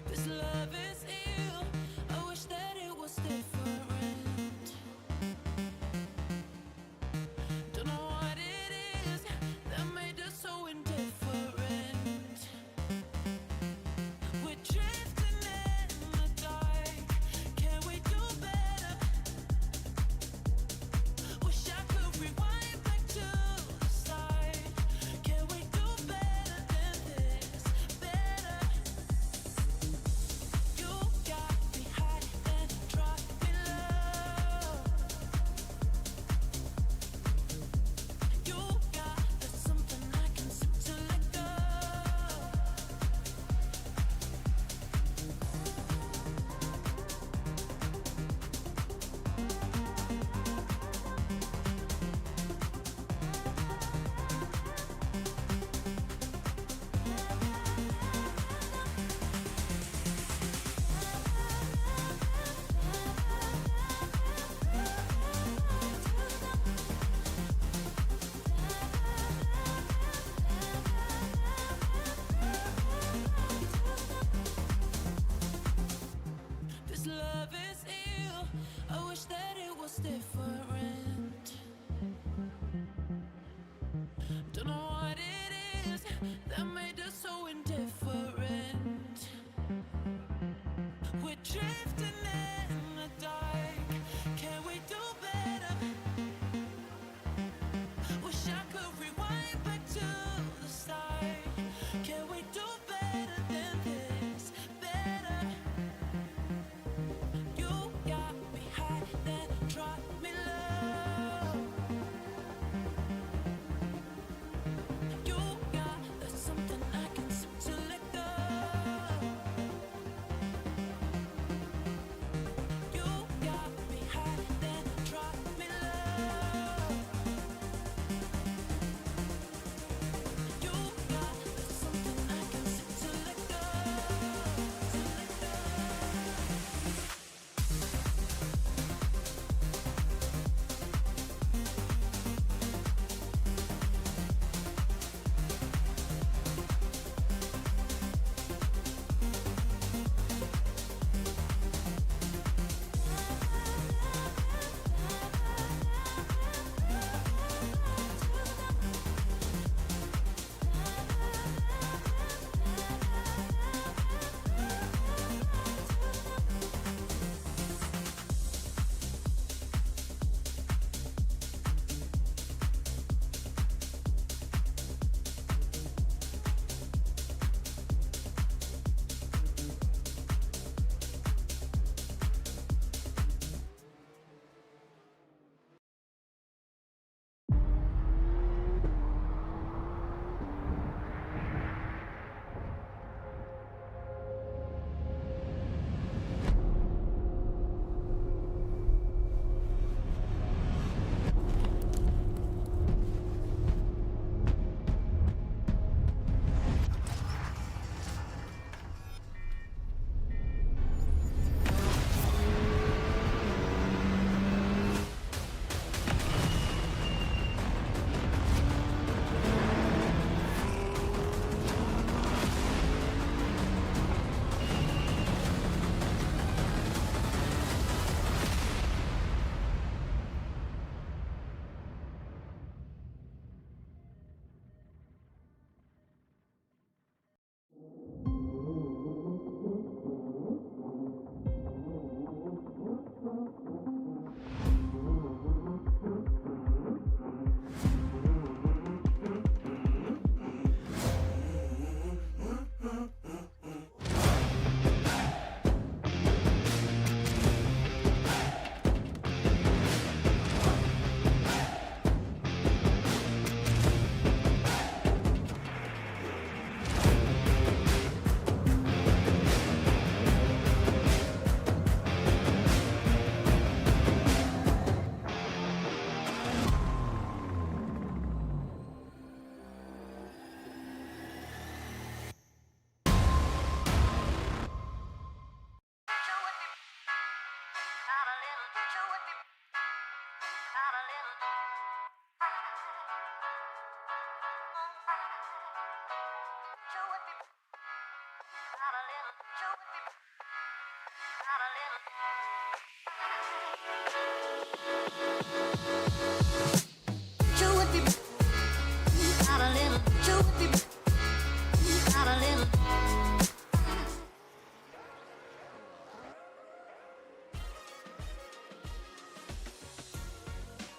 This love is ill. I wish that it was different. Don't know what it is that made us so indifferent. We're drifting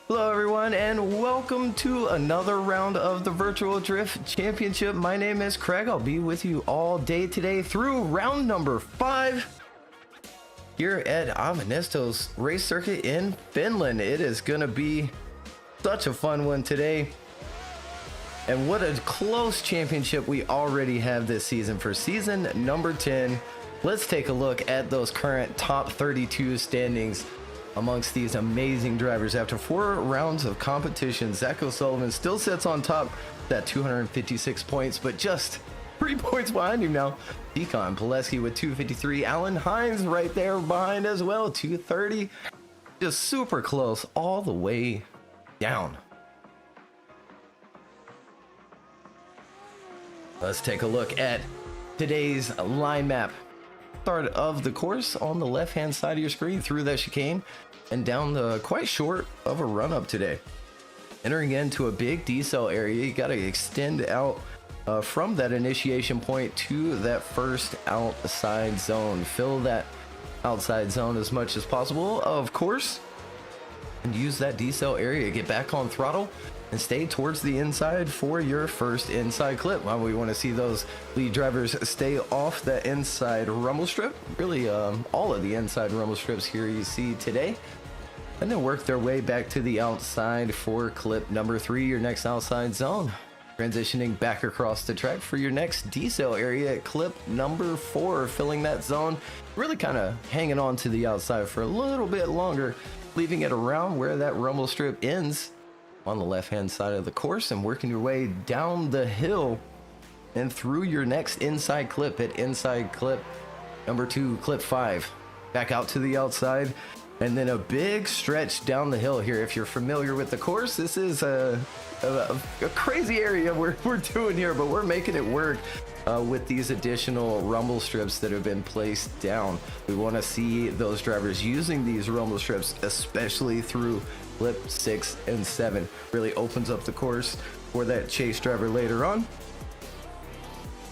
Hello everyone and welcome to another round of the Virtual Drift Championship. My name is Craig. I'll be with you all day today through round number 5 here at Ahvenisto's race circuit in Finland. It is going to be such a fun one today. And what a close championship we already have this season for season number 10. Let's take a look at those current top 32 standings amongst these amazing drivers. After 4 rounds of competition, Zach O'Sullivan still sits on top at 256 points, but just 3 points behind him now. Deacon Pileski with 253. Alan Hines right there behind as well, 230. Just super close all the way down. Let's take a look at today's line map. Start of the course on the left hand side of your screen through that chicane and down the quite short of a run up today. Entering into a big decel area, you got to extend out from that initiation point to that first outside zone. Fill that outside zone as much as possible, of course, and use that decel area. Get back on throttle and stay towards the inside for your first inside clip. Well, we want to see those lead drivers stay off that inside rumble strip. Really, all of the inside rumble strips here you see today. And then work their way back to the outside for clip number 3, your next outside zone. Transitioning back across the track for your next decel area at clip number 4, filling that zone. Really kind of hanging on to the outside for a little bit longer, leaving it around where that rumble strip ends on the left hand side of the course, and working your way down the hill and through your next inside clip at inside clip number 2, clip 5. Back out to the outside, and then a big stretch down the hill here. If you're familiar with the course, this is a crazy area we're doing here, but we're making it work with these additional rumble strips that have been placed down. We want to see those drivers using these rumble strips, especially through clip 6 and 7. Really opens up the course for that chase driver later on.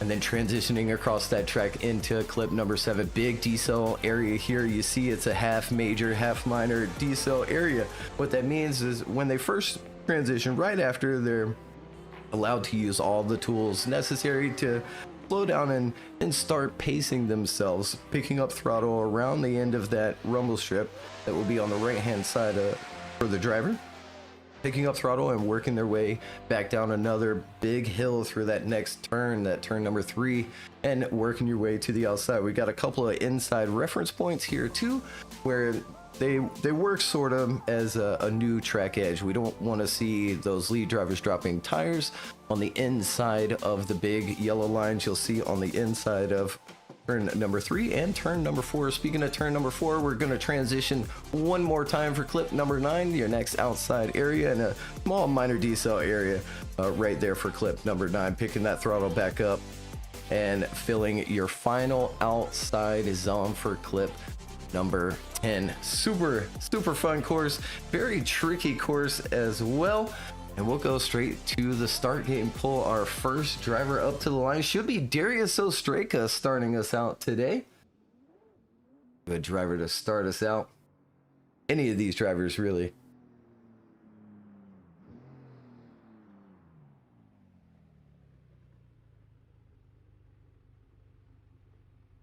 And then transitioning across that track into clip number 7. Big decel area here. You see it's a half major, half minor decel area. What that means is when they first transition, right after, they're allowed to use all the tools necessary to slow down and start pacing themselves, picking up throttle around the end of that rumble strip that will be on the right hand side for the driver, picking up throttle and working their way back down another big hill through that next turn, that turn number 3, and working your way to the outside. We got a couple of inside reference points here too, where they work sort of as a new track edge. We don't want to see those lead drivers dropping tires on the inside of the big yellow lines you'll see on the inside of turn number 3 and turn number 4. Speaking of turn number 4, we're going to transition one more time for clip number 9, your next outside area, and a small minor decel area right there for clip number 9. Picking that throttle back up and filling your final outside zone for clip number 10. Super fun course, very tricky course as well. And we'll go straight to the start gate and pull our first driver up to the line. Should be Darius Ostraka starting us out today. Good driver to start us out. Any of these drivers, really.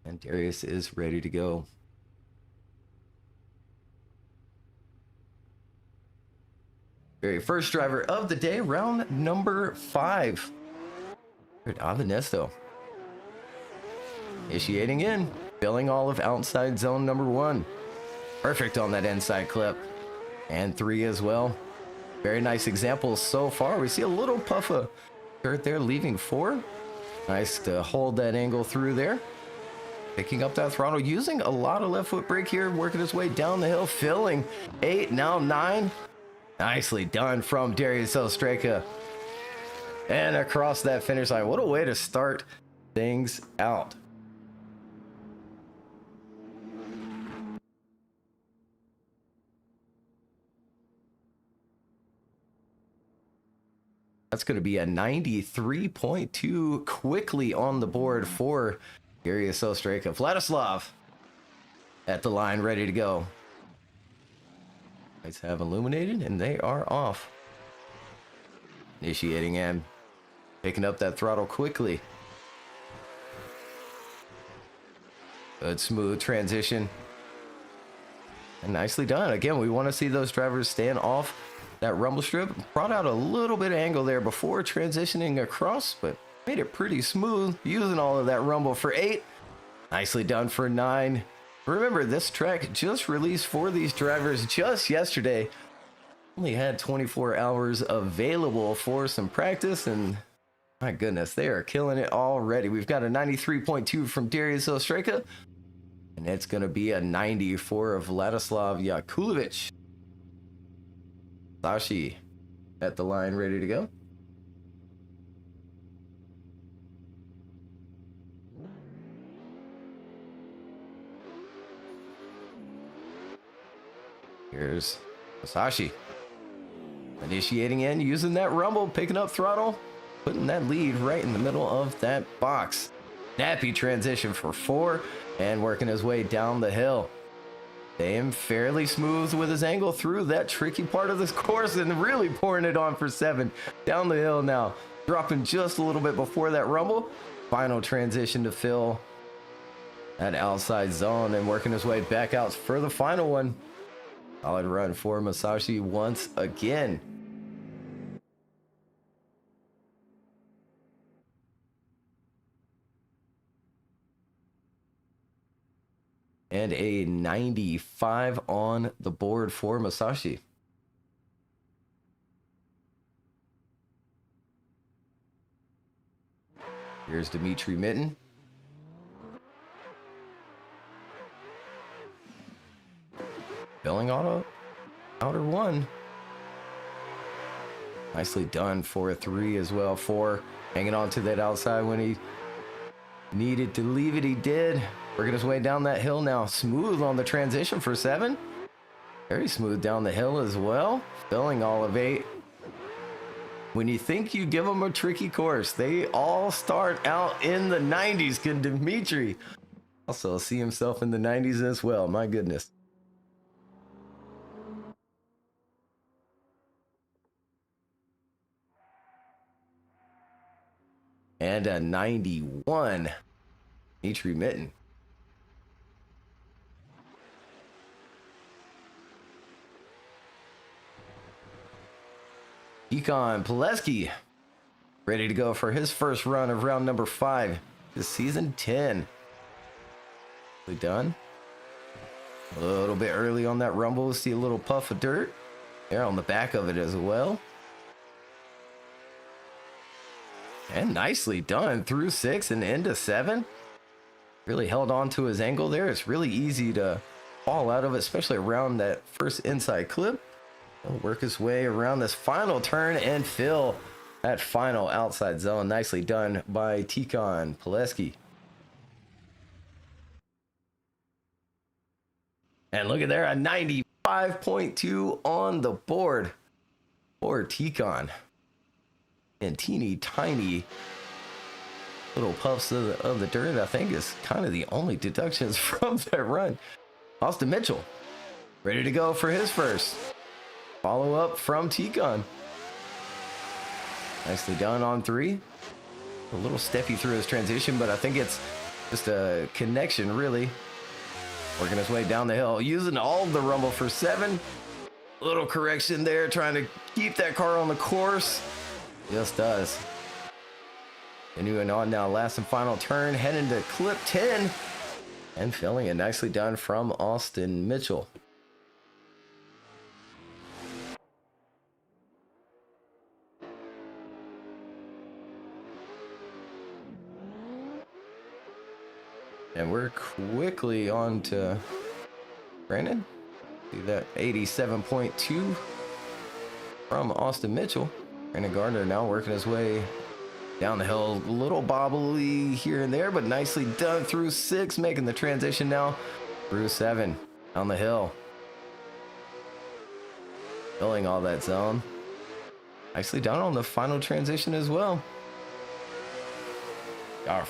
And Darius is ready to go. Very first driver of the day, round number 5. Here at Ahvenisto. Initiating in, filling all of outside zone number 1. Perfect on that inside clip. And 3 as well. Very nice examples so far. We see a little puff of dirt there, leaving 4. Nice to hold that angle through there. Picking up that throttle, using a lot of left foot brake here, working his way down the hill, filling 8, now 9. Nicely done from Darius Ostraka. And across that finish line. What a way to start things out. That's going to be a 93.2 quickly on the board for Darius Ostraka. Vladislav at the line, ready to go. Lights have illuminated, and they are off. Initiating and picking up that throttle quickly. Good smooth transition. And nicely done. Again, we want to see those drivers stand off that rumble strip. Brought out a little bit of angle there before transitioning across, but made it pretty smooth using all of that rumble for 8. Nicely done for 9. Remember, this track just released for these drivers just yesterday. Only had 24 hours available for some practice, and my goodness, they are killing it already. We've got a 93.2 from Darius Ostraka, and it's going to be a 90 for Vladislav Yakulovich. Sashi at the line, ready to go. Here's Sashi. Initiating in, using that rumble, picking up throttle, putting that lead right in the middle of that box. Snappy transition for 4, and working his way down the hill. Staying fairly smooth with his angle through that tricky part of this course, and really pouring it on for 7. Down the hill now, dropping just a little bit before that rumble. Final transition to fill that outside zone, and working his way back out for the final one. Solid run for Masashi once again. And a 95 on the board for Masashi. Here's Dimitri Mitten. Filling auto outer 1. Nicely done for a 3 as well. 4 hanging on to that outside when he needed to leave it. He did. Working his way down that hill now. Smooth on the transition for 7. Very smooth down the hill as well. Filling all of 8. When you think you give them a tricky course, they all start out in the 90s. Can Dimitri also see himself in the 90s as well? My goodness. And a 91, Dimitri Mitten. Econ Pileski, ready to go for his first run of round number 5 this season 10. We done? A little bit early on that rumble. See a little puff of dirt there on the back of it as well. And nicely done through 6 and into 7. Really held on to his angle there. It's really easy to fall out of it, especially around that first inside clip. He'll work his way around this final turn and fill that final outside zone. Nicely done by Tikhon Pileski. And look at there, a 95.2 on the board for Tikhon. And teeny tiny little puffs of the dirt, I think, is kind of the only deductions from that run. Austin Mitchell, ready to go for his first. Follow up from Tikhon. Nicely done on 3. A little steppy through his transition, but I think it's just a connection, really. Working his way down the hill, using all of the rumble for 7. Little correction there, trying to keep that car on the course. Just does. Continuing on now, last and final turn, heading to clip 10. And filling it. Nicely done from Austin Mitchell. And we're quickly on to Brandon. See that 87.2 from Austin Mitchell. Brandon Gardner now working his way down the hill. A little bobbly here and there, but nicely done through 6, making the transition now through 7 down the hill. Filling all that zone. Nicely done on the final transition as well.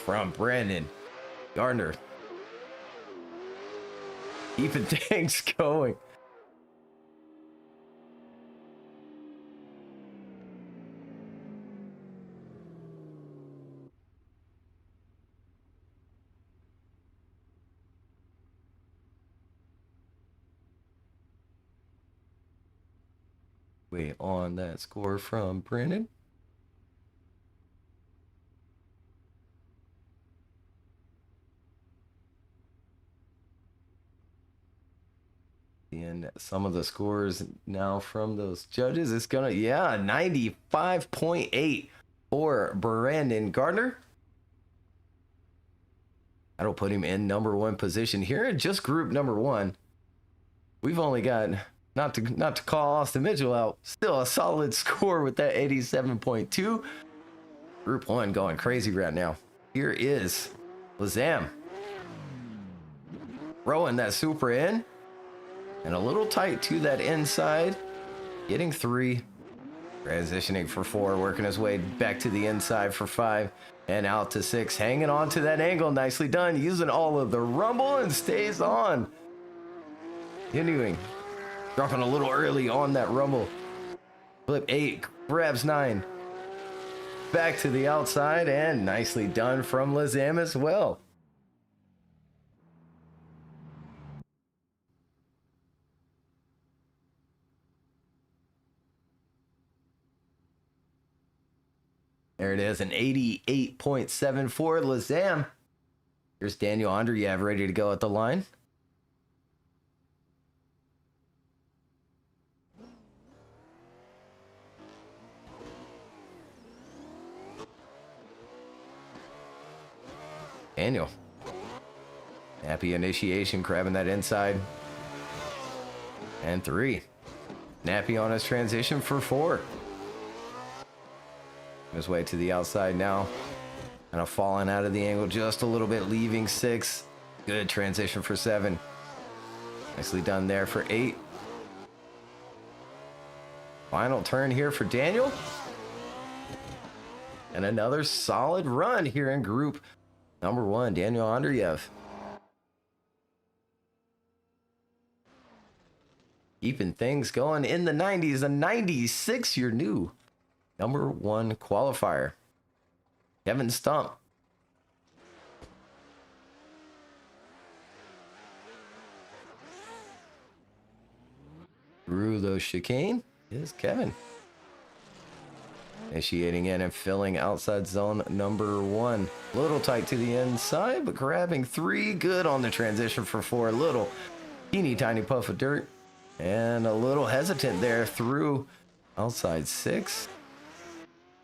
From Brandon Gardner. Keeping things going. Wait on that score from Brandon. And some of the scores now from those judges, it's gonna, 95.8 for Brandon Gardner. That'll put him in number one position here in just group number one. We've only got, not to call Austin Mitchell out, still a solid score with that 87.2. Group one going crazy right now. Here is Lazam. Throwing that super in. And a little tight to that inside. Getting 3. Transitioning for 4. Working his way back to the inside for 5. And out to 6. Hanging on to that angle. Nicely done. Using all of the rumble and stays on. Continuing. Dropping a little early on that rumble. Flip 8. Grabs 9. Back to the outside. And nicely done from Lazam as well. There it is, an 88.74 Lazam. Here's Daniel Andreev ready to go at the line. Daniel. Happy initiation, grabbing that inside. And 3. Nappy on his transition for 4. His way to the outside now. Kind of falling out of the angle just a little bit, leaving 6. Good transition for 7. Nicely done there for 8. Final turn here for Daniel. And another solid run here in group number 1, Daniel Andreev. Keeping things going in the 90s, a 96, your new number 1 qualifier. Kevin Stump. Through the chicane is Kevin. Initiating in and filling outside zone number 1. Little tight to the inside, but grabbing 3. Good on the transition for 4. Little teeny tiny puff of dirt. And a little hesitant there through outside 6.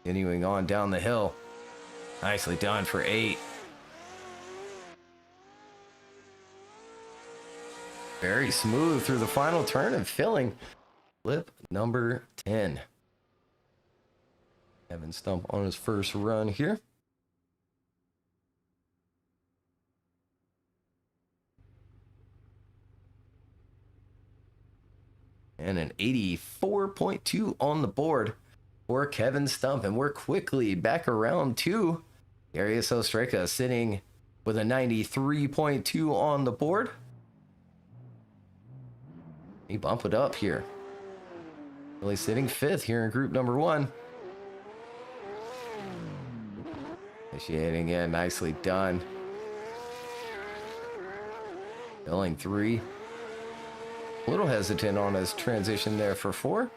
Continuing on down the hill. Nicely done for 8. Very smooth through the final turn and filling flip number 10. Kevin Stump on his first run here. And an 84.2 on the board for Kevin Stump. And we're quickly back around to Darius Ostreka sitting with a 93.2 on the board. He bump it up here. Really sitting 5th here in group number 1. Initiating in, nicely done. Filling 3. A little hesitant on his transition there for 4.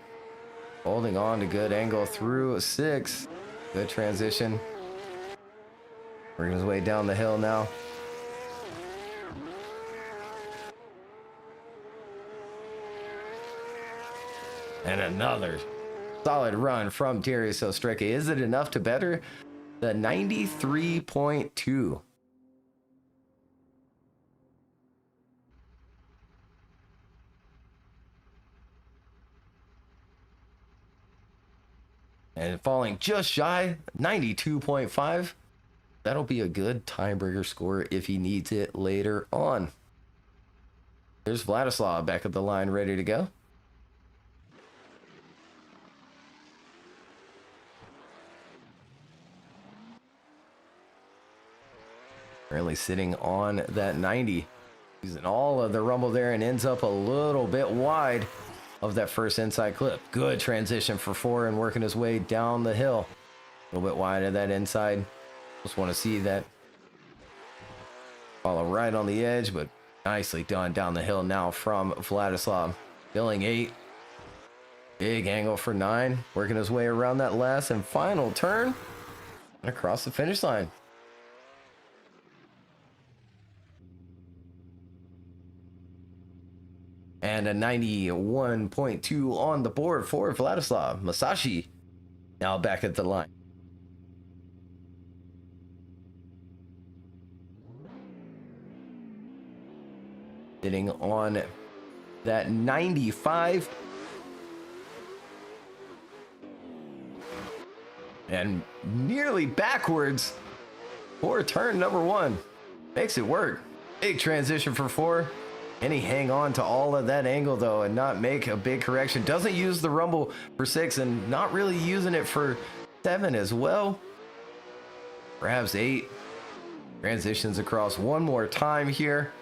Holding on to good angle through a 6. Good transition. Working his way down the hill now. And another solid run from Darius Ostreka. Is it enough to better the 93.2? And falling just shy, 92.5. That'll be a good tiebreaker score if he needs it later on. There's Vladislav back at the line ready to go. Currently sitting on that 90. Using all of the rumble there and ends up a little bit wide of that first inside clip. Good transition for 4 and working his way down the hill. A little bit wide of that inside. Just want to see that follow right on the edge, but nicely done down the hill now from Vladislav. Filling 8. Big angle for 9. Working his way around that last and final turn. And across the finish line. And a 91.2 on the board for Vladislav. Masashi now back at the line. Sitting on that 95. And nearly backwards for turn number 1. Makes it work. Big transition for 4. And he hang on to all of that angle though and not make a big correction. Doesn't use the rumble for 6 and not really using it for 7 as well. Perhaps 8. Transitions across one more time here.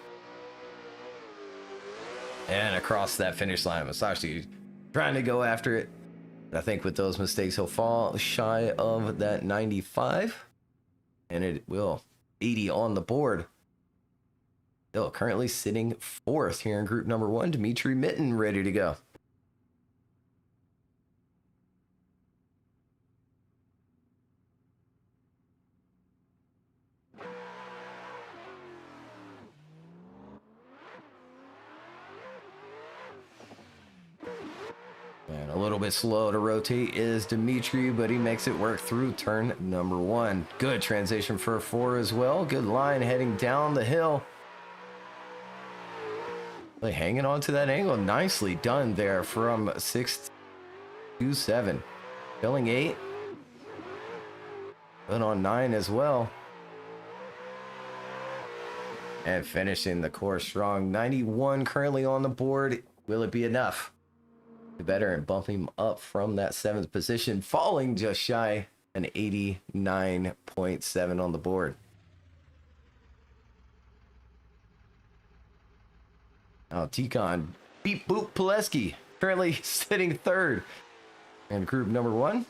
And across that finish line. Masashi trying to go after it. I think with those mistakes, he'll fall shy of that 95. And it will. 80 on the board. Still currently sitting 4th here in group number 1. Dmitry Mitten ready to go. And a little bit slow to rotate is Dmitry, but he makes it work through turn number 1. Good transition for 4 as well. Good line heading down the hill. Really hanging on to that angle. Nicely done there from 6 to 7. Filling 8. Good on 9 as well. And finishing the course strong. 91 currently on the board. Will it be enough? Better and bump him up from that 7th position, falling just shy an 89.7 on the board. Now Tikhon beep boop Pileski currently sitting 3rd in group number 1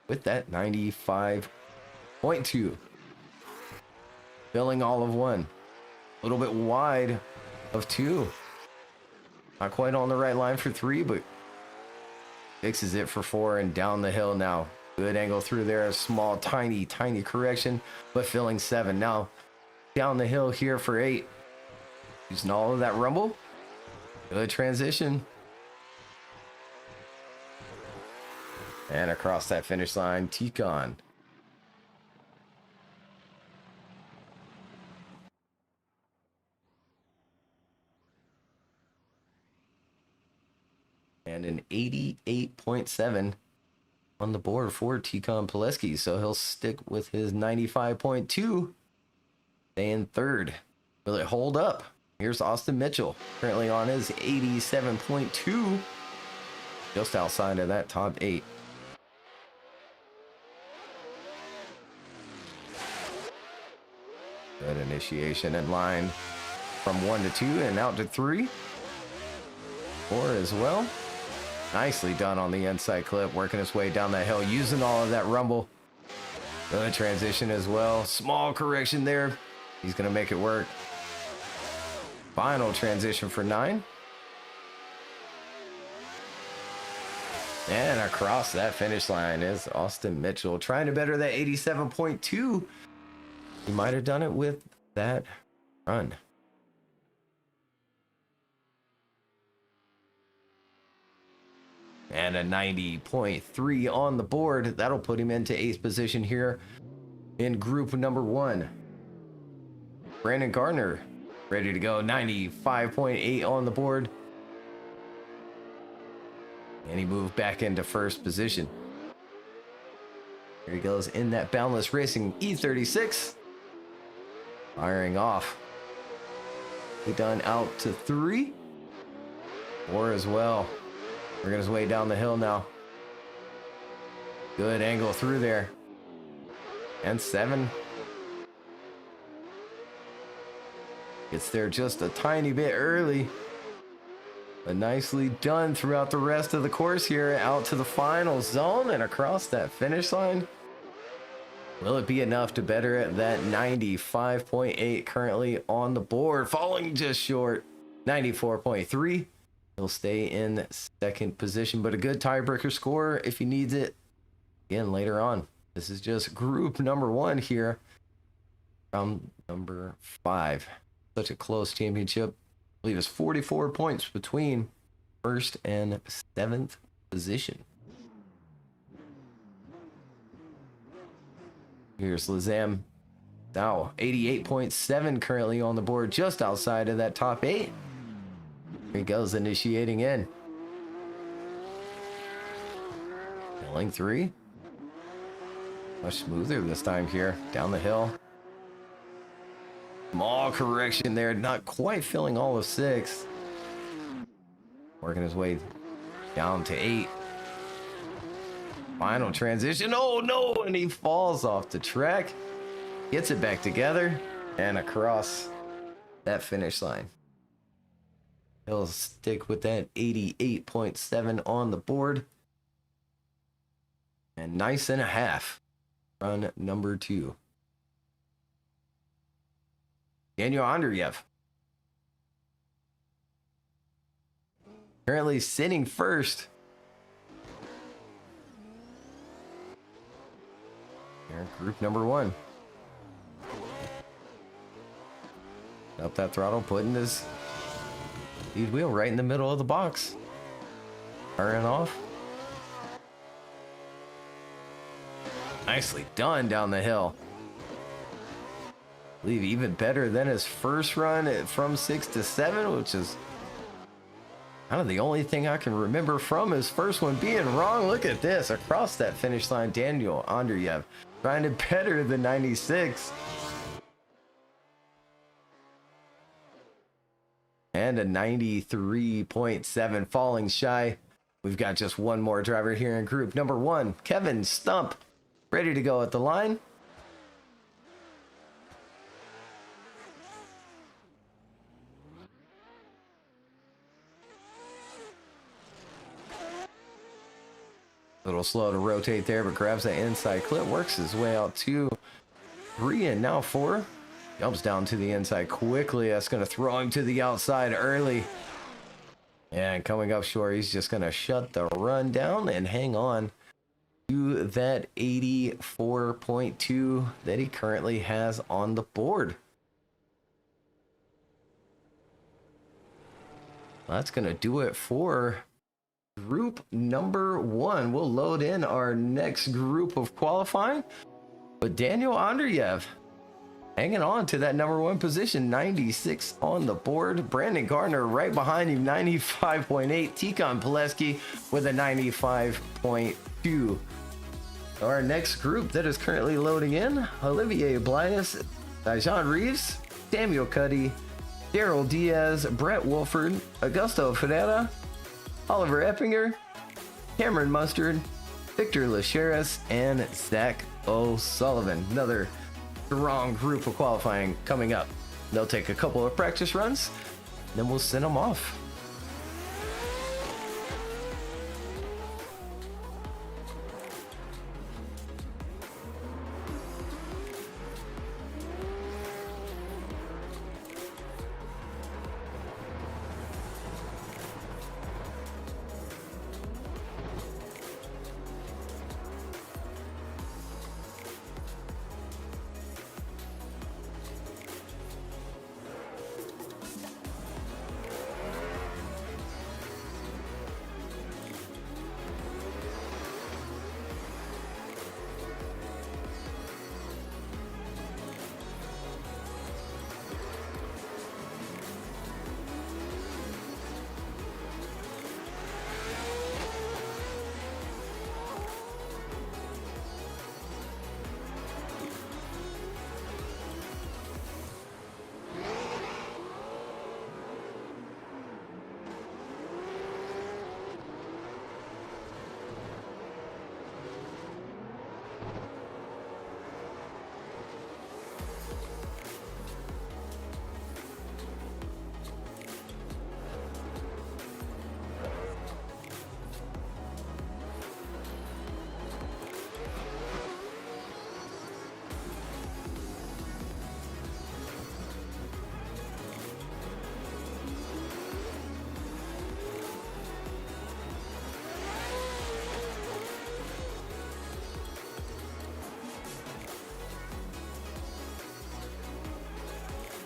with that 95.2. Filling all of 1. A little bit wide of 2. Not quite on the right line for 3, but fixes it for 4 and down the hill now. Good angle through there. A small, tiny correction, but filling 7. Now down the hill here for 8. Using all of that rumble. Good transition. And across that finish line, Tikhon. And an 88.7 on the board for Tikhon Pileski. So he'll stick with his 95.2. Staying 3rd. Will it hold up? Here's Austin Mitchell. Currently on his 87.2. Just outside of that top 8. Good initiation in line from 1 to 2 and out to 3. 4 as well. Nicely done on the inside clip, working his way down that hill, using all of that rumble. Good transition as well. Small correction there. He's going to make it work. Final transition for 9. And across that finish line is Austin Mitchell, trying to better that 87.2. He might have done it with that run. And a 90.3 on the board. That'll put him into 8th position here in group number 1. Brandon Gardner ready to go. 95.8 on the board. And he moved back into 1st position. Here he goes in that Boundless Racing E36. Firing off. He done out to 3. 4 as well. Working his way down the hill now. Good angle through there. And 7. Gets there just a tiny bit early. But nicely done throughout the rest of the course here. Out to the final zone and across that finish line. Will it be enough to better at that 95.8 currently on the board? Falling just short. 94.3. He'll stay in second position, but a good tiebreaker score if he needs it again later on. This is just group number 1 here. Round number 5. Such a close championship. I believe it's 44 points between first and 7th position. Here's Lazam. Now 88.7 currently on the board, just outside of that top 8. Here he goes, initiating in. Filling 3. Much smoother this time here. Down the hill. Small correction there. Not quite filling all of 6. Working his way down to 8. Final transition. Oh no! And he falls off the track. Gets it back together. And across that finish line. He'll stick with that 88.7 on the board. And nice and a half. Run number 2. Daniel Andreev. Currently sitting first. Here, group number 1. Up that throttle, putting his lead wheel right in the middle of the box. Firing off. Nicely done down the hill. I believe even better than his first run from 6 to 7, which is kind of the only thing I can remember from his first one being wrong. Look at this. Across that finish line, Daniel Andreev trying to better the 96. And a 93.7 falling shy. We've got just one more driver here in group number 1. Kevin Stump, ready to go at the line. A little slow to rotate there, but grabs that inside clip, works his way out 2, 3, and now 4. Jumps down to the inside quickly. That's going to throw him to the outside early. And coming up short, he's just going to shut the run down and hang on to that 84.2 that he currently has on the board. That's going to do it for group number 1. We'll load in our next group of qualifying. But Daniel Andreev hanging on to that number 1 position, 96 on the board. Brandon Gardner right behind him, 95.8. Tikhon Pileski with a 95.2. Our next group that is currently loading in, Olivier Blinus, Dijon Reeves, Samuel Cuddy, Daryl Diaz, Brett Wolford, Augusto Ferreira, Oliver Eppinger, Cameron Mustard, Victor Lacheras, and Zach O'Sullivan. Another strong group of qualifying coming up. They'll take a couple of practice runs, then we'll send them off.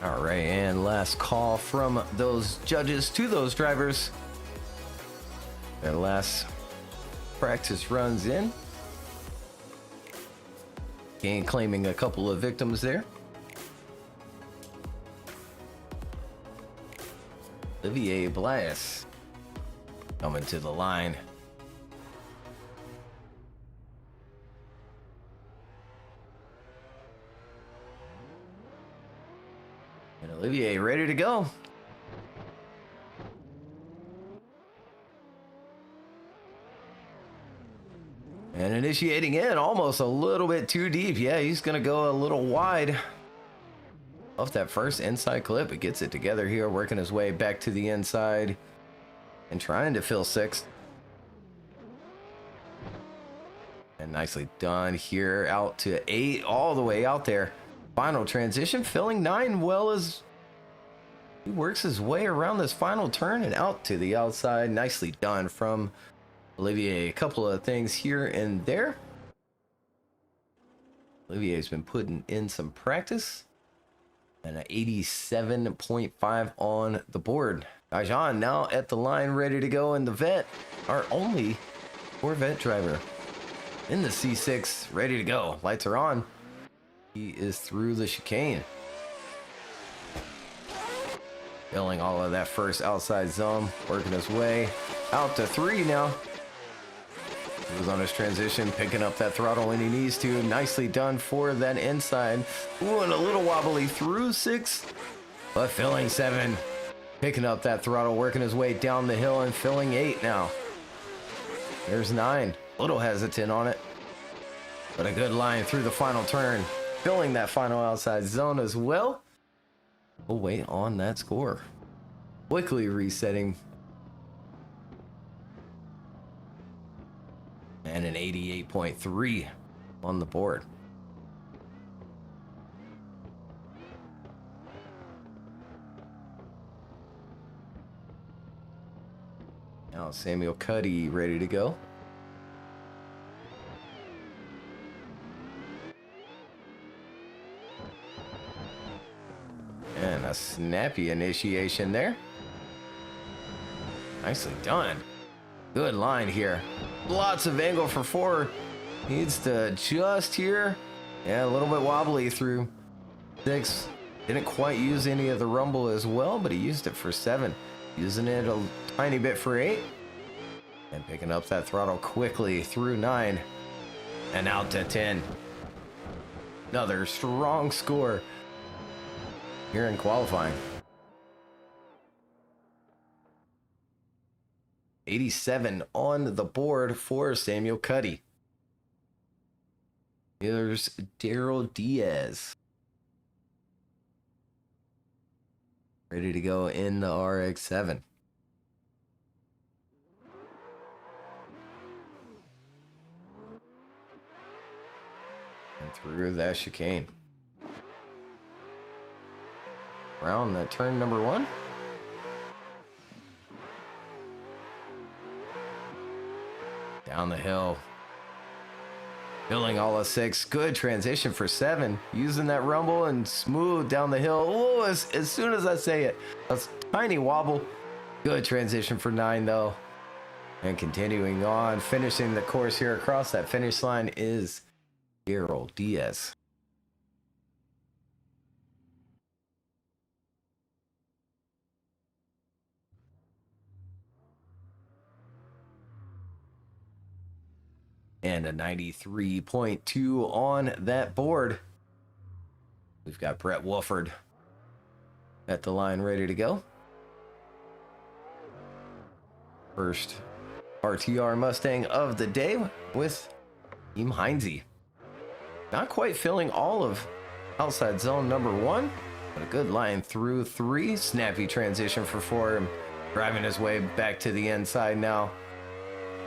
All right, and last call from those judges to those drivers. Their last practice runs in. Again, claiming a couple of victims there. Olivier Blas coming to the line. And Olivier ready to go. And initiating in almost a little bit too deep. Yeah, he's going to go a little wide off that first inside clip. It gets it together here, working his way back to the inside and trying to fill sixth. And nicely done here, out to 8, all the way out there. Final transition, filling 9 well as he works his way around this final turn and out to the outside. Nicely done from Olivier. A couple of things here and there. Olivier's been putting in some practice. And an 87.5 on the board. Gajan now at the line, ready to go in the vet. Our only Corvette driver in the C6, ready to go. Lights are on. He is through the chicane. Filling all of that first outside zone, working his way out to 3 now. He was on his transition, picking up that throttle when he needs to. Nicely done for that inside. Ooh, and a little wobbly through 6, but filling 7. Picking up that throttle, working his way down the hill and filling 8 now. There's 9. A little hesitant on it, but a good line through the final turn. Filling that final outside zone as well. We'll wait on that score. Quickly resetting. And an 88.3 on the board. Now Samuel Cuddy ready to go. And a snappy initiation there. Nicely done. Good line here. Lots of angle for 4. Needs to adjust here. Yeah, a little bit wobbly through 6. Didn't quite use any of the rumble as well, but he used it for 7. Using it a tiny bit for 8. And picking up that throttle quickly through 9. And out to 10. Another strong score here in qualifying. 87 on the board for Samuel Cuddy. Here's Daryl Diaz. Ready to go in the RX-7. And through that chicane. Around that turn number 1. Down the hill. Filling all of 6. Good transition for 7. Using that rumble and smooth down the hill. Oh, as soon as I say it. A tiny wobble. Good transition for 9 though. And continuing on. Finishing the course here across that finish line is Daryl Diaz. And a 93.2 on that board. We've got Brett Wolford at the line ready to go. First RTR Mustang of the day with Team Heinze. Not quite filling all of outside zone number 1, but a good line through 3. Snappy transition for 4. Driving his way back to the inside now.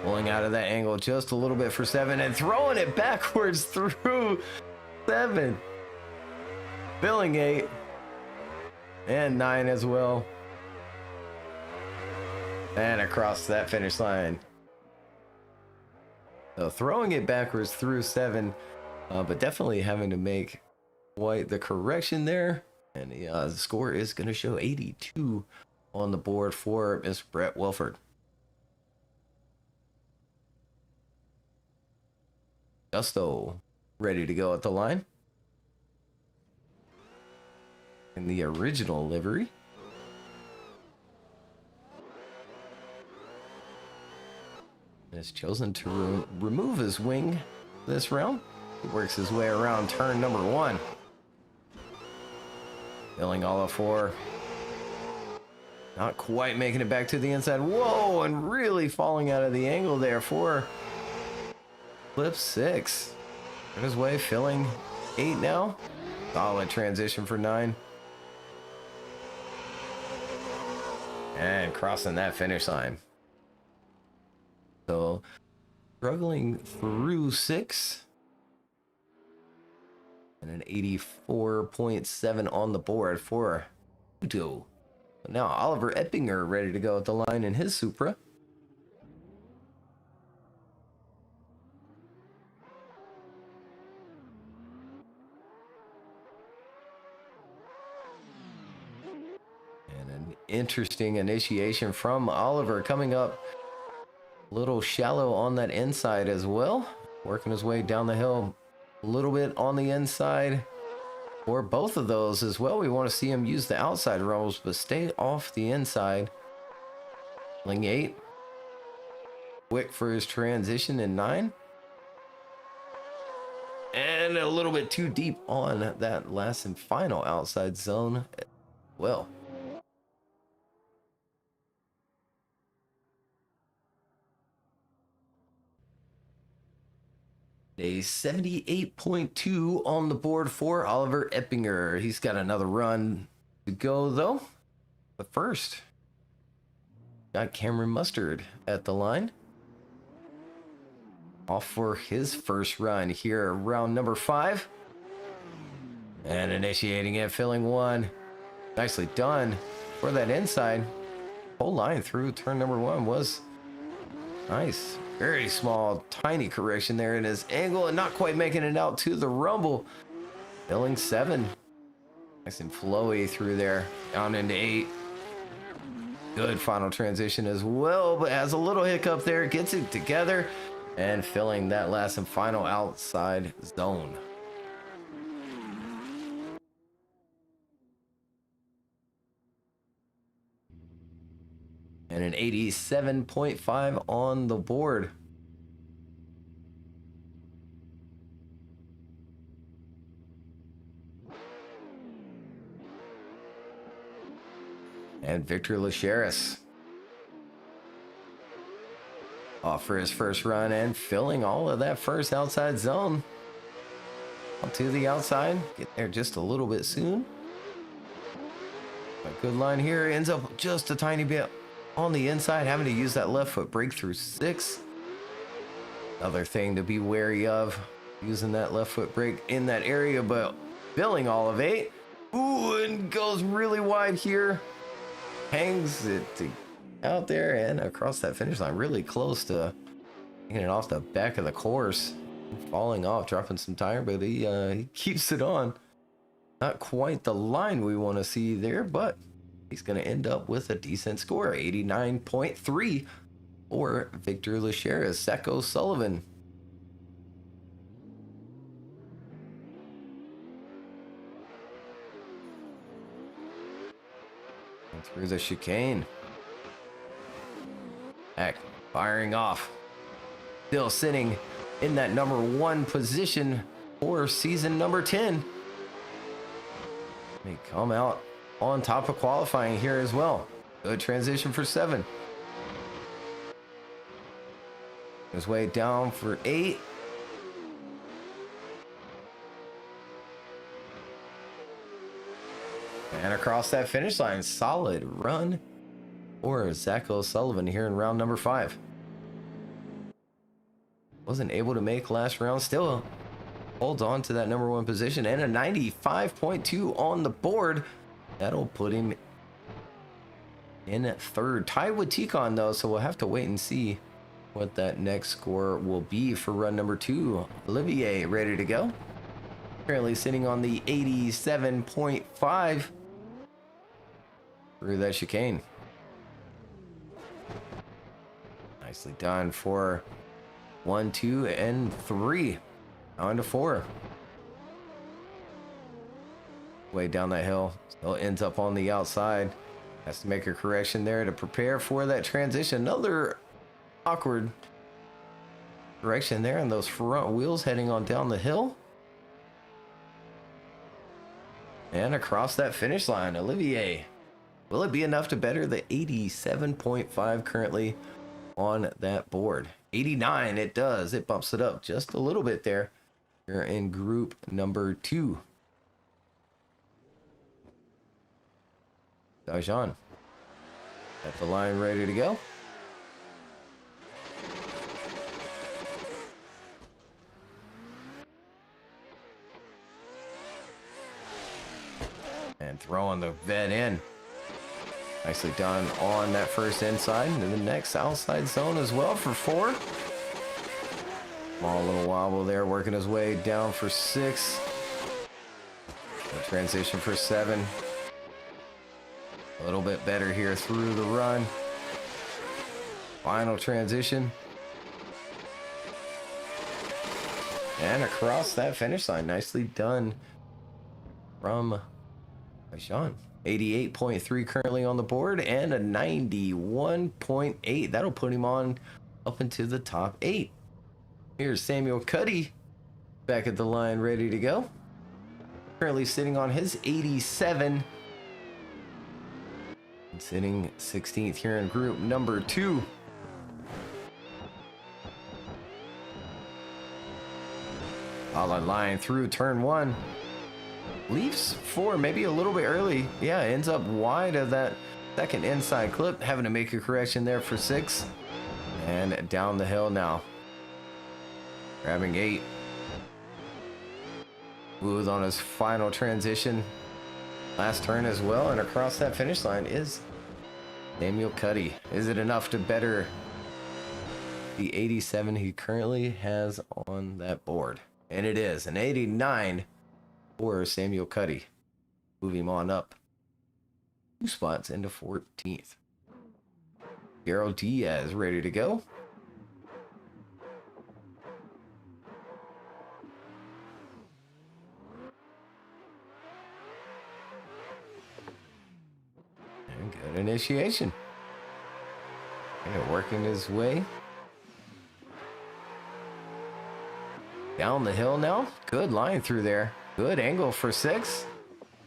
Pulling out of that angle just a little bit for 7 and throwing it backwards through 7. Filling 8 and 9 as well. And across that finish line. So throwing it backwards through 7, but definitely having to make quite the correction there. And the score is going to show 82 on the board for Miss Brett Welford. Gusto ready to go at the line. In the original livery. Has chosen to remove his wing this round. He works his way around turn number 1. Filling all of 4. Not quite making it back to the inside. Whoa, and really falling out of the angle there for flip 6. On his way, filling 8 now. Solid transition for 9. And crossing that finish line. So, struggling through 6. And an 84.7 on the board for Udo. Now Oliver Eppinger ready to go at the line in his Supra. And an interesting initiation from Oliver coming up a little shallow on that inside as well. Working his way down the hill a little bit on the inside. For both of those as well, we want to see him use the outside rumbles, but stay off the inside. Ling 8. Quick for his transition in 9. And a little bit too deep on that last and final outside zone. Well. A 78.2 on the board for Oliver Eppinger. He's got another run to go, though. But first, got Cameron Mustard at the line. Off for his first run here, round number 5. And initiating it, filling 1. Nicely done for that inside. Whole line through turn number 1 was nice. Very small, tiny correction there in his angle and not quite making it out to the rumble. Filling 7. Nice and flowy through there. Down into 8. Good final transition as well, but has a little hiccup there. Gets it together and filling that last and final outside zone. And an 87.5 on the board. And Victor Lacheris off for his first run and filling all of that first outside zone. Up to the outside. Get there just a little bit soon. A good line here. Ends up just a tiny bit on the inside, having to use that left foot brake through 6. Another thing to be wary of, using that left foot brake in that area, but filling all of 8. Ooh, and goes really wide here. Hangs it out there and across that finish line, really close to getting it off the back of the course. Falling off, dropping some tire, but he keeps it on. Not quite the line we want to see there, but he's going to end up with a decent score, 89.3 for Victor Lacheris. Zach O'Sullivan. And through the chicane. Back, firing off. Still sitting in that number 1 position for season number 10. May come out on top of qualifying here as well. Good transition for 7. His way down for 8. And across that finish line, solid run for Zach O'Sullivan here in round number 5. Wasn't able to make last round, still holds on to that number 1 position and a 95.2 on the board. That'll put him in at 3rd. Tied with Ticon though, so we'll have to wait and see what that next score will be for run number 2. Olivier ready to go. Currently sitting on the 87.5 through that chicane. Nicely done for 1, 2, and 3. On to 4. Way down that hill. Still ends up on the outside. Has to make a correction there to prepare for that transition. Another awkward correction there, and those front wheels heading on down the hill. And across that finish line, Olivier. Will it be enough to better the 87.5 currently on that board? 89, it does. It bumps it up just a little bit there. You're in group number 2. Dajan at the line, ready to go. And throwing the vet in. Nicely done on that first inside. And the next outside zone as well for 4. Small little wobble there, working his way down for 6. A transition for 7. A little bit better here through the run. Final transition. And across that finish line. Nicely done from Sean. 88.3 currently on the board and a 91.8. That'll put him on up into the top 8. Here's Samuel Cuddy back at the line, ready to go. Currently sitting on his 87. And sitting 16th here in group number 2. Solid line through turn 1. Leaves 4 maybe a little bit early. Yeah, ends up wide of that second inside clip. Having to make a correction there for 6. And down the hill now. Grabbing 8. Smooth on his final transition. Last turn as well. And across that finish line is Samuel Cuddy. Is it enough to better the 87 he currently has on that board? And it is an 89 for Samuel Cuddy. Move him on up 2 spots into 14th. Gerald Diaz ready to go. And good initiation. And working his way down the hill now. Good line through there. Good angle for 6.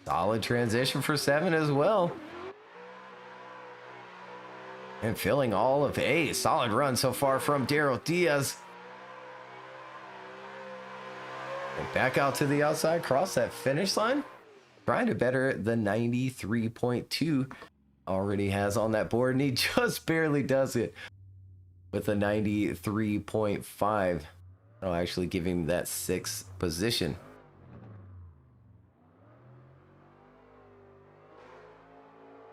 Solid transition for 7 as well. And filling all of 8. Solid run so far from Daryl Diaz. And back out to the outside, cross that finish line. Trying to better the 93.2 already has on that board. And he just barely does it with a 93.5. I'll actually give him that 6th position.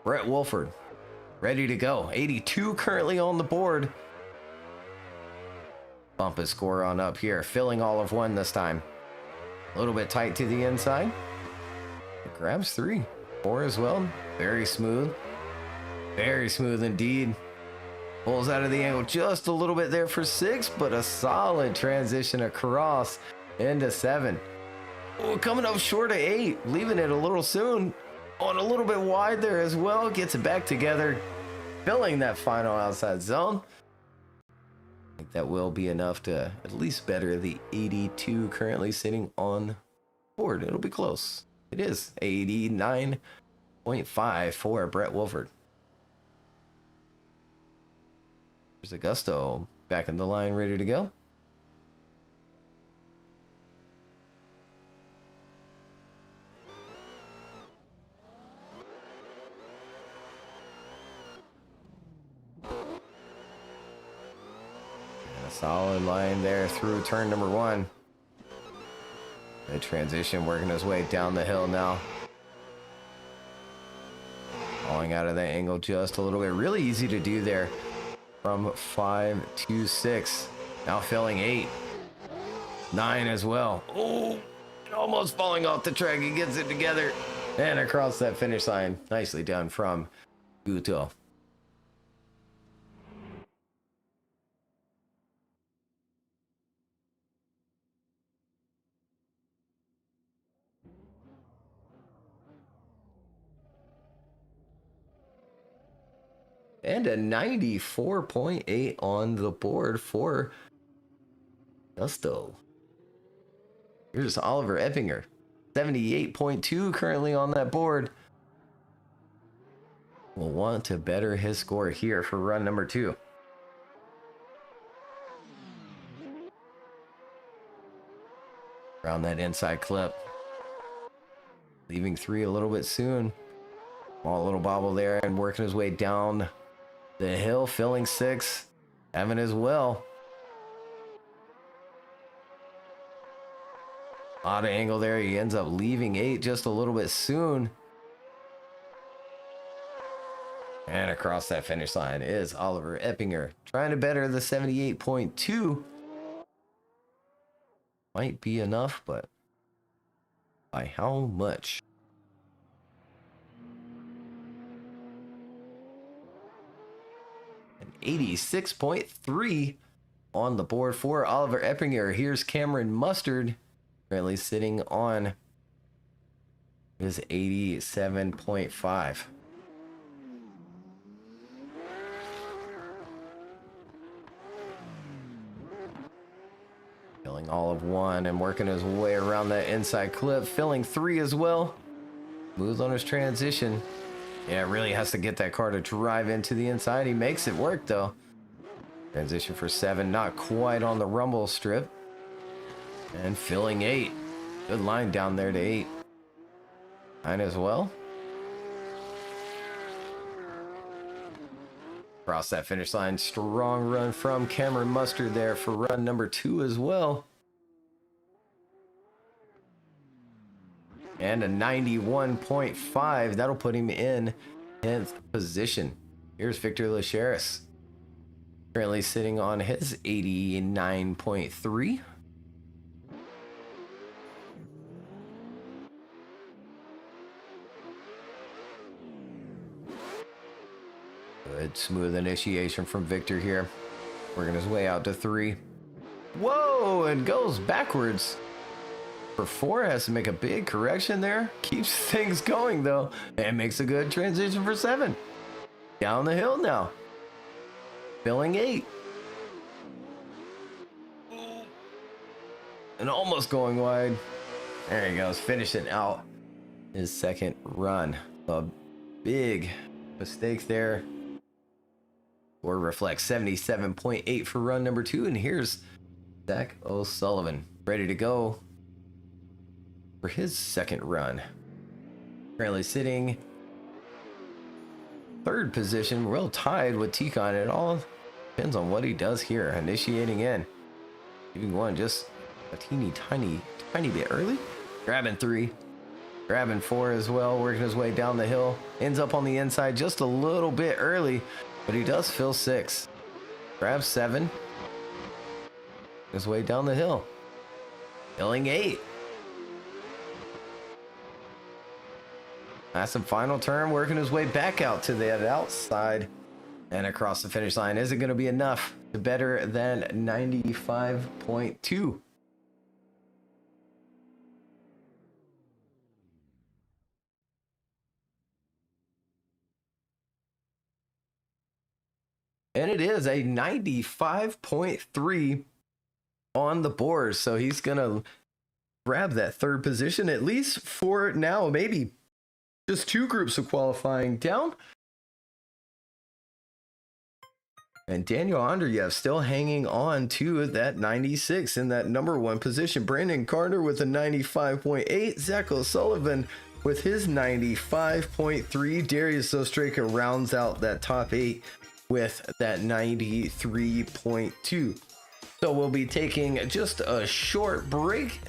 Brett Wolford, ready to go. 82 currently on the board. Bump his score on up here, filling all of 1 this time. A little bit tight to the inside. It grabs 3. 4 as well. Very smooth. Very smooth indeed. Pulls out of the angle just a little bit there for 6, but a solid transition across into 7. Oh, coming up short of 8, leaving it a little soon. On a little bit wide there as well. Gets it back together, filling that final outside zone. I think that will be enough to at least better the 82 currently sitting on board. It'll be close. It is 89.5 for Brett Wolford. There's Augusto back in the line, ready to go. Solid line there through turn number 1. The transition working his way down the hill now. Falling out of that angle just a little bit. Really easy to do there from 5 to 6. Now filling 8. 9 as well. Oh, Almost falling off the track. He gets it together and across that finish line. Nicely done from Guto. And a 94.8 on the board for Gusto. Here's Oliver Eppinger. 78.2 currently on that board. Will want to better his score here for run number 2. Around that inside clip. Leaving 3 a little bit soon. Small little bobble there and working his way down the hill, filling 6. Evan as well. Odd angle there. He ends up leaving 8 just a little bit soon. And across that finish line is Oliver Eppinger. Trying to better the 78.2. Might be enough, but by how much? An 86.3 on the board for Oliver Eppinger. Here's Cameron Mustard, currently sitting on his 87.5. Filling all of 1 and working his way around that inside clip, filling 3 as well. Moves on his transition. Yeah, really has to get that car to drive into the inside. He makes it work though. Transition for 7, not quite on the rumble strip. And filling 8. Good line down there to 8. 9 as well. Across that finish line, strong run from Cameron Mustard there for run number 2 as well. And a 91.5. That'll put him in 10th position. Here's Victor Lacheris. Currently sitting on his 89.3. Good smooth initiation from Victor here. Working his way out to 3. Whoa, and goes backwards. For 4, has to make a big correction there. Keeps things going though, and makes a good transition for 7. Down the hill now. Filling 8. And almost going wide. There he goes, finishing out his second run. A big mistake there. Or reflects 77.8 for run number 2. And here's Zach O'Sullivan, ready to go for his second run. Currently sitting 3rd position, well tied with Ticon. It all depends on what he does here. Initiating in. Even going just a tiny bit early. Grabbing 3. Grabbing 4 as well. Working his way down the hill. Ends up on the inside just a little bit early. But he does fill 6. Grabs 7. His way down the hill. Filling 8. That's some final turn, working his way back out to the outside and across the finish line. Is it going to be enough to better than 95.2? And it is a 95.3 on the board. So he's going to grab that 3rd position, at least for now, maybe just 2 groups of qualifying down. And Daniel Andreev still hanging on to that 96 in that number 1 position. Brandon Carter with a 95.8. Zach O'Sullivan with his 95.3. Darius Ostraka rounds out that top 8 with that 93.2. So we'll be taking just a short break,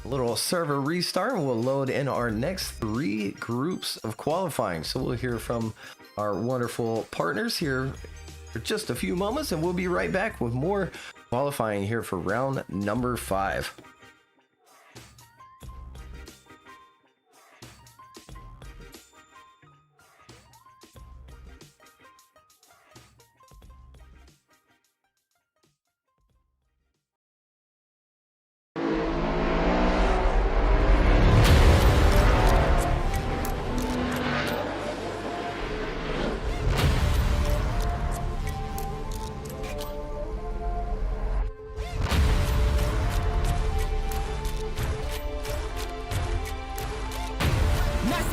a little server restart, and we'll load in our next 3 groups of qualifying. So we'll hear from our wonderful partners here for just a few moments, and we'll be right back with more qualifying here for round number 5.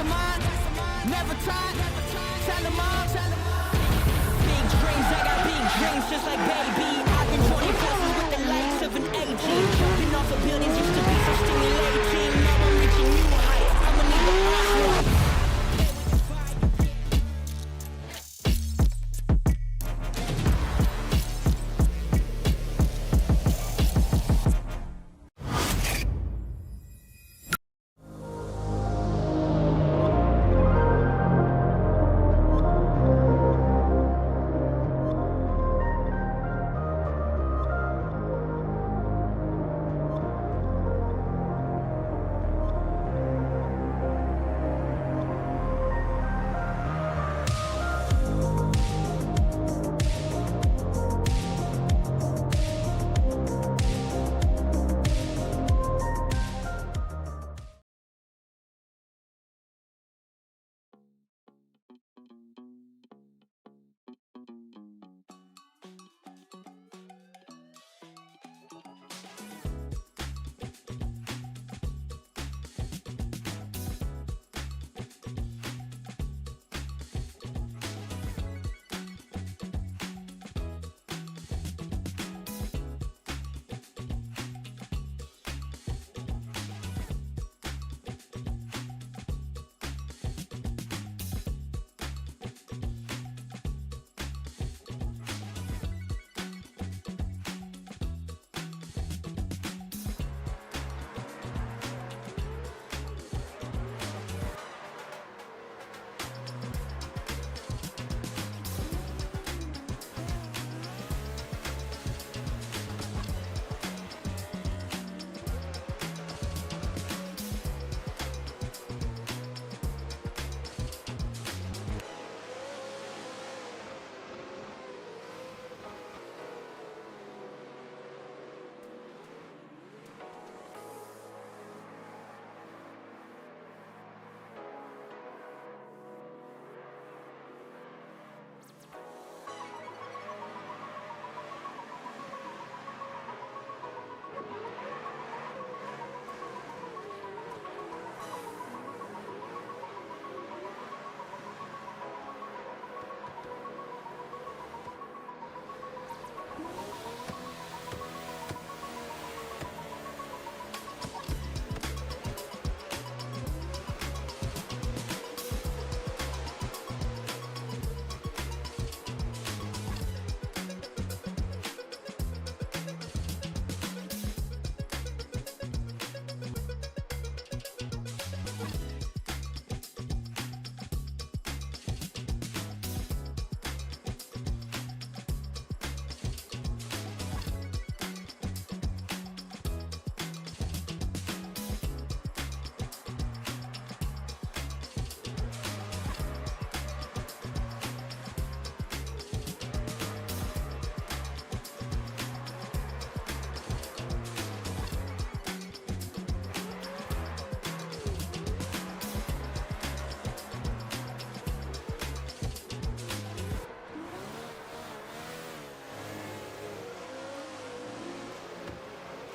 mastermind, never tired. Tell them all. Big dreams, I got big dreams, just like baby. I've been joining forces with the likes of an AG. Jumping off of buildings used to be so stimulating. Now I'm reaching new heights. I'ma need the osprey.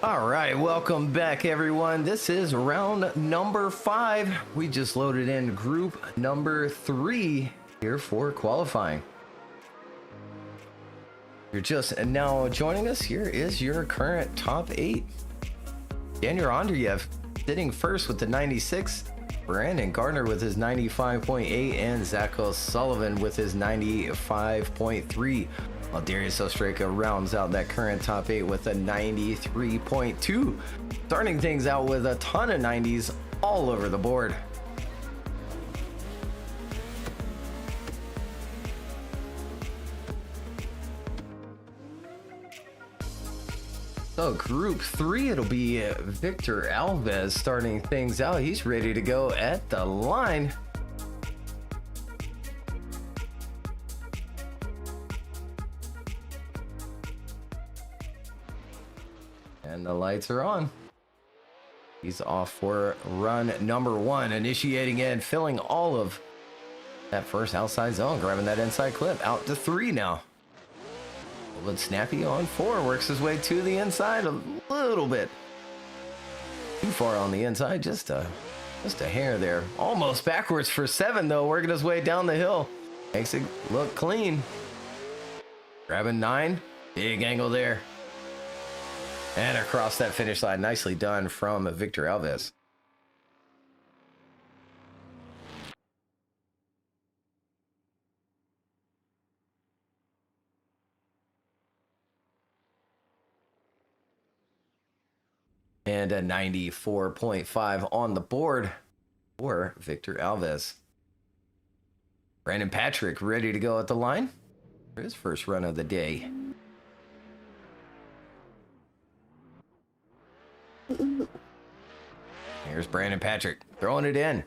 All right, welcome back, everyone. This is round number 5. We just loaded in group number 3 here for qualifying. You're just now joining us. Here is your current top 8. Daniel Andreev sitting first with the 96. Brandon Gardner with his 95.8 and Zach O'Sullivan with his 95.3. While Darius Ostraka rounds out that current top 8 with a 93.2. Starting things out with a ton of 90s all over the board. So group 3, it'll be Victor Alves starting things out. He's ready to go at the line. And the lights are on. He's off for run number 1, initiating in, filling all of that first outside zone, grabbing that inside clip, out to 3 now. A little snappy on 4, works his way to the inside a little bit. Too far on the inside, just a Just a hair there. Almost backwards for 7, though. Working his way down the hill. Makes it look clean. Grabbing 9. Big angle there. And across that finish line. Nicely done from Victor Alves. And a 94.5 on the board for Victor Alves. Brandon Patrick ready to go at the line for his first run of the day. Here's Brandon Patrick throwing it in.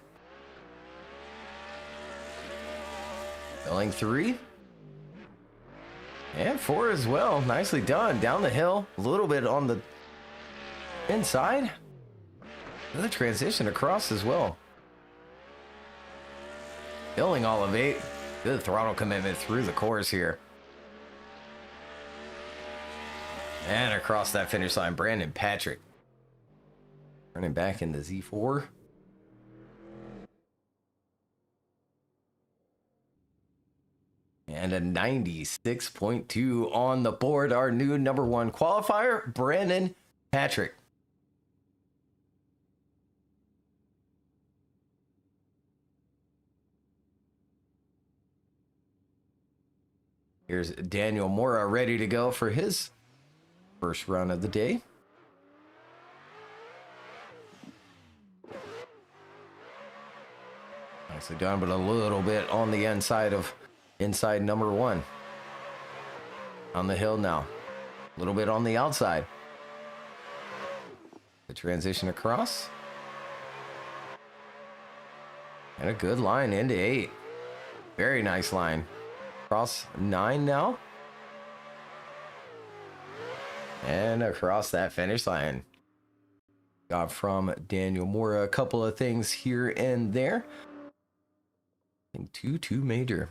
Filling 3. And 4 as well. Nicely done. Down the hill. A little bit on the inside. Good transition across as well. Filling all of 8. Good throttle commitment through the course here. And across that finish line, Brandon Patrick. Running back in the Z4. And a 96.2 on the board. Our new number 1 qualifier, Brandon Patrick. Here's Daniel Mora ready to go for his first run of the day. Nicely done, but a little bit on the inside number 1. On the hill now. A little bit on the outside. The transition across. And a good line into 8. Very nice line. Across 9 now. And across that finish line. Got from Daniel Mora a couple of things here and there. I think 2 major.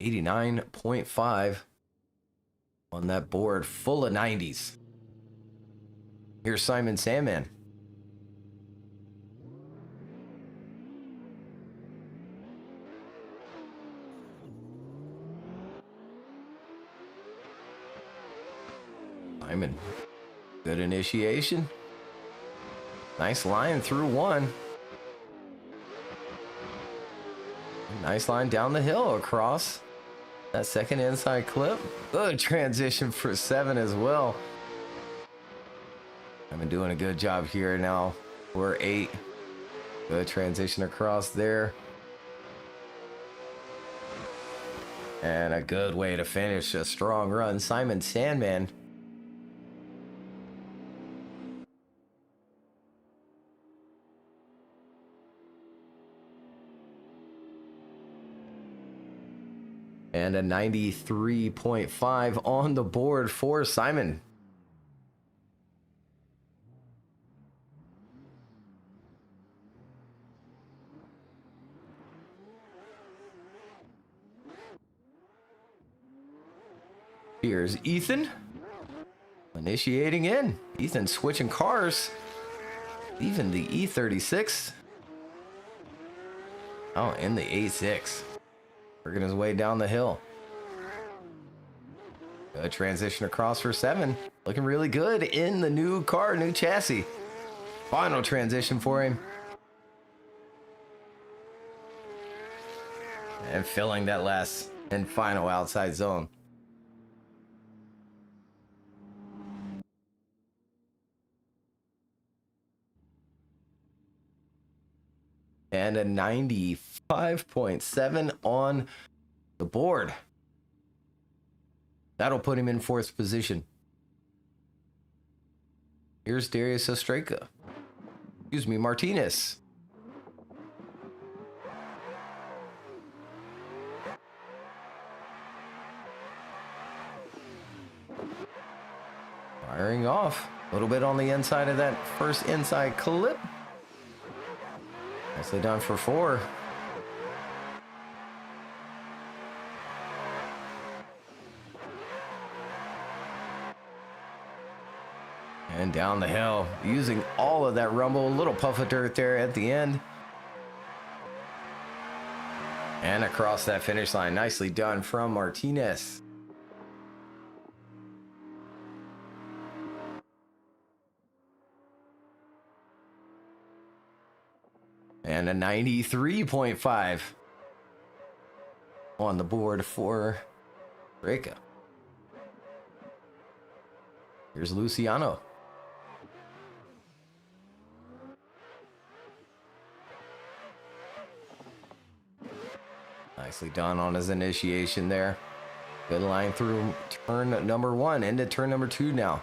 89.5 on that board full of 90s. Here's Simon Sandman. Simon, good initiation. Nice line through 1. Nice line down the hill across that second inside clip. Good transition for 7 as well. I've been doing a good job here now. We're 8. Good transition across there. And a good way to finish a strong run. Simon Sandman. And a 93.5 on the board for Simon. Here's Ethan. Initiating in. Ethan switching cars. Even the E36. Oh, in the A6. Working his way down the hill. A transition across for 7. Looking really good in the new car, new chassis. Final transition for him. And filling that last and final outside zone. And a 95.7 on the board. That'll put him in 4th position. Here's Darius Ostraka. Excuse me, Martinez. Firing off. A little bit on the inside of that first inside clip. Nicely done for 4. And And down the hill, using all of that rumble. A little puff of dirt there at the end. And across that finish line. Nicely done from Martinez. And a 93.5 on the board for Reka. Here's Luciano. Nicely done on his initiation there. Good line through turn number 1 into turn number 2 now.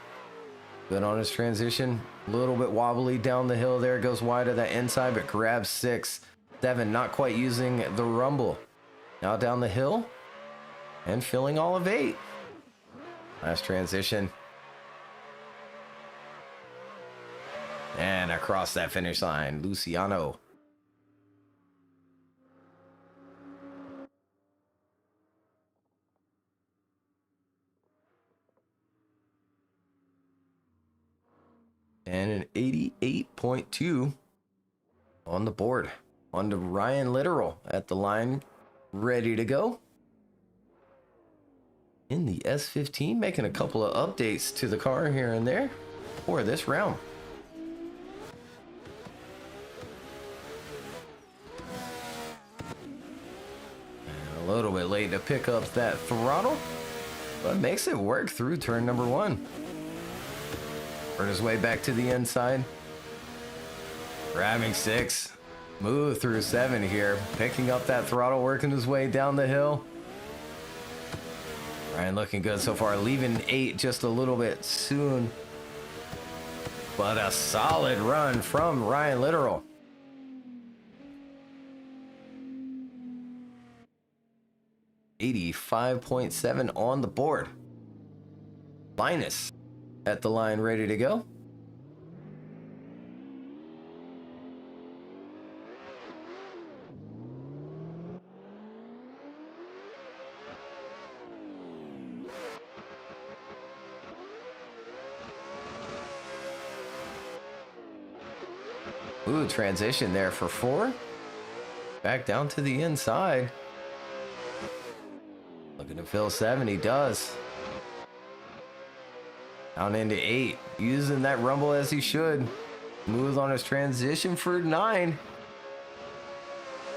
Good on his transition. A little bit wobbly down the hill there. Goes wide of that inside, but grabs 6. 7, not quite using the rumble. Now down the hill and filling all of 8. Last transition. And across that finish line, Luciano. And an 88.2 on the board. On to Ryan Literal at the line, ready to go. In the S15, making a couple of updates to the car here and there for this round. And a little bit late to pick up that throttle, but makes it work through turn number 1. Burn his way back to the inside. Grabbing 6. Move through 7 here. Picking up that throttle, working his way down the hill. Ryan looking good so far. Leaving 8 just a little bit soon. But a solid run from Ryan Literal. $85.7 on the board. Linus at the line, ready to go. Ooh, transition there for 4. Back down to the inside. Looking to fill 7, he does. Down into 8, using that rumble as he should. Smooth on his transition for 9.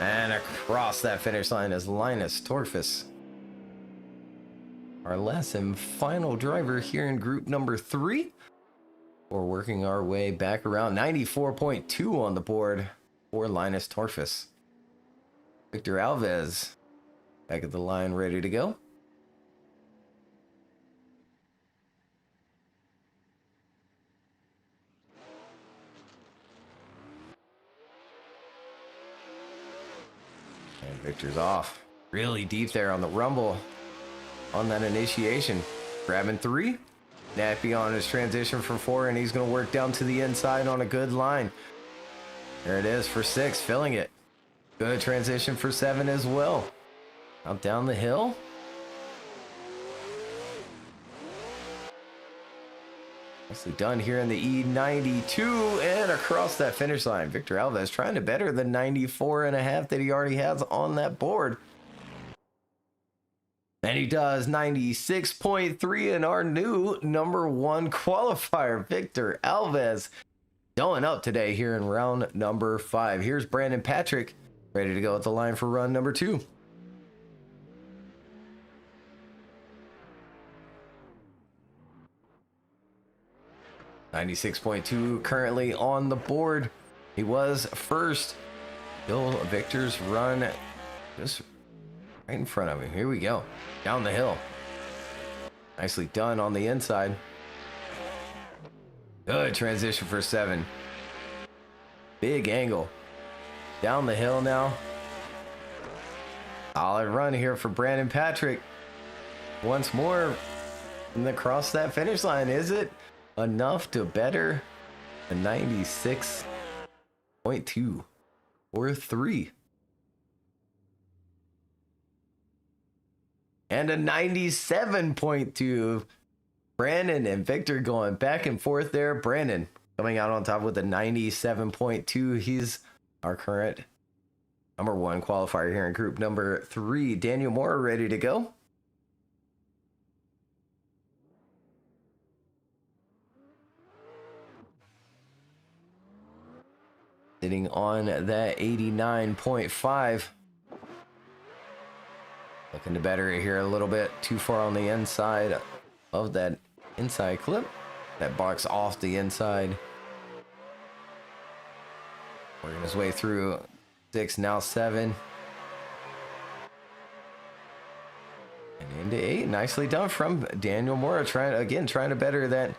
And across that finish line is Linus Torfus. Our last and final driver here in group number 3. We're working our way back around. 94.2 on the board for Linus Torfus. Victor Alves back at the line, ready to go. And Victor's off. Really deep there on the rumble on that initiation. Grabbing 3. Nappy on his transition for 4, and he's going to work down to the inside on a good line. There it is for 6, filling it. Good transition for 7 as well. Out down the hill. Nicely done here in the E92 and across that finish line. Victor Alves trying to better the 94.5 that he already has on that board. And he does. 96.3 in our new number 1 qualifier. Victor Alves going up today here in round number 5. Here's Brandon Patrick ready to go at the line for run number 2. $96.2 currently on the board. He was first. Still Victor's run just right in front of him. Here we go. Down the hill. Nicely done on the inside. Good transition for 7. Big angle. Down the hill now. Solid run here for Brandon Patrick. Once more. And across that finish line. Is it enough to better a 96.2 or 3? And a 97.2 Brandon and Victor going back and forth there. Brandon coming out on top with a 97.2. He's our current number one qualifier here in group number 3. Daniel Moore ready to go. Sitting on that 89.5. Looking to better it here a little bit. Too far on the inside of that inside clip. That box off the inside. Working his way through 6, now 7. And into 8. Nicely done from Daniel Moore. Trying to better that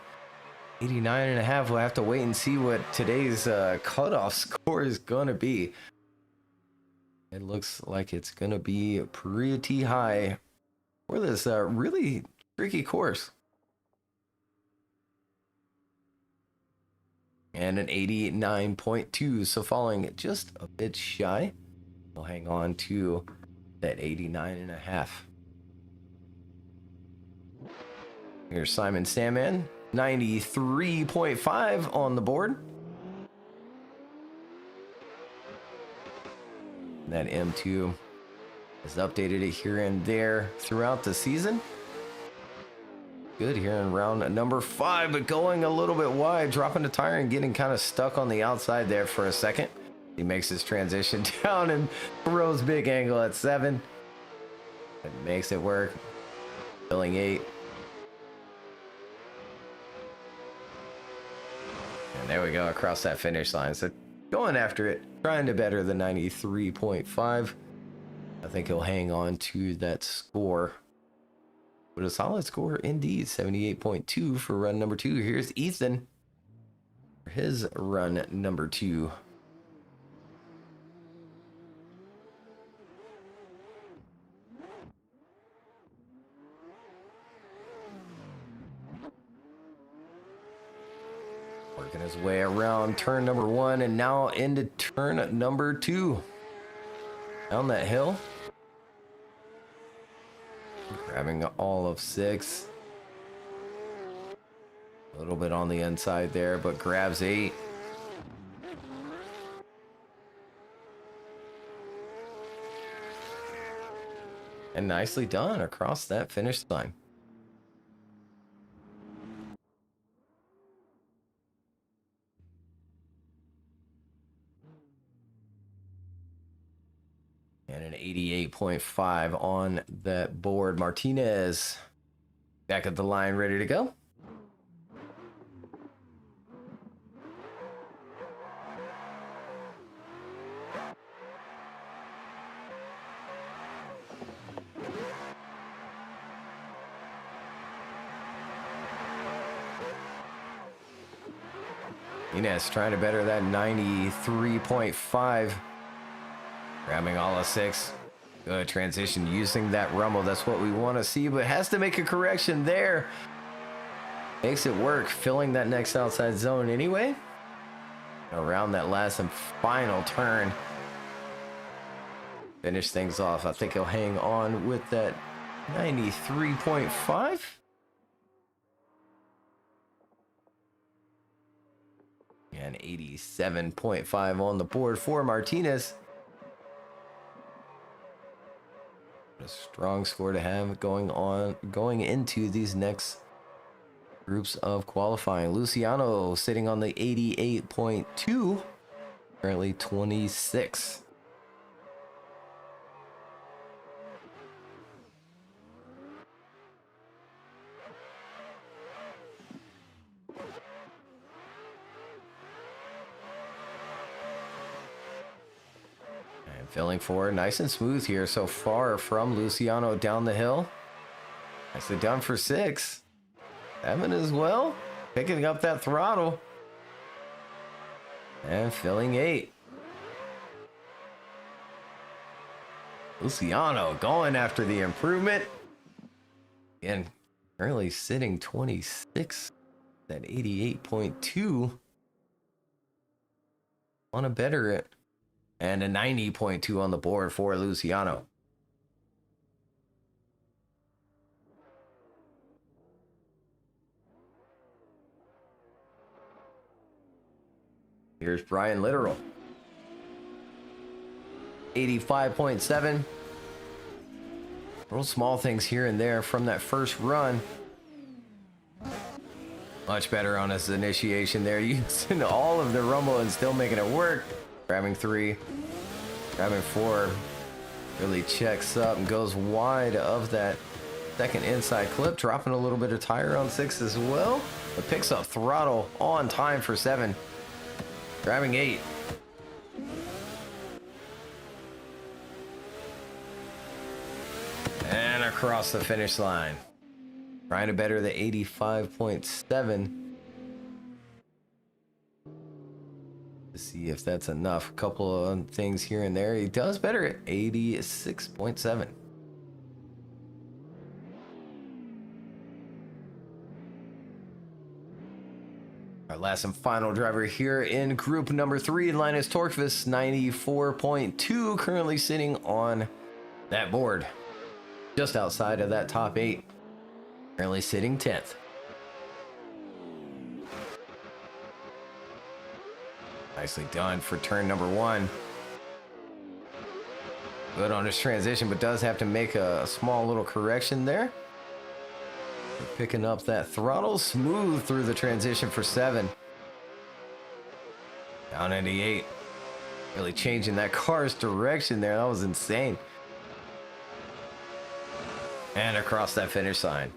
89.5. We'll have to wait and see what today's cutoff score is going to be. It looks like it's going to be pretty high for this really tricky course. And an 89.2, so falling just a bit shy. We'll hang on to that 89.5. Here's Simon Sandman, 93.5 on the board. That M2 has updated it here and there throughout the season. Good here in round number 5, but going a little bit wide, dropping the tire and getting kind of stuck on the outside there for a second. He makes his transition down and throws big angle at 7. It makes it work. Filling 8. And there we go, across that finish line. So going after it, trying to better the 93.5. I think he'll hang on to that score. But a solid score indeed, 78.2 for run number 2. Here's Ethan for his run number 2. Working his way around turn number 1 and now into turn number 2. Down that hill. Grabbing all of 6. A little bit on the inside there, but grabs 8. And nicely done across that finish line. And an 88.5 on that board. Martinez back at the line, ready to go. Inez trying to better that 93.5. Grabbing all of 6. Good transition using that rumble. That's what we want to see, but has to make a correction there. Makes it work, filling that next outside zone anyway. Around that last and final turn. Finish things off. I think he'll hang on with that 93.5. And 87.5 on the board for Martinez. A strong score to have going into these next groups of qualifying. Luciano sitting on the 88.2, currently 26. Filling forward, nice and smooth here so far from Luciano down the hill. Nicely done for 6. 7 as well, picking up that throttle. And filling 8. Luciano going after the improvement. Again, currently sitting 26, that 88.2. Want to better it. And a 90.2 on the board for Luciano. Here's Brian Literal. 85.7. Little small things here and there from that first run. Much better on his initiation there. Using all of the rumble and still making it work. Grabbing 3. Grabbing 4. Really checks up and goes wide of that second inside clip. Dropping a little bit of tire on 6 as well. But picks up throttle on time for 7. Grabbing 8. And across the finish line. Trying to better the 85.7. To see if that's enough. A couple of things here and there. He does better at 86.7. Our last and final driver here in group number 3, Linus Torkvis, 94.2, currently sitting on that board. Just outside of that top 8. Currently sitting 10th. Nicely done for turn number 1. Good on his transition, but does have to make a small little correction there. Picking up that throttle, smooth through the transition for 7. Down into 8. Really changing that car's direction there. That was insane. And across that finish line.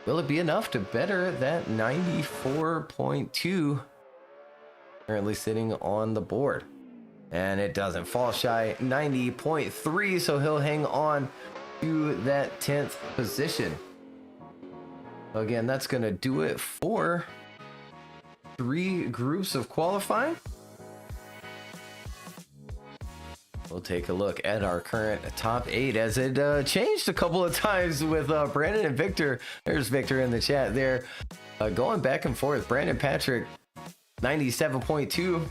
Will it be enough to better that 94.2? Currently sitting on the board. And it doesn't. Fall shy 90.3, so he'll hang on to that 10th position. Again, that's going to do it for 3 groups of qualifying. We'll take a look at our current top 8 as it changed a couple of times with Brandon and Victor. There's Victor in the chat there. Going back and forth. Brandon Patrick, 97.2.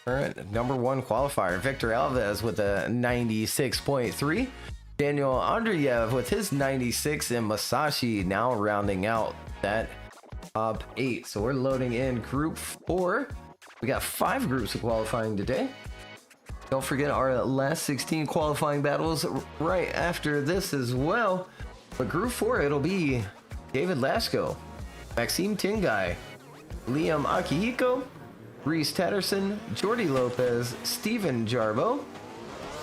Current number 1 qualifier. Victor Alves with a 96.3. Daniel Andreev with his 96, and Masashi now rounding out that top 8. So we're loading in group 4. We got 5 groups of qualifying today. Don't forget our last 16 qualifying battles right after this as well. But group 4, it'll be David Lasco, Maxime Tingai, Liam Akihiko, Reese Tatterson, Jordy Lopez, Steven Jarbo,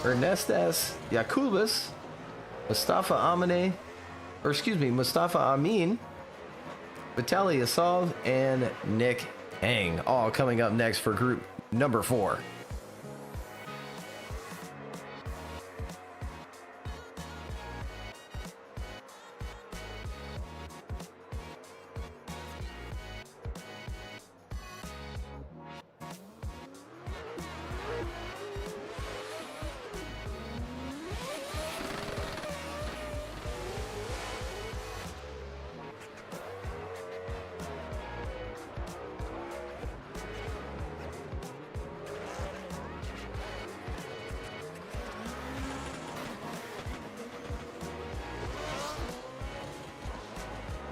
Ernestas Yakubas, Mustafa Amin, Vitaly Asov, and Nick Hang. All coming up next for group number 4.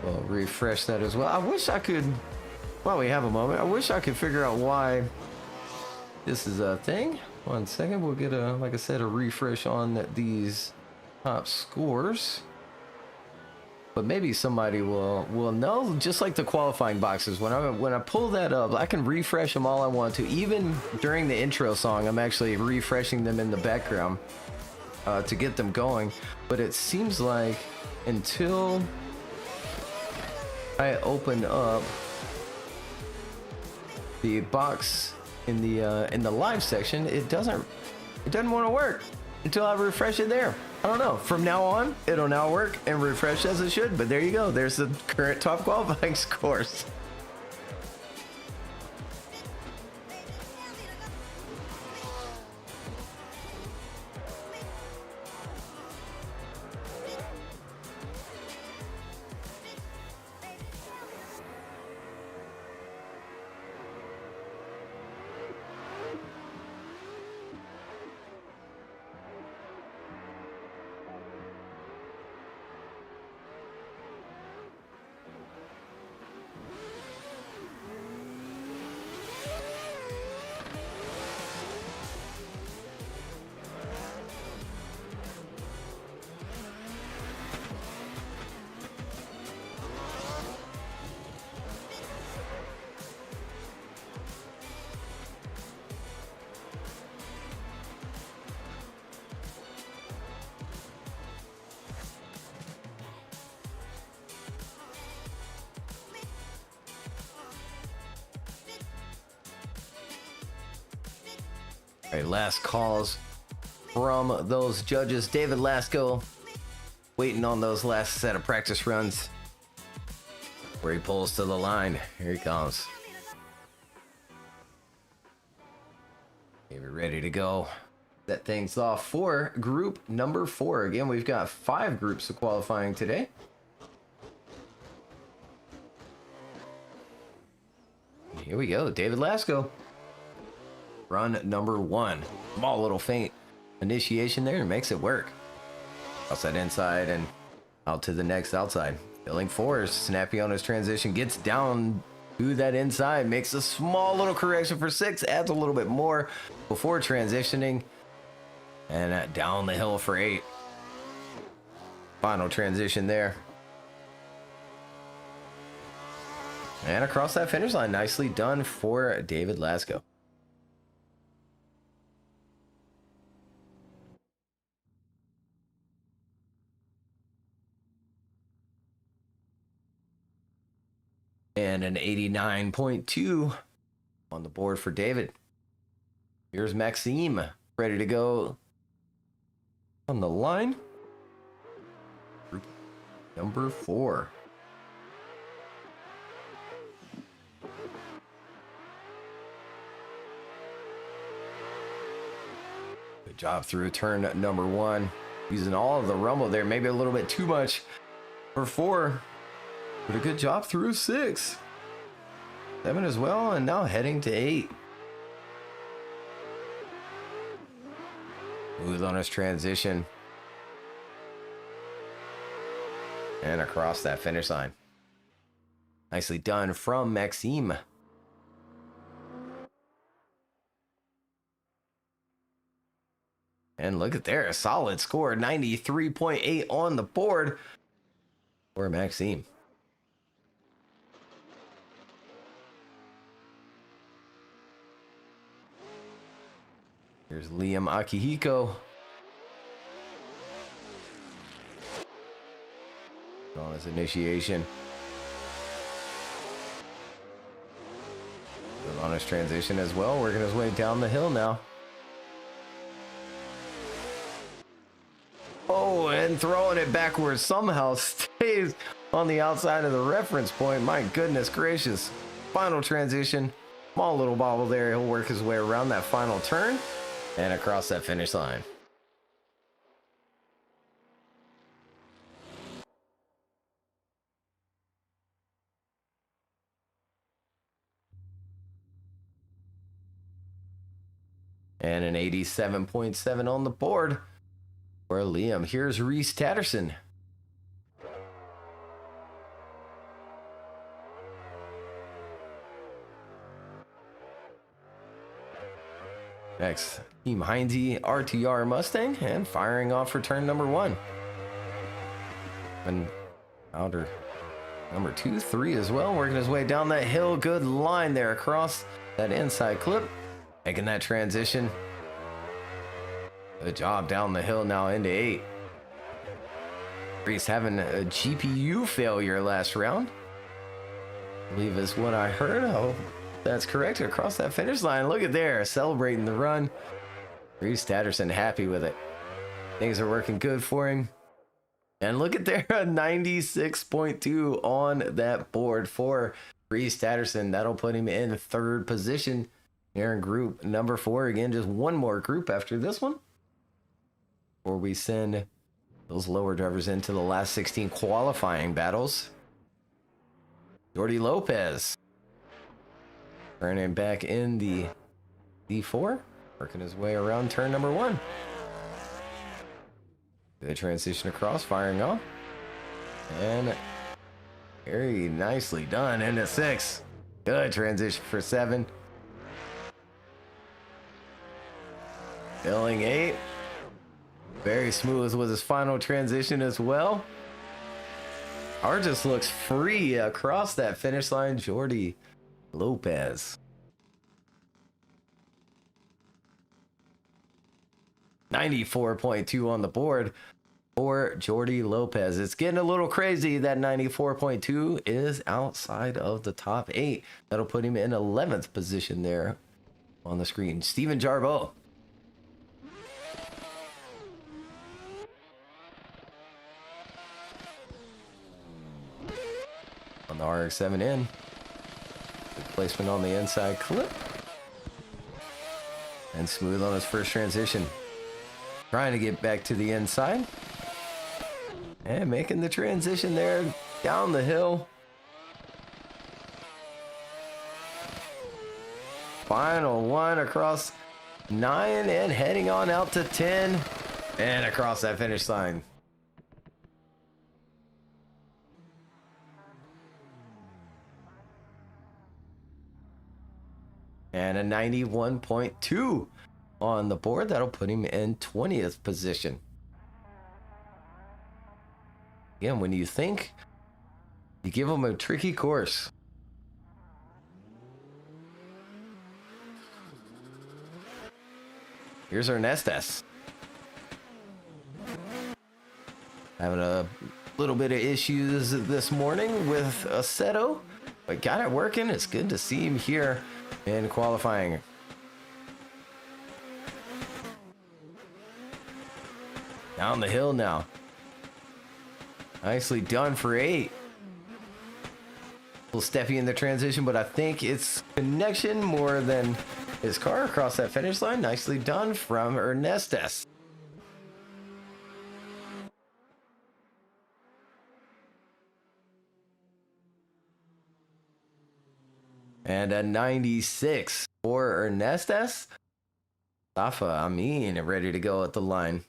We'll refresh that as well. I wish I could, while we have a moment, I wish I could figure out why this is a thing. 1 second, we'll get a, like I said, a refresh on these top scores. But maybe somebody will know, just like the qualifying boxes. When I pull that up, I can refresh them all I want to. Even during the intro song, I'm actually refreshing them in the background to get them going. But it seems like until I open up the box in the live section, it doesn't want to work until I refresh it there. I don't know. From now on, it'll now work and refresh as it should. But there you go. There's the current top qualifying scores. All right, last calls from those judges. David Lasco waiting on those last set of practice runs where he pulls to the line. Here he comes. David ready to go. Set things off for group number 4. Again, we've got 5 groups of qualifying today. Here we go. David Lasco. Run number 1. Small little feint initiation there and makes it work. Outside inside and out to the next outside. Filling 4, snappy on his transition, gets down to that inside, makes a small little correction for 6, adds a little bit more before transitioning, and down the hill for 8. Final transition there. And across that finish line, nicely done for David Lasco. And an 89.2 on the board for David. Here's Maxime, ready to go on the line. Group number 4. Good job through turn number 1. Using all of the rumble there, maybe a little bit too much for 4. But a good job through 6. 7 as well, and now heading to 8. Smooth on his transition. And across that finish line. Nicely done from Maxime. And look at there, a solid score, 93.8 on the board for Maxime. Here's Liam Akihiko. On his initiation. Good on his transition as well, working his way down the hill now. Oh, and throwing it backwards somehow stays on the outside of the reference point. My goodness gracious. Final transition. Small little bobble there. He'll work his way around that final turn and across that finish line. And an 87.7 on the board for Liam. Here's Reese Tatterson. Next, Team Heinze RTR Mustang, and firing off for turn number 1. And outer number 2, 3 as well, working his way down that hill. Good line there across that inside clip, making that transition. Good job down the hill now into 8. Reese having a GPU failure last round, I believe is what I heard. Oh, that's correct. Across that finish line. Look at there, celebrating the run. Reese Tatterson happy with it. Things are working good for him. And look at there, a 96.2 on that board for Reese Tatterson. That'll put him in 3rd position here in group number 4. Again, just one more group after this one, before we send those lower drivers into the last 16 qualifying battles. Jordi Lopez turning back in the D4, working his way around turn number 1. Good transition across, firing off, and very nicely done into 6. Good transition for 7. Filling 8. Very smooth with his final transition as well. Our just looks free across that finish line. Jordi Lopez. 94.2 on the board for Jordi Lopez. It's getting a little crazy. That 94.2 is outside of the top 8. That'll put him in 11th position there on the screen. Steven Jarbo on the RX-7 in. Good placement on the inside clip. And smooth on his first transition. Trying to get back to the inside. And making the transition there down the hill. Final one across 9 and heading on out to 10 and across that finish line. And a 91.2 on the board. That'll put him in 20th position. Again, when you think you give him a tricky course, here's Ernestes. Having a little bit of issues this morning with Aceto, but got it working. It's good to see him here in qualifying. Down the hill now. Nicely done for 8. A little steppy in the transition, but I think it's connection more than his car across that finish line. Nicely done from Ernestes. And a 96 for Ernestes. Safa, ready to go at the line.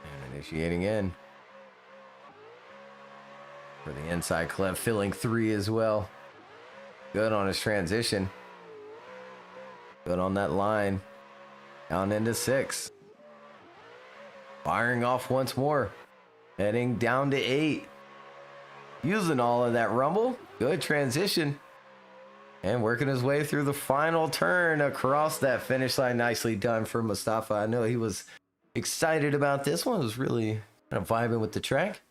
And initiating in. For the inside clip, filling 3 as well. Good on his transition. Good on that line. Down into 6. Firing off once more. Heading down to 8. Using all of that rumble. Good transition. And working his way through the final turn across that finish line. Nicely done for Mustafa. I know he was excited about this one. Was really kind of vibing with the track.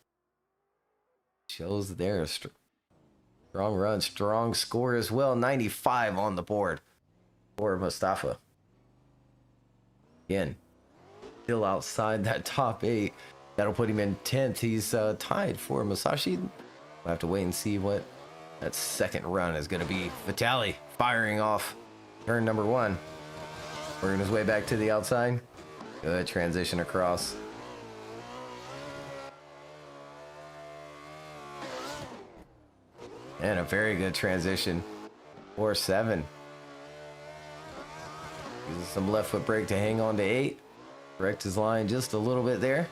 Shows there a strong run, strong score as well. 95 on the board for Mustafa. Again, still outside that top 8. That'll put him in 10th. He's tied for Masashi. We'll have to wait and see what that second run is going to be. Vitali firing off turn number 1. Working his way back to the outside. Good transition across. And a very good transition for 7. Uses some left foot brake to hang on to 8. Correct his line just a little bit there.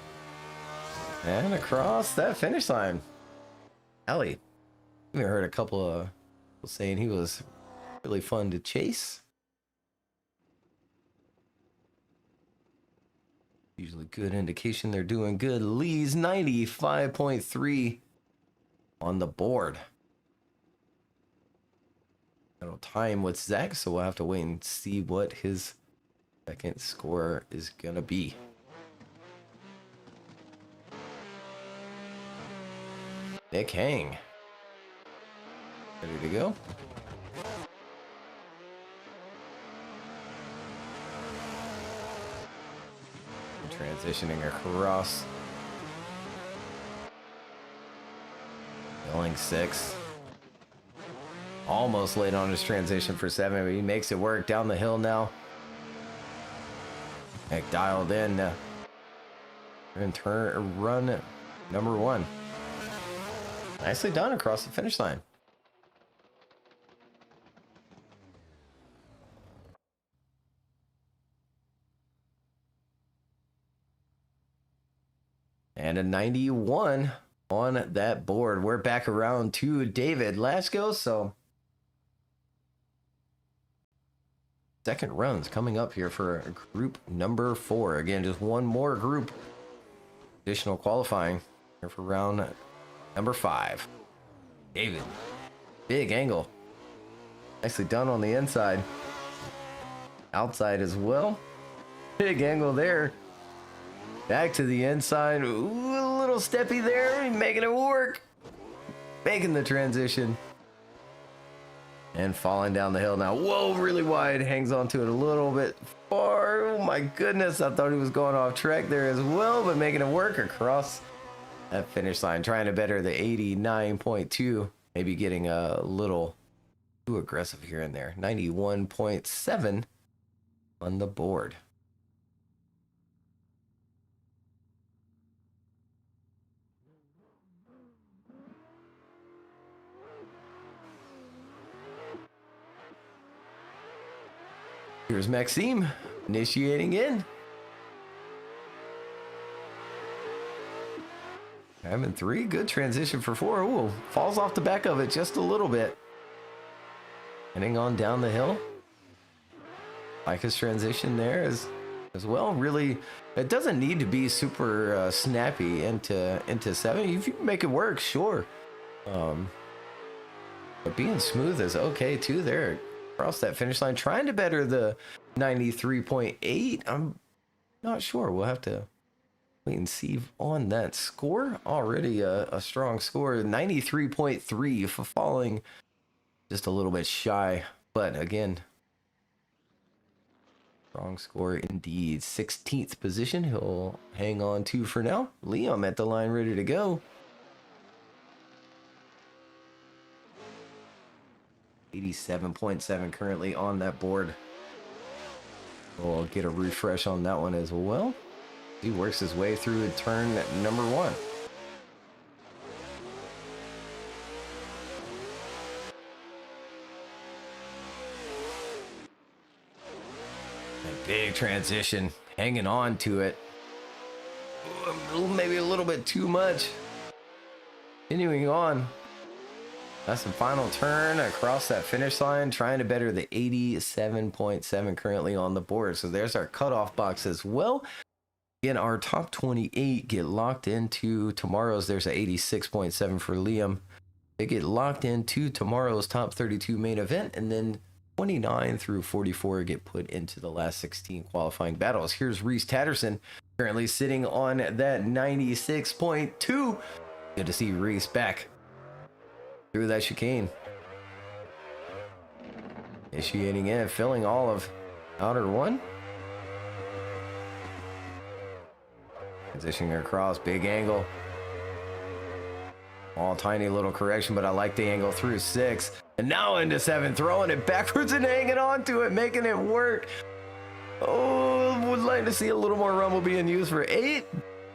And across that finish line. Ellie. We heard a couple of people saying he was really fun to chase. Usually good indication they're doing good. Lee's 95.3 on the board. It'll time with Zach, so we'll have to wait and see what his second score is gonna be. Nick Hang. Ready to go? Transitioning across. Going 6. Almost late on his transition for 7, but he makes it work down the hill now. Nick dialed in. And run number 1. Nicely done across the finish line. And a 91 on that board. We're back around to David Lasco, so second runs coming up here for group number 4. Again, just one more group. Additional qualifying here for round number 5. David, big angle. Nicely done on the inside. Outside as well. Big angle there. Back to the inside. Ooh, a little steppy there. Making it work. Making the transition. And falling down the hill now. Whoa, really wide. Hangs onto it a little bit far. Oh my goodness. I thought he was going off track there as well, but making it work across that finish line. Trying to better the 89.2. Maybe getting a little too aggressive here and there. 91.7 on the board. Here's Maxime initiating in. Having 3, good transition for 4. Ooh, falls off the back of it just a little bit. Heading on down the hill. Like his transition there as well. Really, it doesn't need to be super snappy into 7. If you can make it work, sure. But being smooth is okay too there. Across that finish line, trying to better the 93.8. I'm not sure. We'll have to wait and see on that score. Already a strong score. 93.3 for falling just a little bit shy. But again, strong score indeed. 16th position. He'll hang on to for now. Liam at the line ready to go. 87.7 currently on that board. We'll get a refresh on that one as well. He works his way through turn number 1. A big transition, hanging on to it. Maybe a little bit too much. Continuing on. That's the final turn across that finish line, trying to better the 87.7 currently on the board. So there's our cutoff box as well. Again, our top 28 get locked into tomorrow's. There's a 86.7 for Liam. They get locked into tomorrow's top 32 main event, and then 29 through 44 get put into the last 16 qualifying battles. Here's Reese Tatterson, currently sitting on that 96.2. Good to see Reese back through that chicane. Initiating in, filling all of outer 1. Transitioning across, big angle. All tiny little correction, but I like the angle through 6. And now into 7, throwing it backwards and hanging on to it, making it work. Oh, would like to see a little more rumble being used for 8.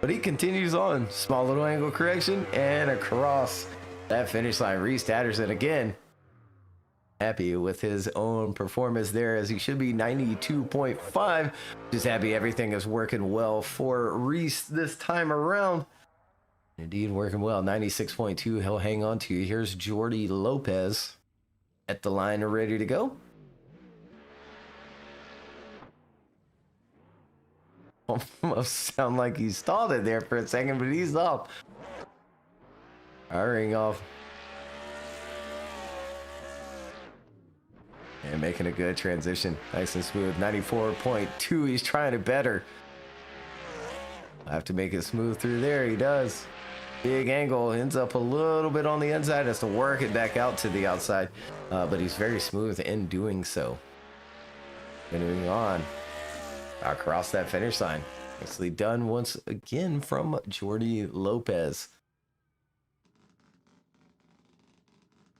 But he continues on. Small little angle correction and across that finish line. Reese Tatterson again. Happy with his own performance there, as he should be. 92.5. Just happy everything is working well for Reese this time around. Indeed, working well. 96.2. He'll hang on to you. Here's Jordy Lopez at the line, ready to go. Almost sound like he stalled it there for a second, but he's off. Firing off. And making a good transition. Nice and smooth. 94.2. He's trying to better. I have to make it smooth through there. He does. Big angle. Ends up a little bit on the inside. Has to work it back out to the outside. But he's very smooth in doing so. Continuing on. Across that finish line. Nicely done once again from Jordy Lopez.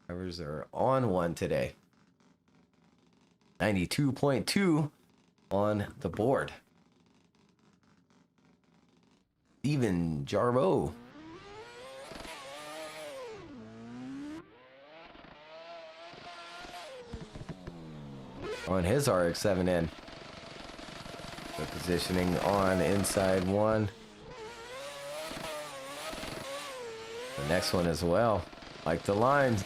Drivers are on one today. 92.2 on the board. Steven Jarbo. On his RX-7N. The positioning on inside 1. The next one as well. Like the lines.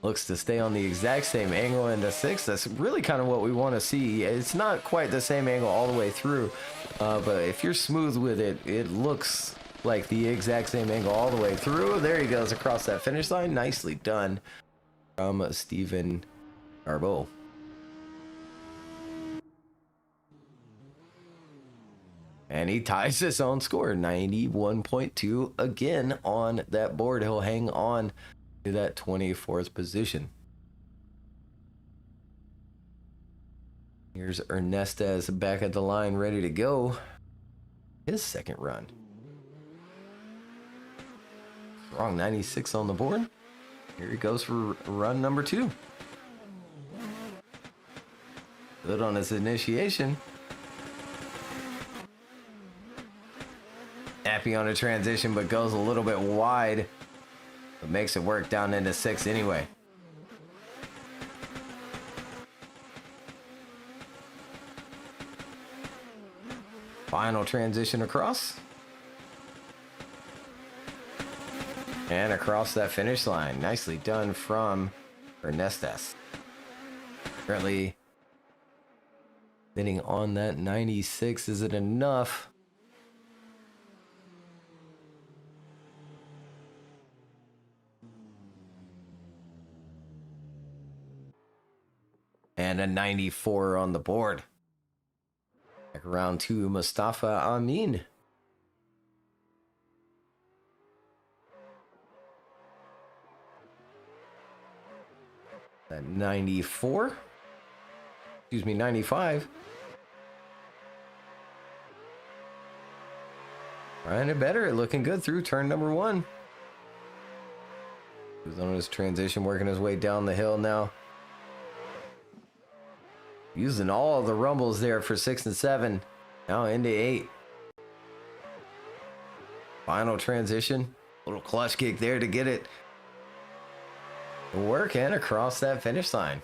Looks to stay on the exact same angle into 6. That's really kind of what we want to see. It's not quite the same angle all the way through. But if you're smooth with it, it looks like the exact same angle all the way through. There he goes across that finish line. Nicely done from Steven Jarbo. And he ties his own score, 91.2 again on that board. He'll hang on to that 24th position. Here's Ernestez back at the line, ready to go. His second run. Wrong 96 on the board. Here he goes for run number 2. Good on his initiation. Happy on a transition, but goes a little bit wide. But makes it work down into 6 anyway. Final transition across. And across that finish line. Nicely done from Ernestez. Currently sitting on that 96. Is it enough? And a 94 on the board. Back around to Mustafa Amin. That 94. Excuse me, 95. Trying it better. Looking good through turn number 1. He's on his transition, working his way down the hill now. Using all the rumbles there for 6 and 7. Now into 8. Final transition. Little clutch kick there to get it to work and across that finish line.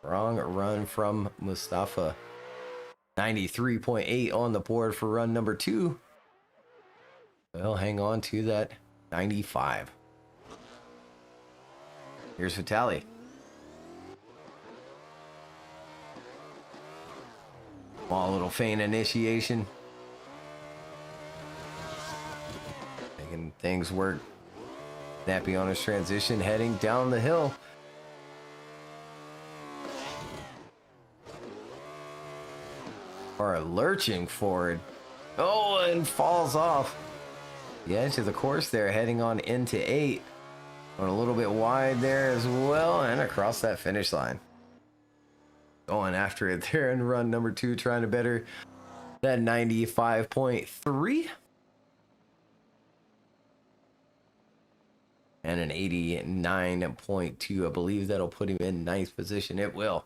Wrong run from Mustafa. 93.8 on the board for run number 2. Well, hang on to that 95. Here's Vitali. Small little feint initiation. Making things work. Snappy on his transition, heading down the hill. Or lurching forward. Oh, and falls off the edge of the course there, heading on into 8. Going a little bit wide there as well, and across that finish line. Going after it there in run number 2, trying to better that 95.3. And an 89.2. I believe that'll put him in 9th position. It will.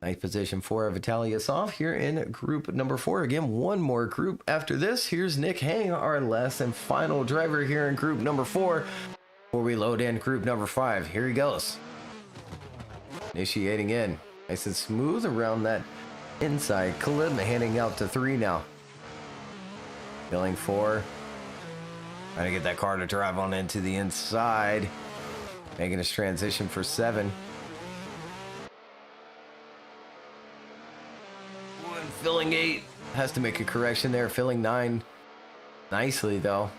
9th position for Vitaly Asov here in group number 4. Again, one more group after this. Here's Nick Hang, our last and final driver here in group number 4. Before we load in group number 5. Here he goes. Initiating in. Nice and smooth around that inside clip. Handing out to 3 now. Filling 4. Trying to get that car to drive on into the inside. Making his transition for 7. And filling 8. Has to make a correction there. Filling 9. Nicely though.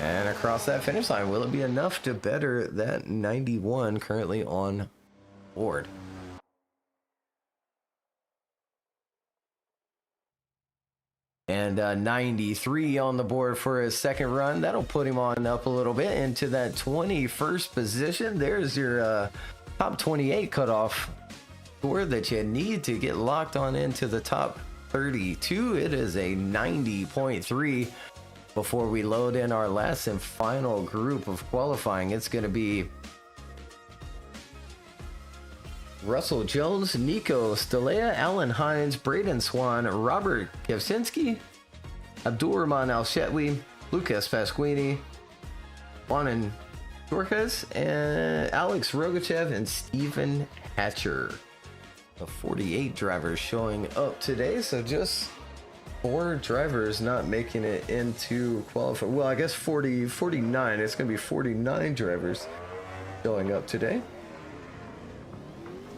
And across that finish line. Will it be enough to better that 91 currently on board? And 93 on the board for his second run. That'll put him on up a little bit into that 21st position. There's your top 28 cutoff score that you need to get locked on into the top 32. It is a 90.3. Before we load in our last and final group of qualifying, it's going to be Russell Jones, Nico Stalea, Alan Hines, Braden Swan, Robert Kevsinski, Abdulrahman Al-Shetwi, Lucas Pasquini, Juanan Dorcas, and Alex Rogachev, and Stephen Hatcher. The 48 drivers showing up today, so just 4 drivers not making it into qualify. Well, I guess 49. It's going to be 49 drivers showing up today.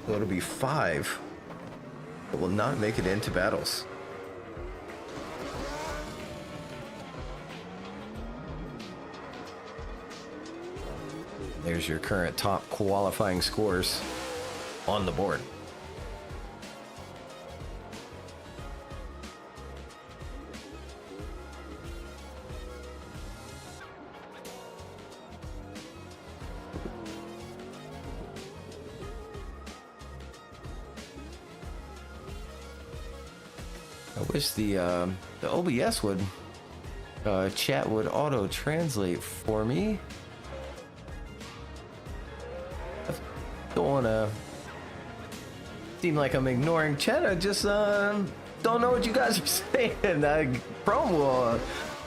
So it'll be 5 that will not make it into battles. There's your current top qualifying scores on the board. I wish the OBS would chat would auto translate for me. I don't want to seem like I'm ignoring chat. I just don't know what you guys are saying. Chrome will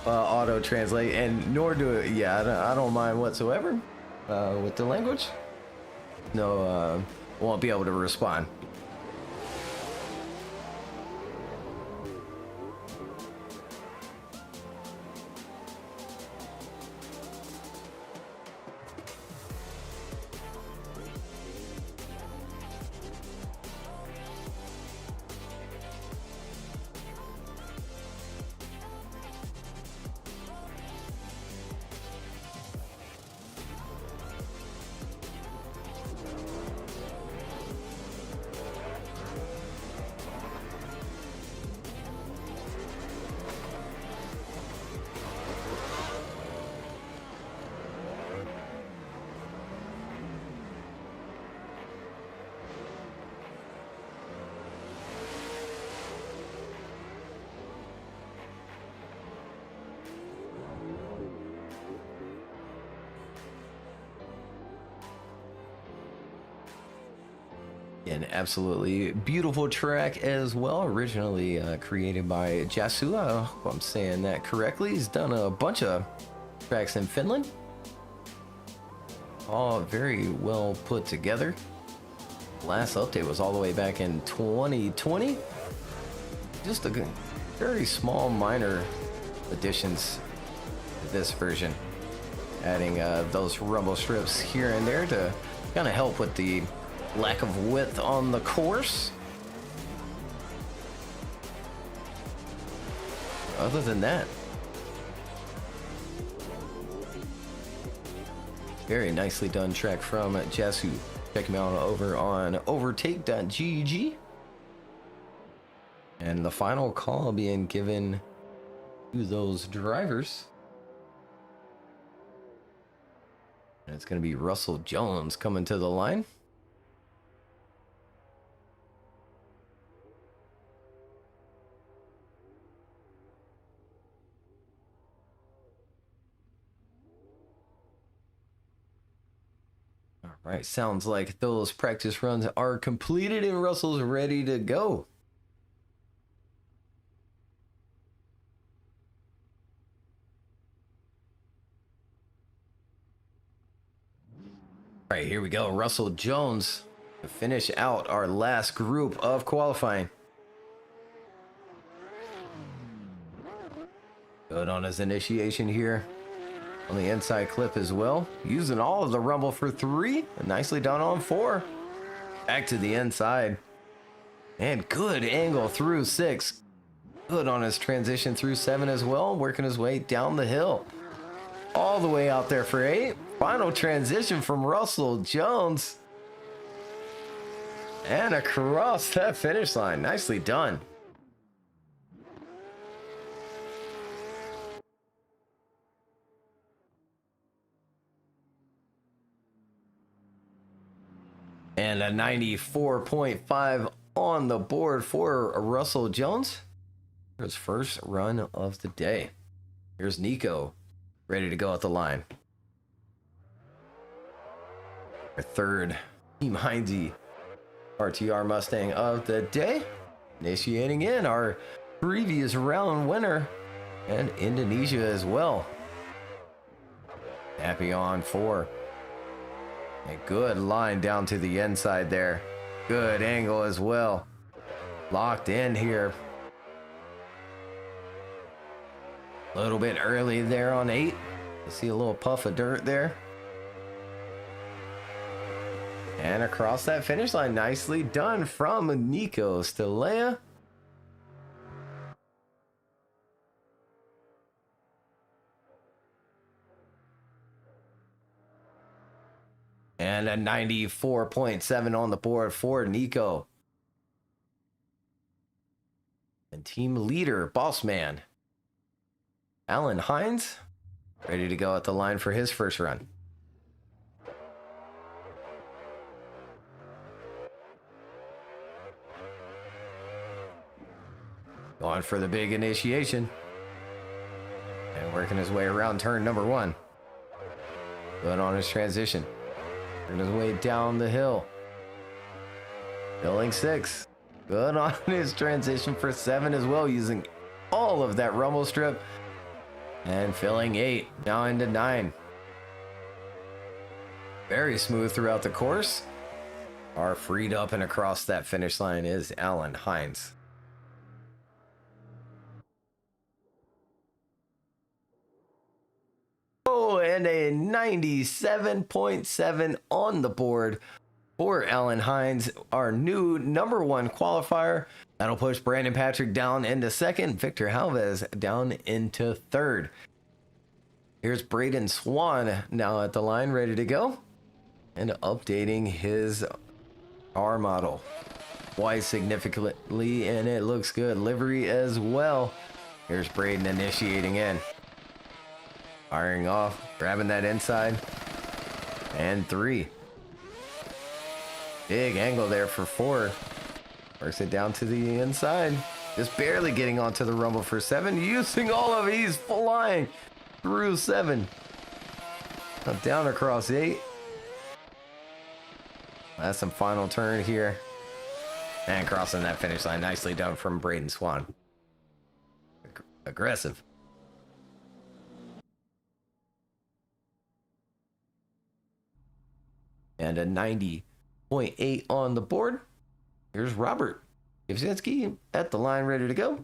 auto translate, and nor do it. Yeah, I don't mind whatsoever with the language. No, won't be able to respond. An absolutely beautiful track as well, originally created by Jasu. I hope I'm saying that correctly. He's done a bunch of tracks in Finland. All very well put together. Last update was all the way back in 2020. Just a very small minor additions to this version. Adding those rumble strips here and there to kind of help with the lack of width on the course. Other than that, very nicely done track from Jasu. Check him out over on overtake.gg. And the final call being given to those drivers. And it's going to be Russell Jones coming to the line. All right, sounds like those practice runs are completed and Russell's ready to go. All right, here we go. Russell Jones to finish out our last group of qualifying. Good on his initiation here. On the inside clip as well. Using all of the rumble for 3. And nicely done on 4. Back to the inside. And good angle through 6. Good on his transition through 7 as well. Working his way down the hill. All the way out there for 8. Final transition from Russell Jones. And across that finish line. Nicely done. And a 94.5 on the board for Russell Jones. His first run of the day. Here's Nico, ready to go at the line. Our third Team Heinze RTR Mustang of the day. Initiating in our previous round winner and Indonesia as well. Happy on 4. A good line down to the inside there. Good angle as well. Locked in here. A little bit early there on 8. You see a little puff of dirt there. And across that finish line. Nicely done from Nico Stelea. And a 94.7 on the board for Nico. And team leader, boss man, Alan Hines, ready to go at the line for his first run. Going for the big initiation. And working his way around turn number 1. Good on his transition. Working his way down the hill. Filling 6. Good on his transition for 7 as well, using all of that rumble strip. And filling 8. Now into 9. Very smooth throughout the course. Are freed up and across that finish line is Alan Hines. Oh, and a 97.7 on the board for Alan Hines, our new number 1 qualifier. That'll push Brandon Patrick down into 2nd, Victor Halvez down into 3rd. Here's Braden Swan now at the line, ready to go. And updating his car model quite significantly, and it looks good. Livery as well. Here's Braden initiating in. Firing off, grabbing that inside. And 3. Big angle there for 4. Works it down to the inside. Just barely getting onto the rumble for 7. Using all of it. He's flying through 7. Up down across 8. That's some final turn here. And crossing that finish line. Nicely done from Braden Swan. Aggressive. And a 90.8 on the board. Here's Robert Kivzinski at the line, ready to go.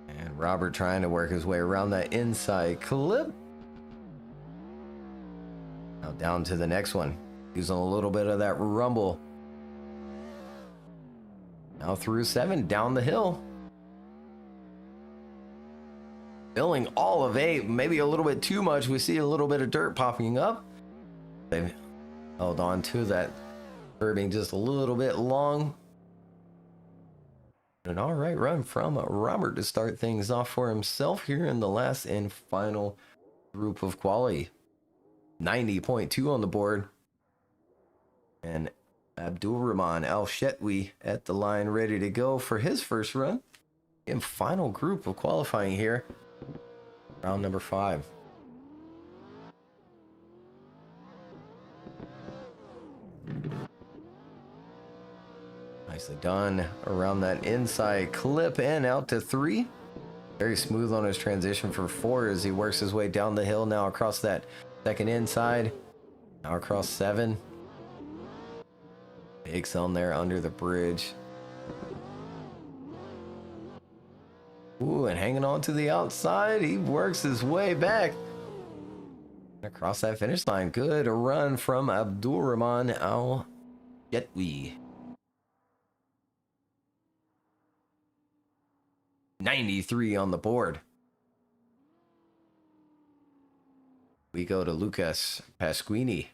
And Robert trying to work his way around that inside clip. Now down to the next one. Using a little bit of that rumble. Now through 7, down the hill. Filling all of 8, maybe a little bit too much. We see a little bit of dirt popping up. They've held on to that curbing just a little bit long. An all right run from Robert to start things off for himself here in the last and final group of quali. 90.2 on the board. And Abdul Rahman Al Shetwi at the line, ready to go for his first run. And final group of qualifying here. Round number 5. Nicely done around that inside clip and out to 3. Very smooth on his transition for 4 as he works his way down the hill now across that second inside. Now across 7. Big zone there under the bridge. Ooh, and hanging on to the outside. He works his way back. Across that finish line. Good run from Abdul Rahman Al Jetwi. 93 on the board. We go to Lucas Pasquini.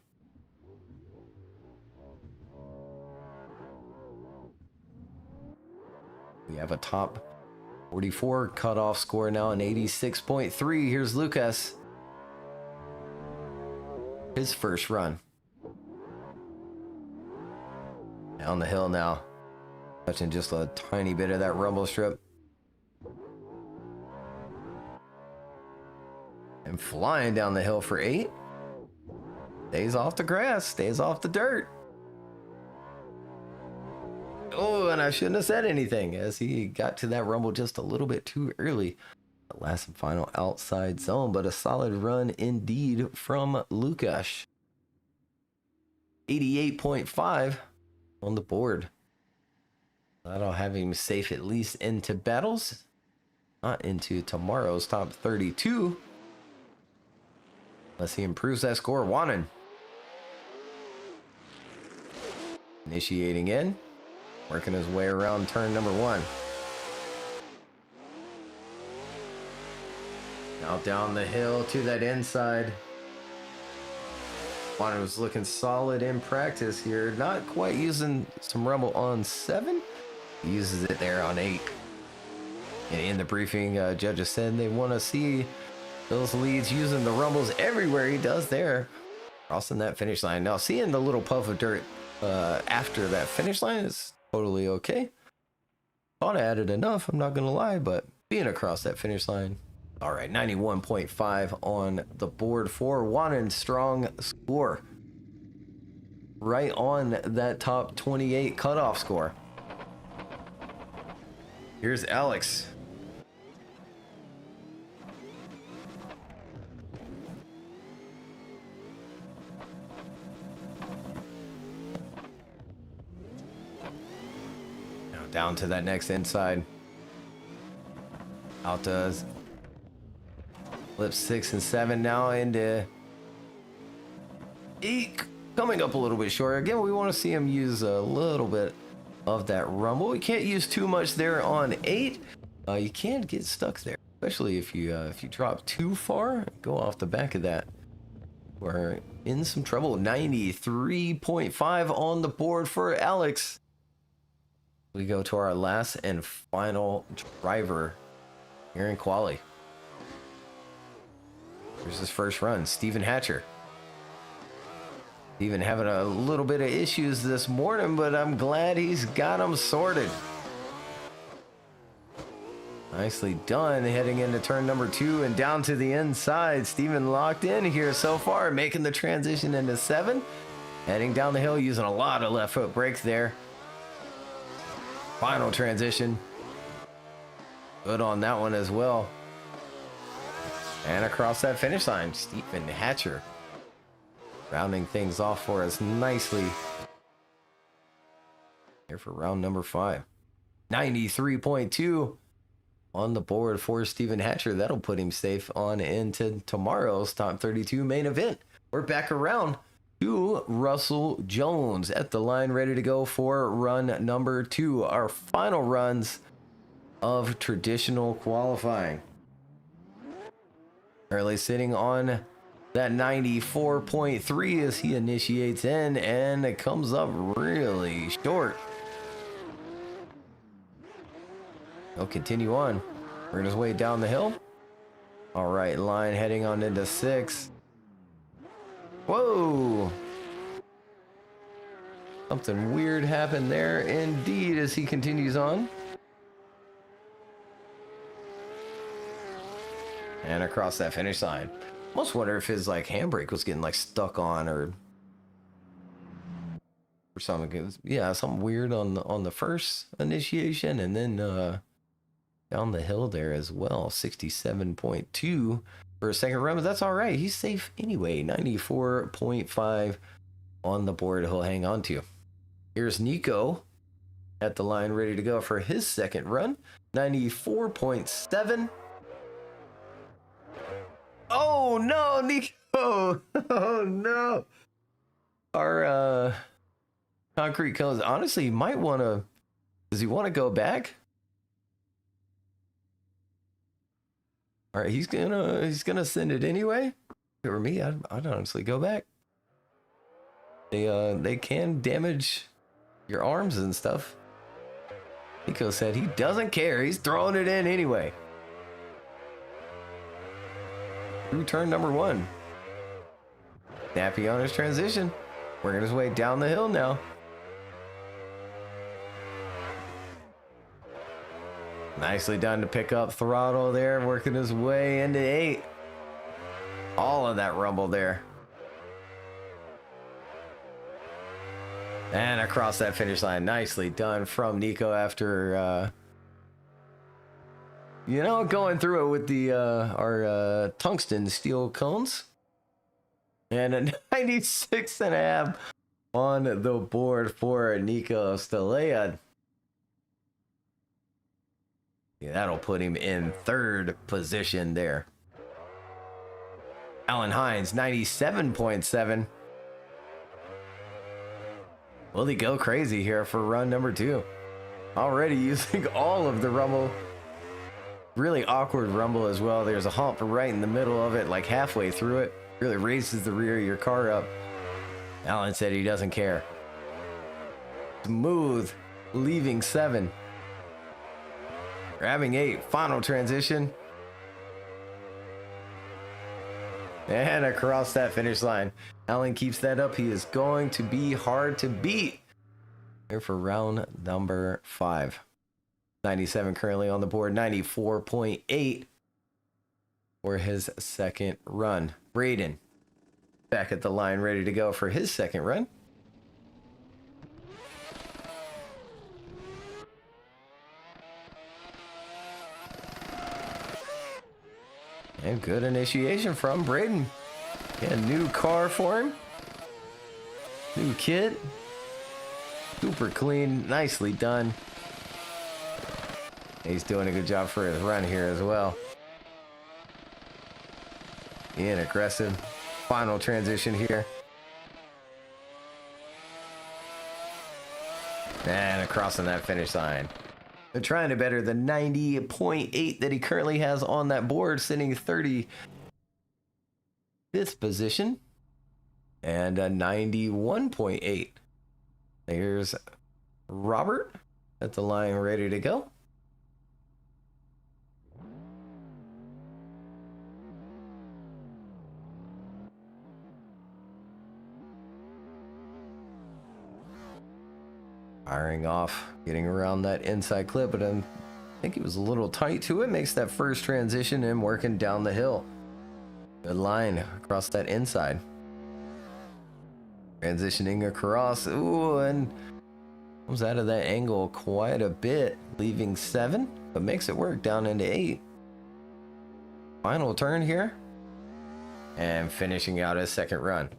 We have a top 44 cutoff score now, an 86.3. Here's Lucas. His first run. Down the hill now. Touching just a tiny bit of that rumble strip. And flying down the hill for 8. Stays off the grass, stays off the dirt. Oh, and I shouldn't have said anything as he got to that rumble just a little bit too early. The last and final outside zone, but a solid run indeed from Lukash. 88.5 on the board. That'll have him safe at least into battles, not into tomorrow's top 32. Unless he improves that score. Wannen. Initiating in. Working his way around turn number 1. Now down the hill to that inside. Juan was looking solid in practice here. Not quite using some rumble on 7. He uses it there on 8. And in the briefing, judges said they want to see those leads using the rumbles everywhere he does there. Crossing that finish line. Now, seeing the little puff of dirt after that finish line is totally okay. Thought I added enough, I'm not going to lie, but being across that finish line. All right, 91.5 on the board for Juan. Strong score. Right on that top 28 cutoff score. Here's Alex. Now down to that next inside. Out does. Flip 6 and 7 now into 8. Coming up a little bit short. Again, we want to see him use a little bit of that rumble. We can't use too much there on 8. You can get stuck there, especially if you drop too far. Go off the back of that. We're in some trouble. 93.5 on the board for Alex. We go to our last and final driver here in quali. Here's his first run, Stephen Hatcher. Even having a little bit of issues this morning, but I'm glad he's got them sorted. Nicely done. Heading into turn number 2 and down to the inside. Stephen locked in here so far, making the transition into 7. Heading down the hill, using a lot of left foot brakes there. Final transition. Good on that one as well. And across that finish line, Stephen Hatcher. Rounding things off for us nicely. Here for round number 5. 93.2 on the board for Stephen Hatcher. That'll put him safe on into tomorrow's top 32 main event. We're back around to Russell Jones at the line, ready to go for run number 2. Our final runs of traditional qualifying. Currently sitting on that 94.3 as he initiates in, and it comes up really short. He'll continue on. Working his way down the hill. All right, line heading on into 6. Whoa! Something weird happened there indeed as he continues on. And across that finish line. Almost wonder if his like handbrake was getting like stuck on or something. Yeah, something weird on the first initiation, and then down the hill there as well. 67.2 for a second run, but that's all right. He's safe anyway. 94.5 on the board. He'll hang on to. Here's Nico at the line, ready to go for his second run. 94.7. Oh no, Nico! Oh no! Our concrete cones. Honestly, he might want to. Does he want to go back? All right, he's gonna send it anyway. For me, I'd honestly go back. They can damage your arms and stuff. Nico said he doesn't care. He's throwing it in anyway. Through turn number 1. Snappy on his transition. Working his way down the hill now. Nicely done to pick up throttle there. Working his way into 8. All of that rumble there. And across that finish line. Nicely done from Nico after going through it with the our tungsten steel cones. And a 96.5 on the board for Nico Stelea. Yeah, that'll put him in 3rd position there. Alan Hines, 97.7. Will he go crazy here for run number 2? Already using all of the rumble. Really awkward rumble as well. There's a hump right in the middle of it, like halfway through it. Really raises the rear of your car up. Alan said he doesn't care. Smooth, leaving 7. Grabbing 8, final transition. And across that finish line. Alan keeps that up. He is going to be hard to beat. Here for round number 5. 97 currently on the board. 94.8 for his second run. Braden back at the line, ready to go for his second run. And good initiation from Braden. Yeah, new car for him. New kit. Super clean. Nicely done. He's doing a good job for his run here as well. Being aggressive. Final transition here. And across on that finish line. They're trying to better the 90.8 that he currently has on that board, sitting 35th position. And a 91.8. There's Robert at the line, ready to go. Firing off, getting around that inside clip, but I think he was a little tight to it. Makes that first transition and working down the hill. Good line across that inside. Transitioning across. Ooh, and comes out of that angle quite a bit, leaving 7, but makes it work down into 8. Final turn here. And finishing out his second run.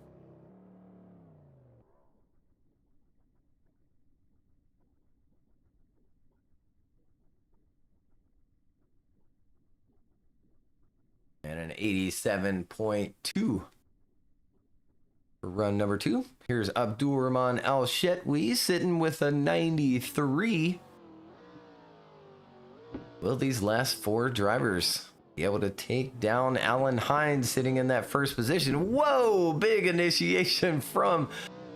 And an 87.2 for run number 2. Here's Abdulrahman Al Shetwi sitting with a 93. Will these last 4 drivers be able to take down Alan Hines sitting in that first position? Whoa, big initiation from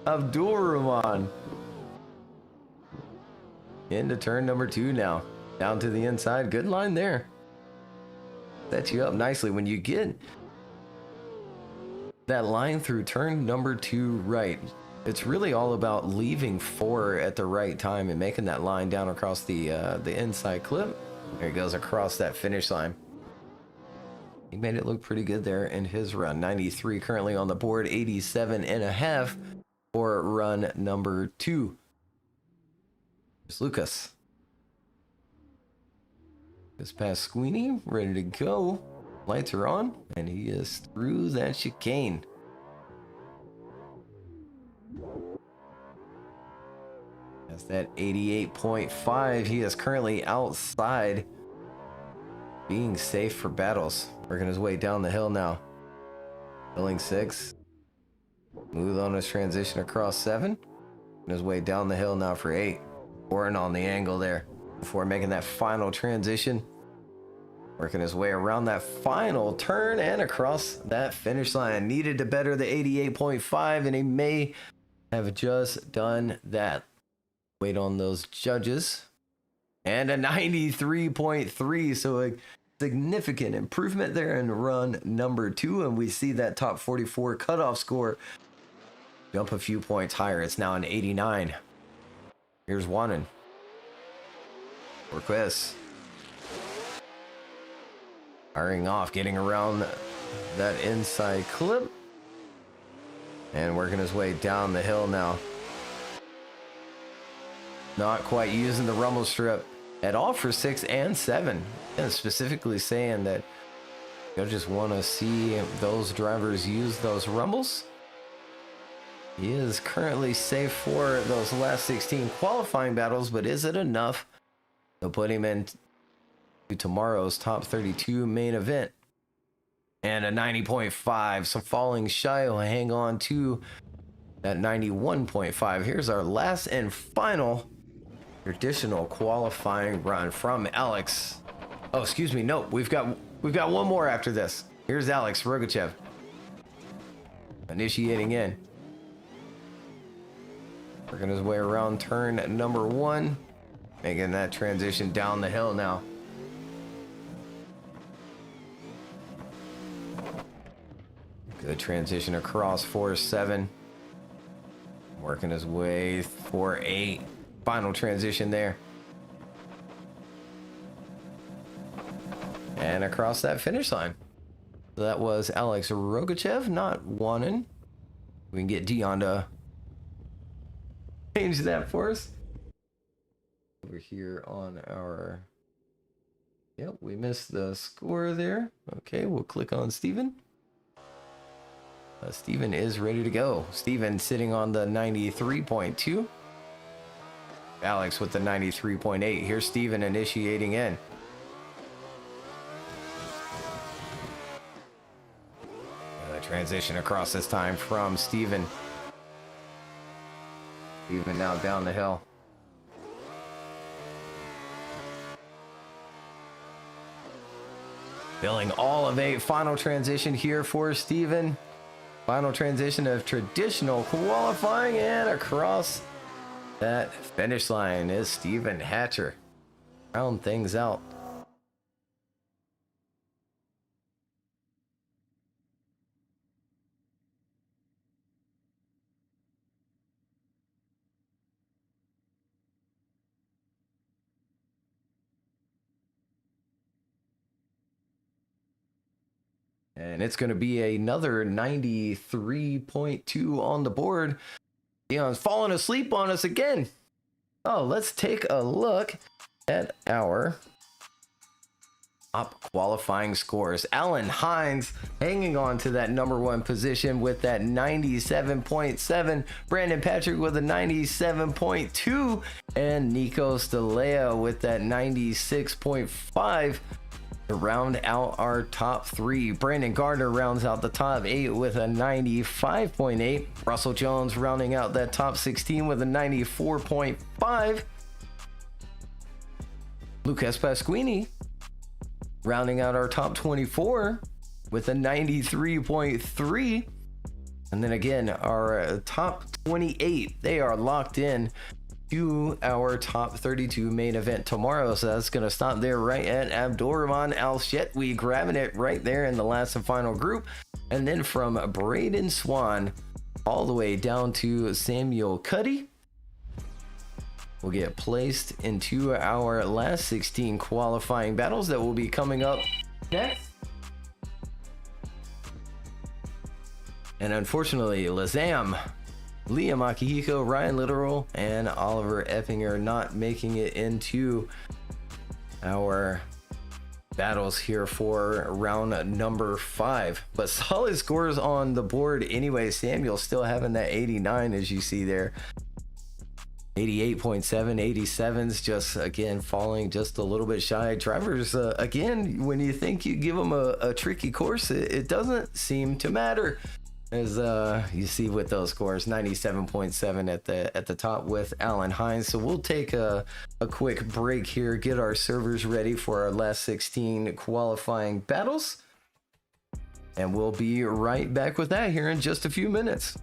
Abdulrahman. Into turn number 2 now. Down to the inside. Good line there. Sets you up nicely when you get that line through turn number 2 right. It's really all about leaving 4 at the right time and making that line down across the inside clip. There he goes across that finish line. He made it look pretty good there in his run. 93 currently on the board, 87.5 for run number 2. Here's Lucas. This past Squeenie, ready to go. Lights are on, and he is through that chicane. That's that 88.5. He is currently outside, being safe for battles. Working his way down the hill now. Filling 6. Smooth on his transition across 7. And his way down the hill now for 8. Boring on the angle there before making that final transition. Working his way around that final turn and across that finish line. Needed to better the 88.5, and he may have just done that. Wait on those judges. And a 93.3, so a significant improvement there in run number 2, and we see that top 44 cutoff score jump a few points higher. It's now an 89. Here's Wanan. Or Chris. Firing off, getting around that inside clip. And working his way down the hill now. Not quite using the rumble strip at all for 6 and 7. And specifically saying that you just want to see those drivers use those rumbles. He is currently safe for those last 16 qualifying battles, but is it enough to put him in tomorrow's top 32 main event? And a 90.5, so falling shy will hang on to that 91.5. Here's our last and final traditional qualifying run from Alex. Oh, excuse me, no, we've got one more after this. Here's Alex Rogachev initiating in. Working his way around turn number 1. Making that transition down the hill now. Good transition across 4-7. Working his way 4-8. Final transition there. And across that finish line. So that was Alex Rogachev, not Wannen. We can get Dion to change that for us. Over here on our... Yep, we missed the score there. Okay, we'll click on Steven. Steven is ready to go. Steven sitting on the 93.2. Alex with the 93.8. Here's Steven initiating in. Transition across this time from Steven. Steven now down the hill. Filling all of 8. Final transition here for Steven. Final transition of traditional qualifying, and across that finish line is Steven Hatcher. Round things out. And it's going to be another 93.2 on the board. Dion's falling asleep on us again. Oh, let's take a look at our top qualifying scores. Alan Hines hanging on to that number 1 position with that 97.7. Brandon Patrick with a 97.2. And Nico Stalea with that 96.5. To round out our top 3. Brandon Gardner rounds out the top 8 with a 95.8. Russell Jones rounding out that top 16 with a 94.5. Lucas Pasquini rounding out our top 24 with a 93.3. And then again, our top 28, they are locked in to our top 32 main event tomorrow. So that's going to stop there right at Abdurrahman Al-Shetwi, grabbing it right there in the last and final group. And then from Braden Swan all the way down to Samuel Cuddy, will get placed into our last 16 qualifying battles that will be coming up next. And unfortunately, Lazam, Liam Akihiko, Ryan Literal, and Oliver Effinger not making it into our battles here for round number 5. But solid scores on the board anyway. Samuel still having that 89, as you see there. 88.7, 87's just again falling just a little bit shy. Drivers, again, when you think you give them a tricky course, it doesn't seem to matter. As you see with those scores, 97.7 at the top with Alan Hines. So we'll take a quick break here, get our servers ready for our last 16 qualifying battles, and we'll be right back with that here in just a few minutes.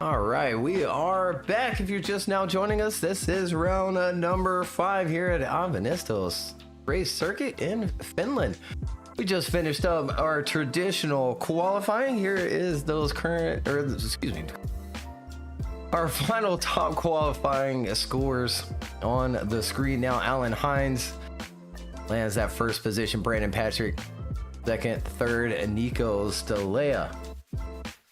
All right, we are back. If you're just now joining us, this is round number 5 here at Ahvenisto's race circuit in Finland. We just finished up our traditional qualifying. Here is those our final top qualifying scores on the screen now. Alan Hines lands that first position. Brandon Patrick second, third, and Nico Stalea.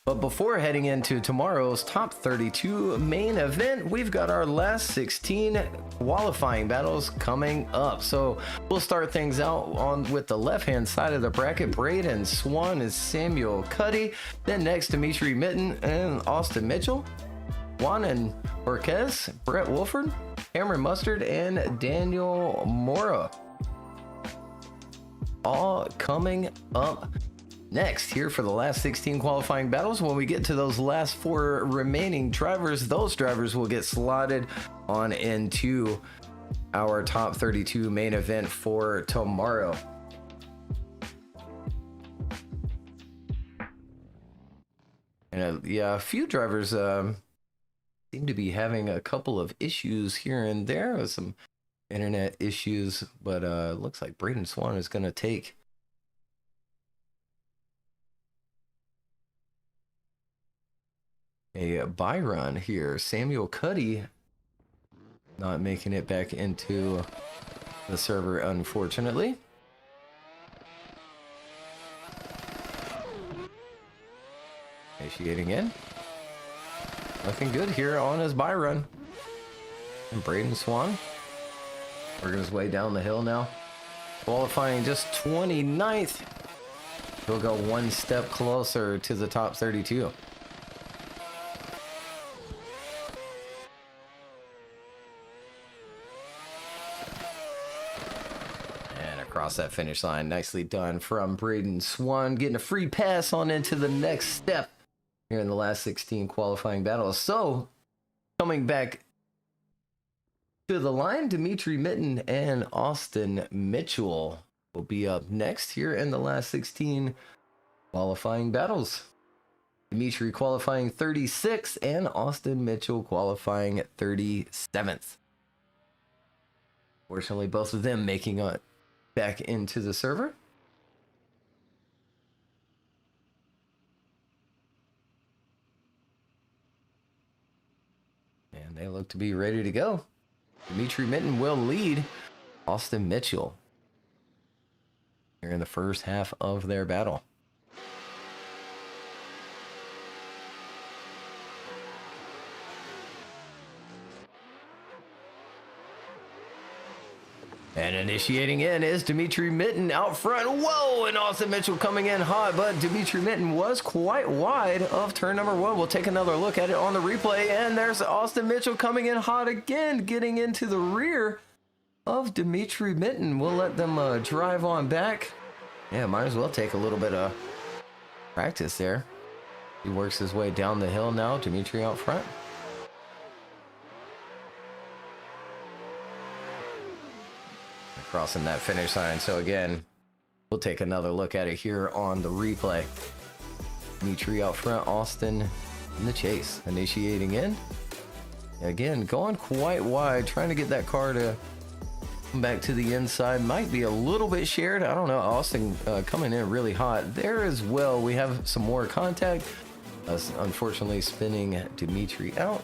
But before heading into tomorrow's top 32 main event, we've got our last 16 qualifying battles coming up. So we'll start things out with the left-hand side of the bracket. Braden Swan is Samuel Cuddy. Then next, Dimitri Mitten and Austin Mitchell. Juan and Orquez, Brett Wolford, Cameron Mustard, and Daniel Mora. All coming up next here for the last 16 qualifying battles. When we get to those last 4 remaining drivers, those drivers will get slotted on into our top 32 main event for tomorrow. And yeah, a few drivers seem to be having a couple of issues here and there with some internet issues, but looks like Braden Swan is going to take a bye run here. Samuel Cuddy not making it back into the server, unfortunately. Initiating in. Looking good here on his bye run. And Braden Swan working his way down the hill now. Qualifying just 29th. He'll go one step closer to the top 32. Across that finish line, nicely done from Braden Swan, getting a free pass on into the next step here in the last 16 qualifying battles. So coming back to the line, Dimitri Mitten and Austin Mitchell will be up next here in the last 16 qualifying battles. Dimitri qualifying 36th and Austin Mitchell qualifying 37th. Fortunately, both of them making it back into the server. And they look to be ready to go. Dimitri Mitten will lead Austin Mitchell here in the first half of their battle. And initiating in is Dimitri Mitten out front. Whoa, and Austin Mitchell coming in hot, but Dimitri Mitten was quite wide of turn number 1. We'll take another look at it on the replay, and there's Austin Mitchell coming in hot again, getting into the rear of Dimitri Mitten. We'll let them drive on back. Yeah, might as well take a little bit of practice there. He works his way down the hill now, Dimitri out front. Crossing that finish line. So again, we'll take another look at it here on the replay. Dimitri out front, Austin in the chase. Initiating in. Again, going quite wide, trying to get that car to come back to the inside. Might be a little bit shared. I don't know. Austin coming in really hot there as well. We have some more contact. Unfortunately, spinning Dimitri out.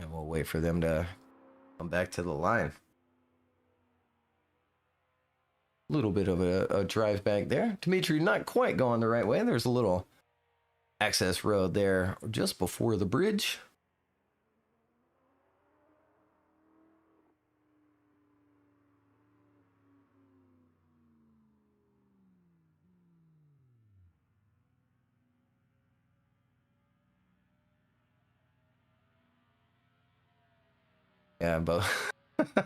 We'll wait for them to come back to the line. A little bit of a drive back there. Dimitri not quite going the right way. There's a little access road there just before the bridge. Yeah, both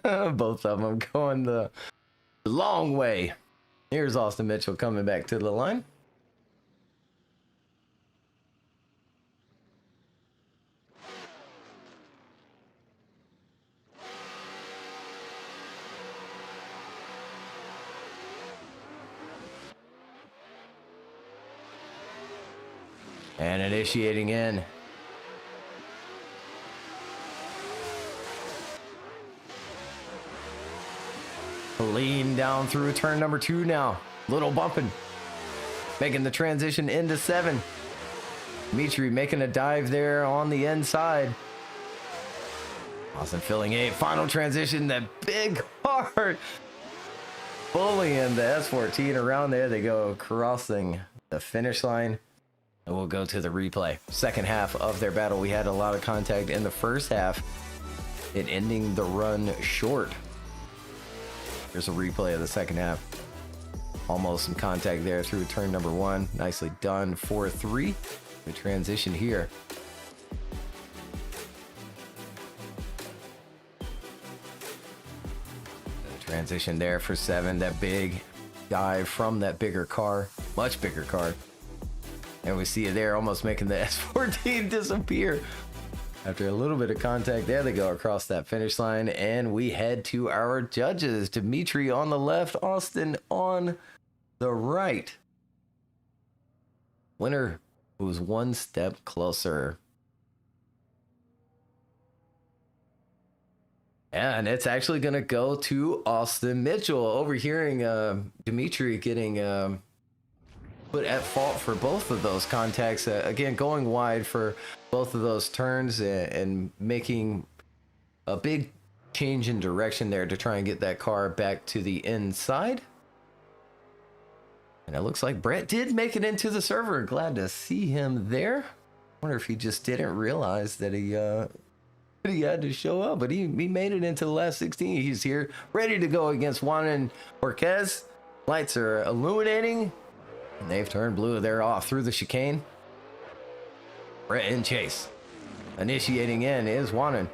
both of them going the long way. Here's Austin Mitchell coming back to the line. And initiating in. Lean down through turn number 2 now. Little bumping. Making the transition into 7. Dimitri making a dive there on the inside. Austin filling 8. Final transition. That big hard. Bullying the S14 around there. They go crossing the finish line. And we'll go to the replay. Second half of their battle. We had a lot of contact in the first half. It ending the run short. Here's a replay of the second half. Almost some contact there through turn number 1. Nicely done. 4-3. The transition here. The transition there for 7. That big dive from that bigger car. Much bigger car. And we see it there almost making the S14 disappear. After a little bit of contact, there they go across that finish line. And we head to our judges. Dimitri on the left, Austin on the right. Winner was one step closer. And it's actually going to go to Austin Mitchell. Overhearing Dimitri getting put at fault for both of those contacts. Again, going wide for both of those turns and making a big change in direction there to try and get that car back to the inside. And it looks like Brett did make it into the server. Glad to see him there. Wonder if he just didn't realize that he had to show up, but he made it into the last 16. He's here, ready to go against Juan and Orquez. Lights are illuminating, and they've turned blue. They're off through the chicane. Brett in chase. Initiating in is Juanan.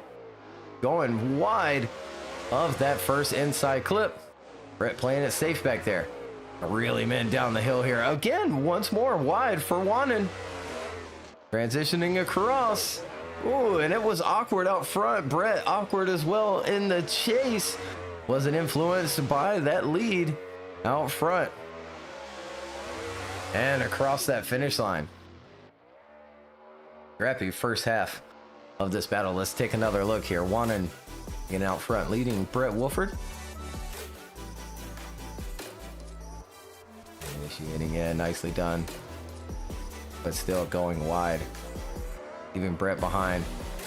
Going wide of that first inside clip. Brett playing it safe back there. Really men down the hill here. Again, once more wide for Juanan. Transitioning across. Ooh, and it was awkward out front. Brett awkward as well in the chase. Wasn't influenced by that lead out front. And across that finish line. Scrappy first half of this battle. Let's take another look here. Juanan in out front, leading Brett Wolford. Initiating in, nicely done. But still going wide. Even Brett behind.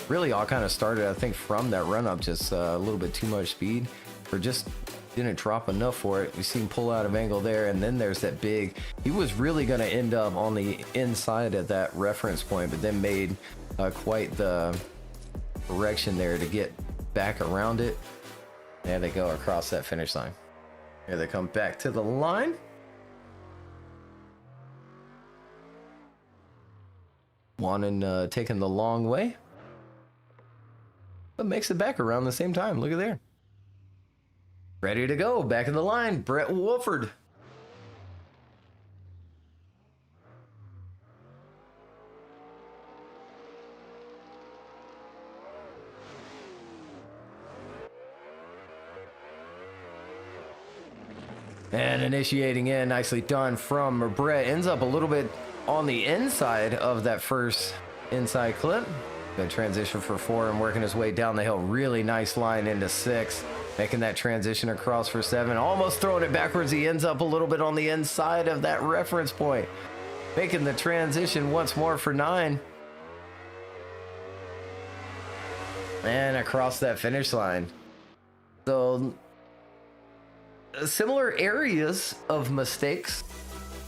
Really all kind of started, I think, from that run up. Just a little bit too much speed. Or just didn't drop enough for it. You see him pull out of angle there. And then there's that big. He was really going to end up on the inside of that reference point. But then made quite the correction there to get back around it. There they go across that finish line. Here they come back to the line. Juanan taking the long way, but makes it back around the same time. Look at there. Ready to go. Back in the line. Brett Wolford. And initiating in. Nicely done from Brett. Ends up a little bit on the inside of that first inside clip. Good transition for 4 and working his way down the hill. Really nice line into 6. Making that transition across for 7. Almost throwing it backwards. He ends up a little bit on the inside of that reference point. Making the transition once more for 9. And across that finish line. So similar areas of mistakes.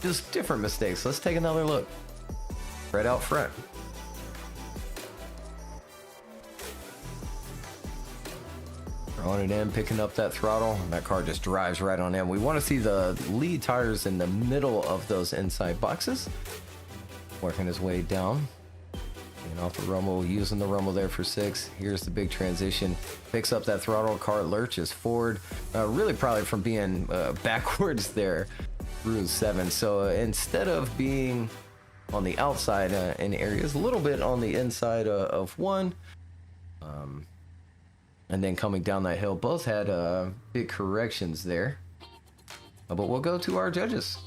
Just different mistakes. Let's take another look. Right out front. Throwing it in, picking up that throttle. That car just drives right on in. We want to see the lead tires in the middle of those inside boxes. Working his way down. And off the rumble, using the rumble there for 6. Here's the big transition. Picks up that throttle. Car lurches forward. Really probably from being backwards there. Through 7. So instead of being on the outside in areas, a little bit on the inside of 1, and then coming down that hill, both had big corrections there. But we'll go to our judges.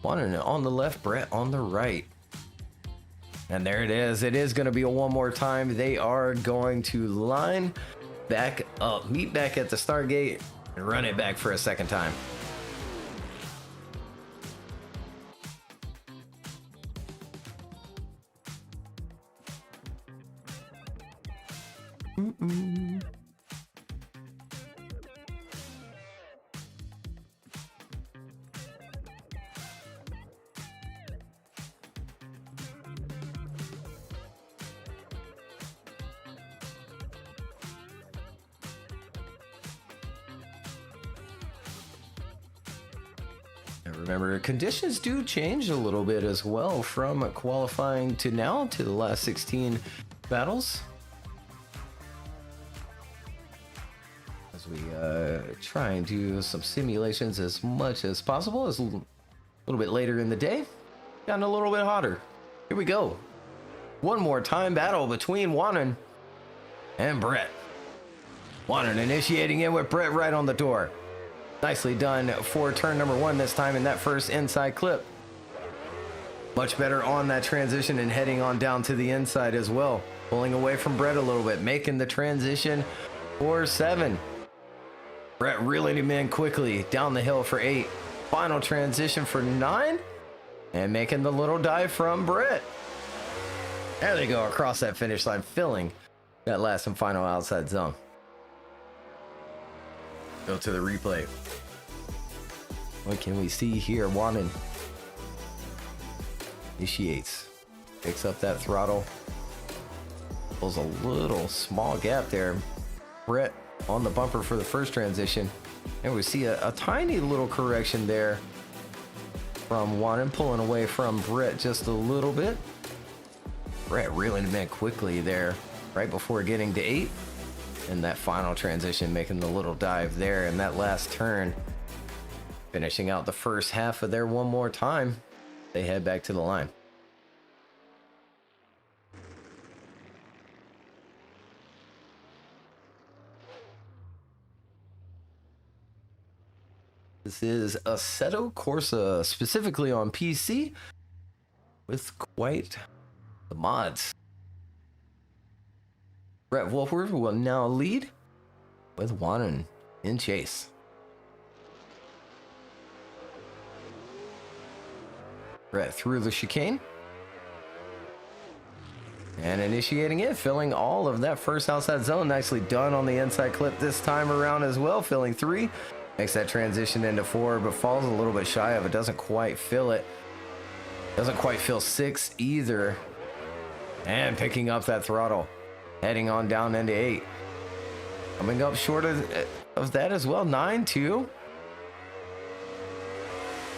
Juanan on the left, Brett on the right. And there it is. It is going to be a one more time. They are going to line back up, meet back at the start gate, and run it back for a second time. And remember, conditions do change a little bit as well from qualifying to now to the last 16 battles. As we try and do some simulations as much as possible. As a little bit later in the day, gotten a little bit hotter. Here we go. One more time battle between Juanan and Brett. Juanan initiating in with Brett right on the door. Nicely done for turn number one this time in that first inside clip. Much better on that transition and heading on down to the inside as well. Pulling away from Brett a little bit, making the transition for 7. Brett reeling him in quickly down the hill for 8. Final transition for 9. And making the little dive from Brett. There they go across that finish line, filling that last and final outside zone. Go to the replay. What can we see here? Juanan initiates, picks up that throttle, pulls a little small gap there. Brett on the bumper for the first transition, and we see a tiny little correction there from Juanan, pulling away from Brett just a little bit. Brett reeling him in quickly there right before getting to 8. And that final transition, making the little dive there, and that last turn finishing out the first half of there one more time. They head back to the line. This is Assetto Corsa, specifically on PC, with quite the mods. Brett Wolford will now lead with Juanan in chase. Brett through the chicane. And initiating it, filling all of that first outside zone. Nicely done on the inside clip this time around as well, filling 3. Makes that transition into 4, but falls a little bit shy of it. Doesn't quite fill it. Doesn't quite fill 6 either. And picking up that throttle. Heading on down into 8. Coming up short of that as well. 9-2.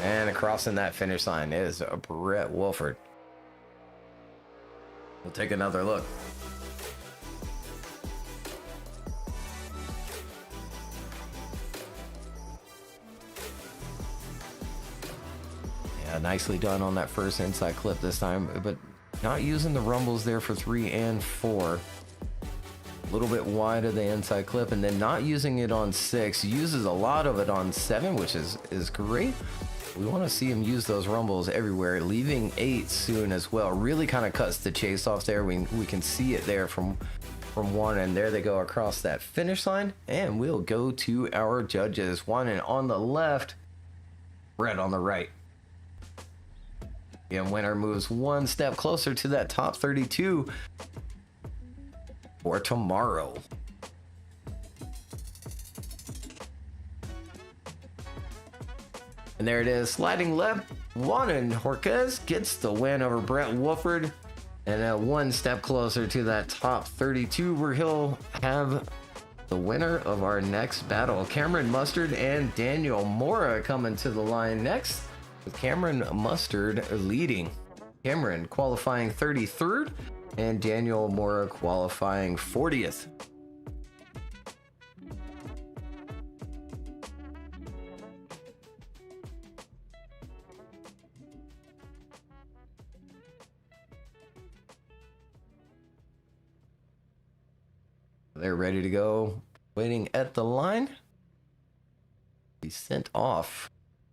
And crossing that finish line is Brett Wolford. We'll take another look. Yeah, nicely done on that first inside clip this time, but not using the rumbles there for 3 and 4. A little bit wide of the inside clip, and then not using it on 6. Uses a lot of it on 7, which is great. We want to see him use those rumbles everywhere, leaving 8 soon as well. Really kind of cuts the chase off there. We can see it there from Juanan, and there they go across that finish line. And we'll go to our judges. Juanan on the left, Brett on the right. And winner moves one step closer to that top 32 for tomorrow. And there it is, sliding left, Juanan Jorquez gets the win over Brett Wolford, and one step closer to that top 32, where he'll have the winner of our next battle. Cameron Mustard and Daniel Mora coming to the line next, with Cameron Mustard leading. Cameron qualifying 33rd, and Daniel Mora qualifying 40th. They're ready to go, waiting at the line. Be sent off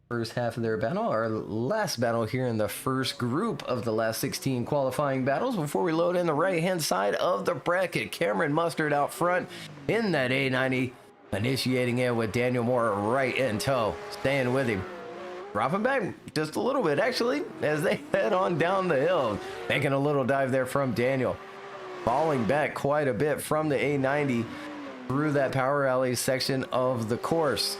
first half of their battle, our last battle here in the first group of the last 16 qualifying battles. Before we load in the right hand side of the bracket, Cameron Mustard out front in that A90, initiating it with Daniel Moore right in tow, staying with him. Dropping back just a little bit, actually, as they head on down the hill. Making a little dive there from Daniel. Falling back quite a bit from the A90 through that power alley section of the course.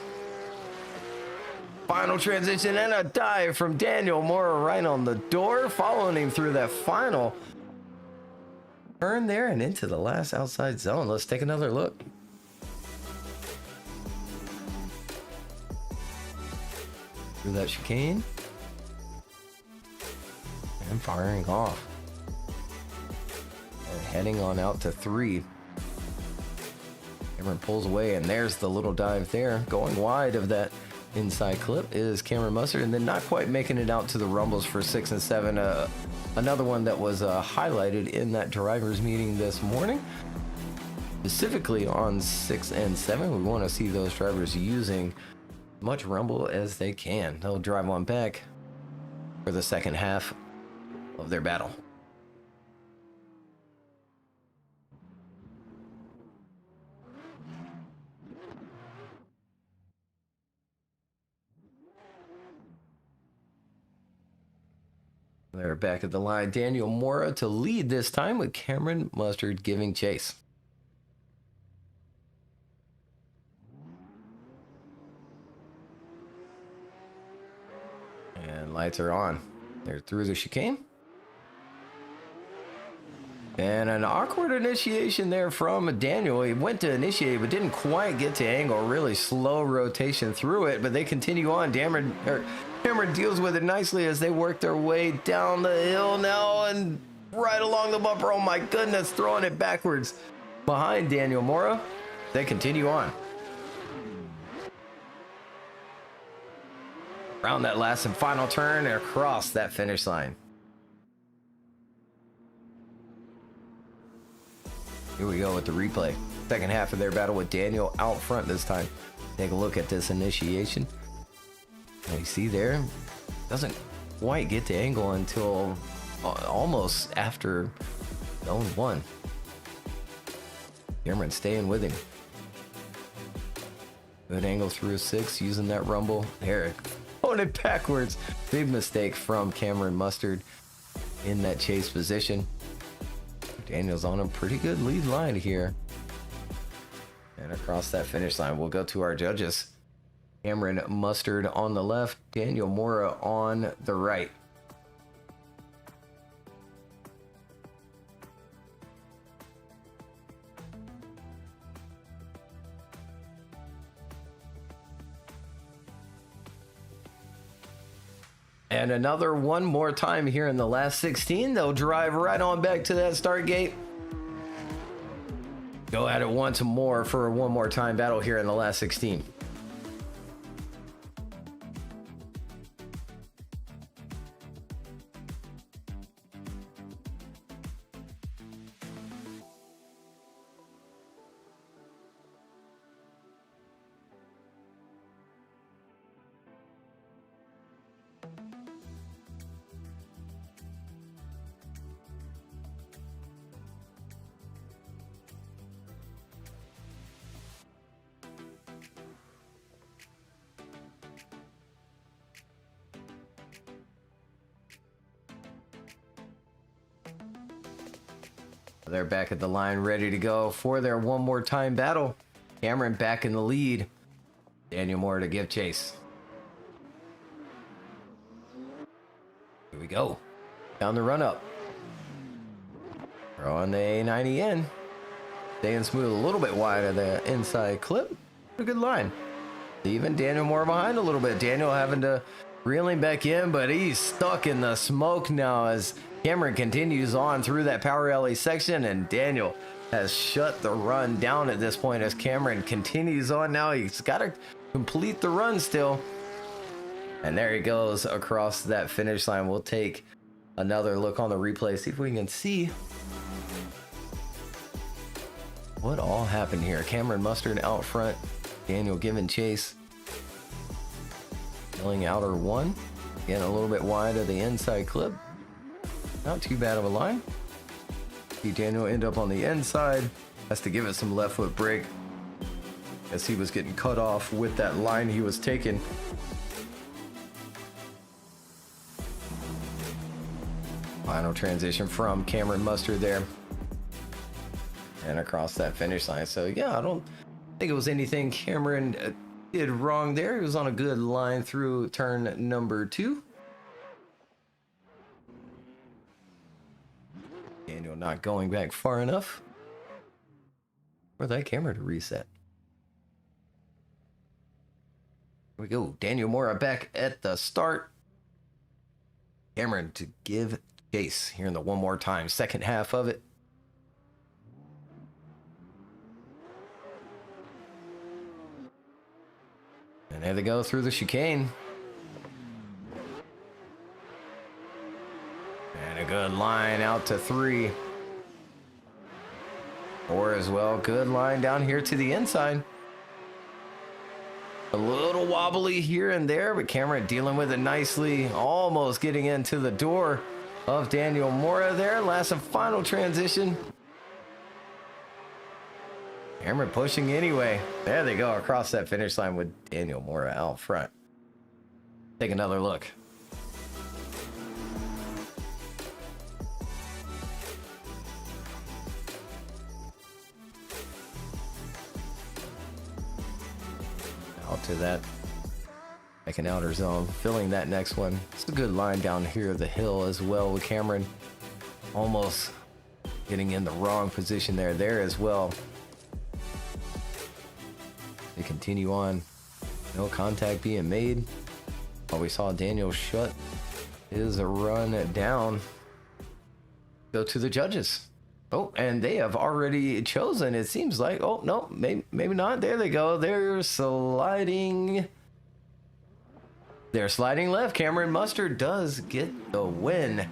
Final transition and a dive from Daniel Moore right on the door, following him through that final turn there and into the last outside zone. Let's take another look. Through that chicane and firing off and heading on out to 3. Cameron pulls away, and there's the little dive there. Going wide of that inside clip is Cameron Mustard, and then not quite making it out to the rumbles for 6 and 7. Another one that was highlighted in that drivers meeting this morning. Specifically on 6 and 7, we want to see those drivers using much rumble as they can. They'll drive on back for the second half of their battle. They're back at the line. Daniel Mora to lead this time, with Cameron Mustard giving chase. And lights are on. They're through the chicane. And an awkward initiation there from Daniel. He went to initiate, but didn't quite get to angle. Really slow rotation through it, but they continue on. Cameron deals with it nicely as they work their way down the hill now and right along the bumper. Oh my goodness, throwing it backwards behind Daniel Mora. They continue on. Around that last and final turn and across that finish line. Here we go with the replay. Second half of their battle with Daniel out front this time. Take a look at this initiation. And you see there, doesn't quite get to angle until almost after zone 1. Cameron staying with him. Good angle through 6, using that rumble. There, throwing it backwards. Big mistake from Cameron Mustard in that chase position. Daniel's on a pretty good lead line here. And across that finish line, we'll go to our judges. Cameron Mustard on the left, Daniel Mora on the right. And another one more time here in the last 16. They'll drive right on back to that start gate. Go at it once more for one more time battle here in the last 16. They're back at the line, ready to go for their one more time battle. Cameron back in the lead. Daniel Moore to give chase. Here we go. Down the run up. Throwing the A90 in. Staying smooth, a little bit wide of the inside clip. A good line. Even Daniel Moore behind a little bit. Daniel having to reel him back in, but he's stuck in the smoke now as Cameron continues on through that power alley section, and Daniel has shut the run down at this point as Cameron continues on now. He's got to complete the run still. And there he goes across that finish line. We'll take another look on the replay, see if we can see what all happened here. Cameron Mustard out front, Daniel giving chase. Milling outer one. Again, a little bit wide of the inside clip. Not too bad of a line. See Daniel end up on the inside. Has to give it some left foot brake as he was getting cut off with that line he was taking. Final transition from Cameron Mustard there. And across that finish line. So yeah, I don't think it was anything Cameron did wrong there. He was on a good line through turn number 2. Daniel not going back far enough for that camera to reset. Here we go. Daniel Mora back at the start. Cameron to give chase here in the one more time. Second half of it. And there they go through the chicane. And a good line out to 3. 4 as well. Good line down here to the inside. A little wobbly here and there, but Cameron dealing with it nicely. Almost getting into the door of Daniel Mora there. Last and final transition. Cameron pushing anyway. There they go across that finish line with Daniel Mora out front. Take another look. Out to that second outer zone, filling that next one. It's a good line down here the hill as well with Cameron. Almost getting in the wrong position there as well. They continue on. No contact being made. While we saw Daniel shut his run down. Go to the judges. Oh, and they have already chosen, it seems like. Oh, no, maybe not. There they go. They're sliding. They're sliding left. Cameron Mustard does get the win.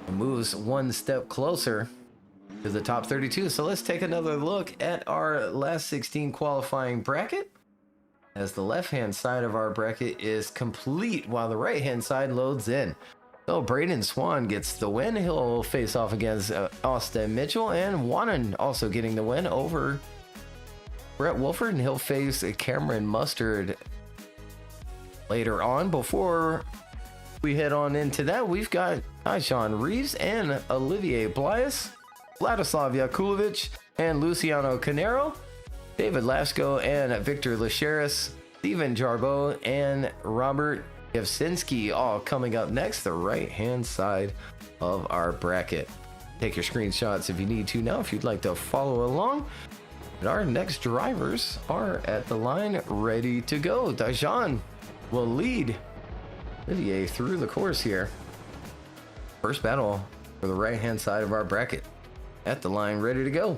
And moves one step closer to the top 32. So let's take another look at our last 16 qualifying bracket. As the left-hand side of our bracket is complete while the right-hand side loads in. So Braden Swan gets the win. He'll face off against Austin Mitchell, and Wannen also getting the win over Brett Wolford, and he'll face Cameron Mustard later on. Before we head on into that, we've got Tyshawn Reeves and Olivier Blias, Vladislav Yakulovich and Luciano Canero, David Lasko and Victor Lacheris, Steven Jarbo and Robert Yevsinski, all coming up next, the right-hand side of our bracket. Take your screenshots if you need to now, if you'd like to follow along. And our next drivers are at the line, ready to go. Dajan will lead Olivier through the course here. First battle for the right-hand side of our bracket. At the line, ready to go.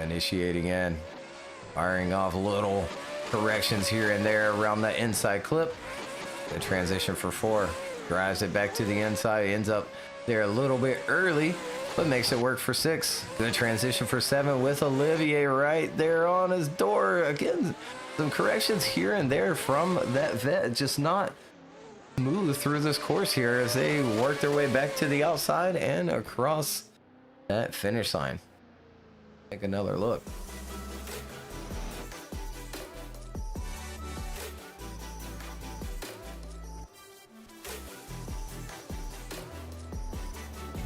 Initiating in, firing off little corrections here and there around the inside clip. The transition for 4, drives it back to the inside, ends up there a little bit early, but makes it work for 6. Good transition for 7 with Olivier right there on his door. Again, some corrections here and there from that vet, just not smooth through this course here as they work their way back to the outside and across that finish line. Take another look.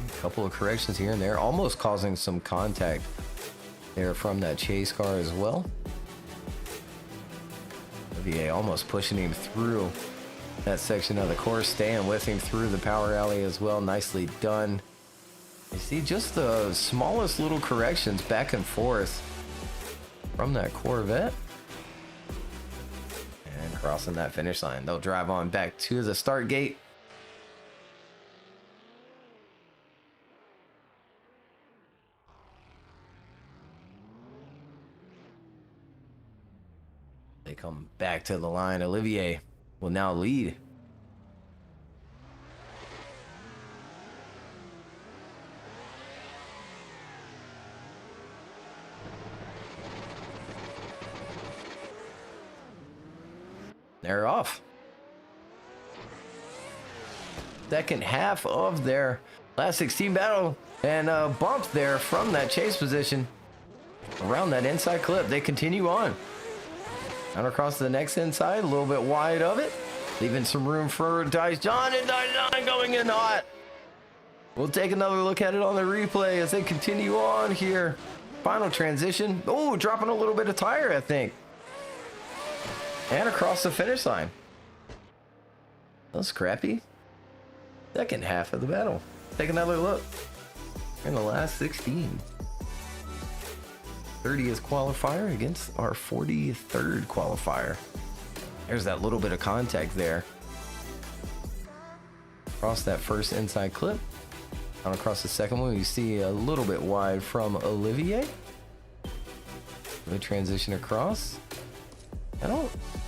A couple of corrections here and there, almost causing some contact there from that chase car as well. Olivier almost pushing him through that section of the course, staying with him through the power alley as well. Nicely done. You see just the smallest little corrections back and forth from that Corvette. And crossing that finish line. They'll drive on back to the start gate. They come back to the line. Olivier will now lead. They're off. Second half of their last 16 battle, and a bump there from that chase position around that inside clip. They continue on. Down across the next inside, a little bit wide of it, leaving some room for Dice John, and Dice John going in hot. We'll take another look at it on the replay as they continue on here. Final transition. Oh, dropping a little bit of tire, I think. And across the finish line. That's scrappy. Second half of the battle. Take another look. In the last 16. 30th qualifier against our 43rd qualifier. There's that little bit of contact there. Across that first inside clip. On across the second one, you see a little bit wide from Olivier. The transition across.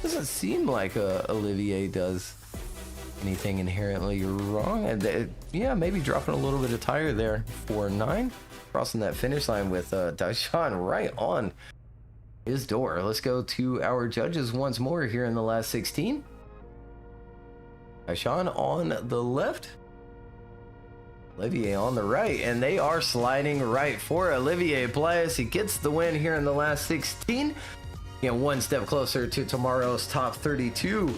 Doesn't seem like Olivier does anything inherently wrong. And yeah, maybe dropping a little bit of tire there for 9. Crossing that finish line with Daishan right on his door. Let's go to our judges once more here in the last 16. Daishan on the left. Olivier on the right, and they are sliding right for Olivier Playas. He gets the win here in the last 16. One step closer to tomorrow's top 32.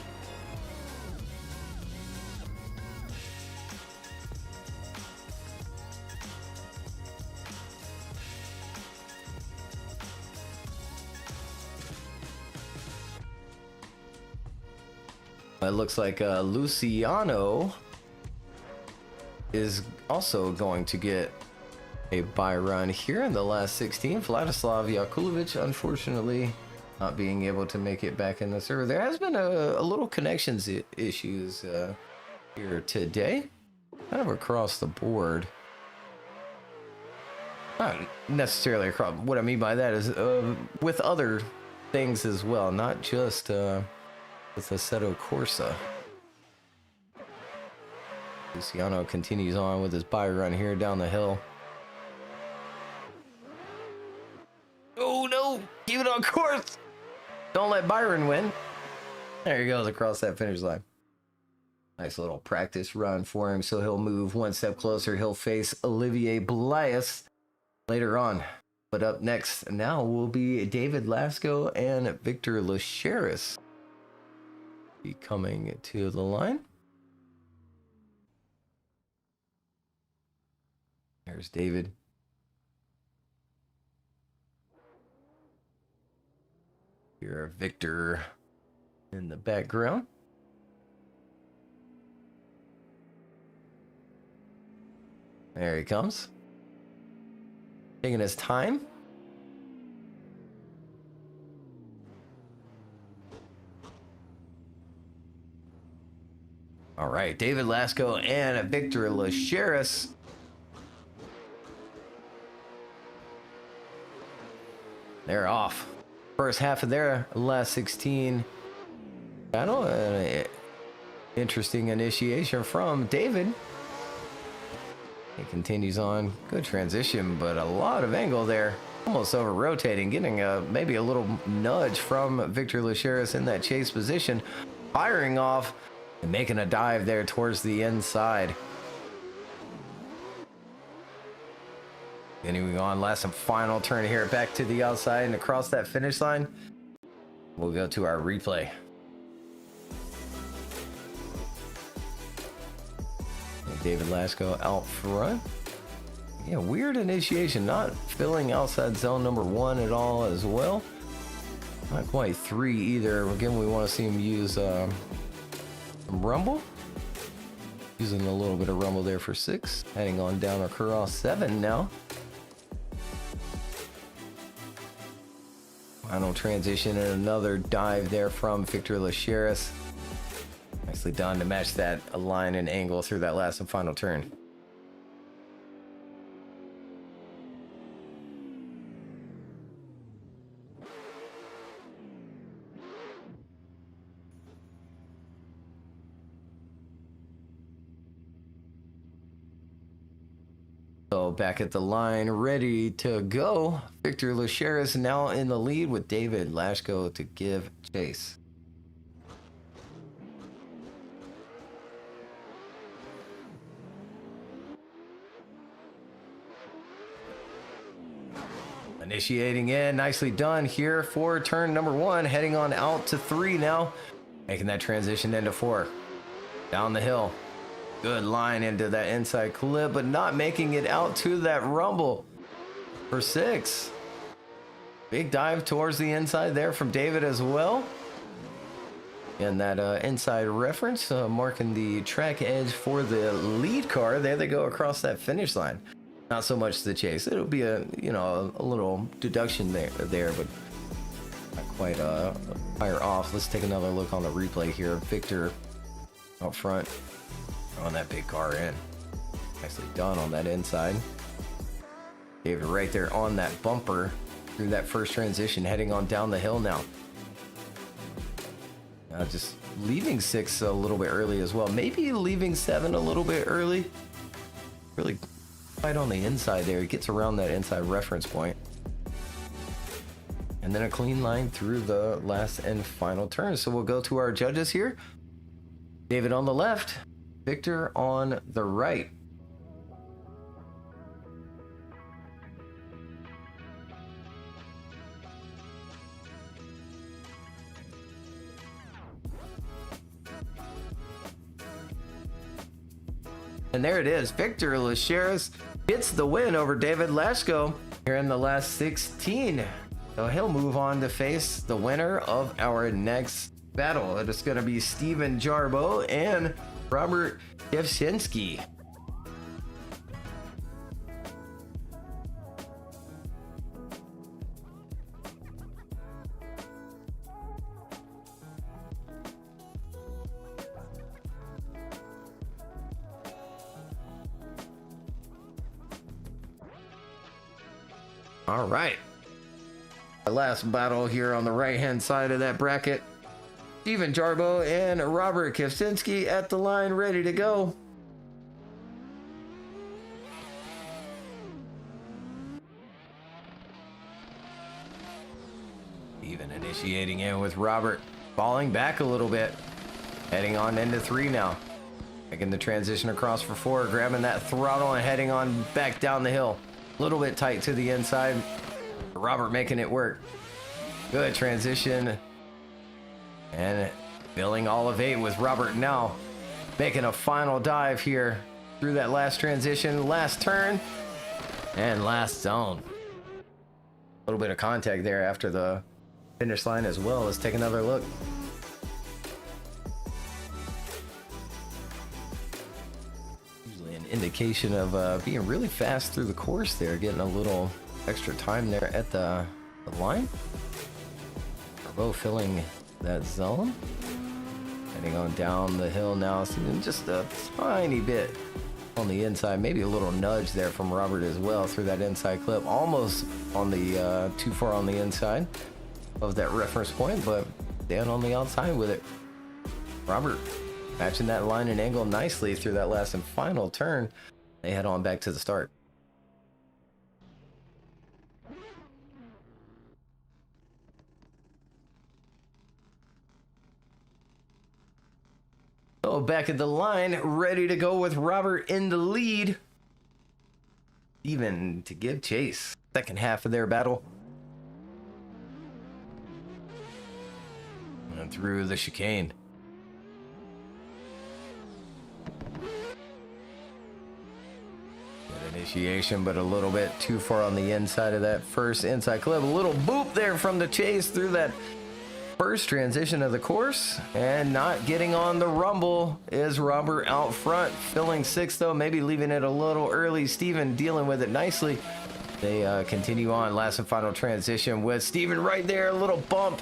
It looks like Luciano is also going to get a bye run here in the last 16. Vladislav Yakulovich, unfortunately, not being able to make it back in the server. There has been a little connections issues here today, kind of across the board. Not necessarily across. What I mean by that is with other things as well, not just with Assetto Corsa. Luciano continues on with his bye run here down the hill. Oh no! Keep it on course! Don't let Byron win. There he goes across that finish line. Nice little practice run for him, so he'll move one step closer. He'll face Olivier Blais later on. But up next now will be David Lasco and Victor Lacheris be coming to the line. There's David. Here, Victor in the background. There he comes. Taking his time. All right, David Lasco and Victor Lacheris. They're off. First half of their last 16 battle. Interesting initiation from David. He continues on. Good transition, but a lot of angle there. Almost over rotating, getting maybe a little nudge from Victor Lacheris in that chase position. Firing off and making a dive there towards the inside. Continuing on, last and final turn here, back to the outside and across that finish line. We'll go to our replay. And David Lasco out front. Yeah, weird initiation, not filling outside zone number 1 at all as well. Not quite 3 either. Again, we want to see him use some rumble. Using a little bit of rumble there for 6. Heading on down across 7 now. Final transition and another dive there from Victor Lacheris. Nicely done to match that line and angle through that last and final turn. So back at the line, ready to go. Victor Lacheris now in the lead with David Lasco to give chase. Initiating in, nicely done here for turn number 1, heading on out to 3 now, making that transition into 4. Down the hill, good line into that inside clip, but not making it out to that rumble for 6. Big dive towards the inside there from David as well. And that inside reference, marking the track edge for the lead car. There they go across that finish line. Not so much the chase. It'll be a little deduction there, but not quite fire off. Let's take another look on the replay here. Victor out front on that big car in. Nicely done on that inside. David right there on that bumper through that first transition, heading on down the hill now. Just leaving 6 a little bit early as well. Maybe leaving 7 a little bit early. Really right on the inside there. He gets around that inside reference point. And then a clean line through the last and final turn. So we'll go to our judges here. David on the left, Victor on the right. And there it is. Victor Lacheras gets the win over David Lashko here in the last 16. So he'll move on to face the winner of our next battle. It is going to be Steven Jarbo and Robert Yevshinsky. All right. The last battle here on the right-hand side of that bracket. Steven Jarbo and Robert Kivsinski at the line, ready to go. Even initiating in with Robert, falling back a little bit. Heading on into 3 now. Making the transition across for 4, grabbing that throttle and heading on back down the hill. A little bit tight to the inside. Robert making it work. Good transition. And filling all of 8 with Robert now. Making a final dive here through that last transition, last turn, and last zone. A little bit of contact there after the finish line as well. Let's take another look. Indication of being really fast through the course there, getting a little extra time there at the line. Jarbo filling that zone, heading on down the hill now, seeing just a tiny bit on the inside, maybe a little nudge there from Robert as well through that inside clip, almost on the too far on the inside of that reference point, but down on the outside with it. Robert matching that line and angle nicely through that last and final turn. They head on back to the start. So back at the line, ready to go with Robert in the lead. Even to give chase. Second half of their battle. And through the chicane. Initiation, but a little bit too far on the inside of that first inside clip. A little boop there from the chase through that first transition of the course, and not getting on the rumble is Robert out front, filling 6th though, maybe leaving it a little early. Steven dealing with it nicely. They continue on, last and final transition with Steven right there, a little bump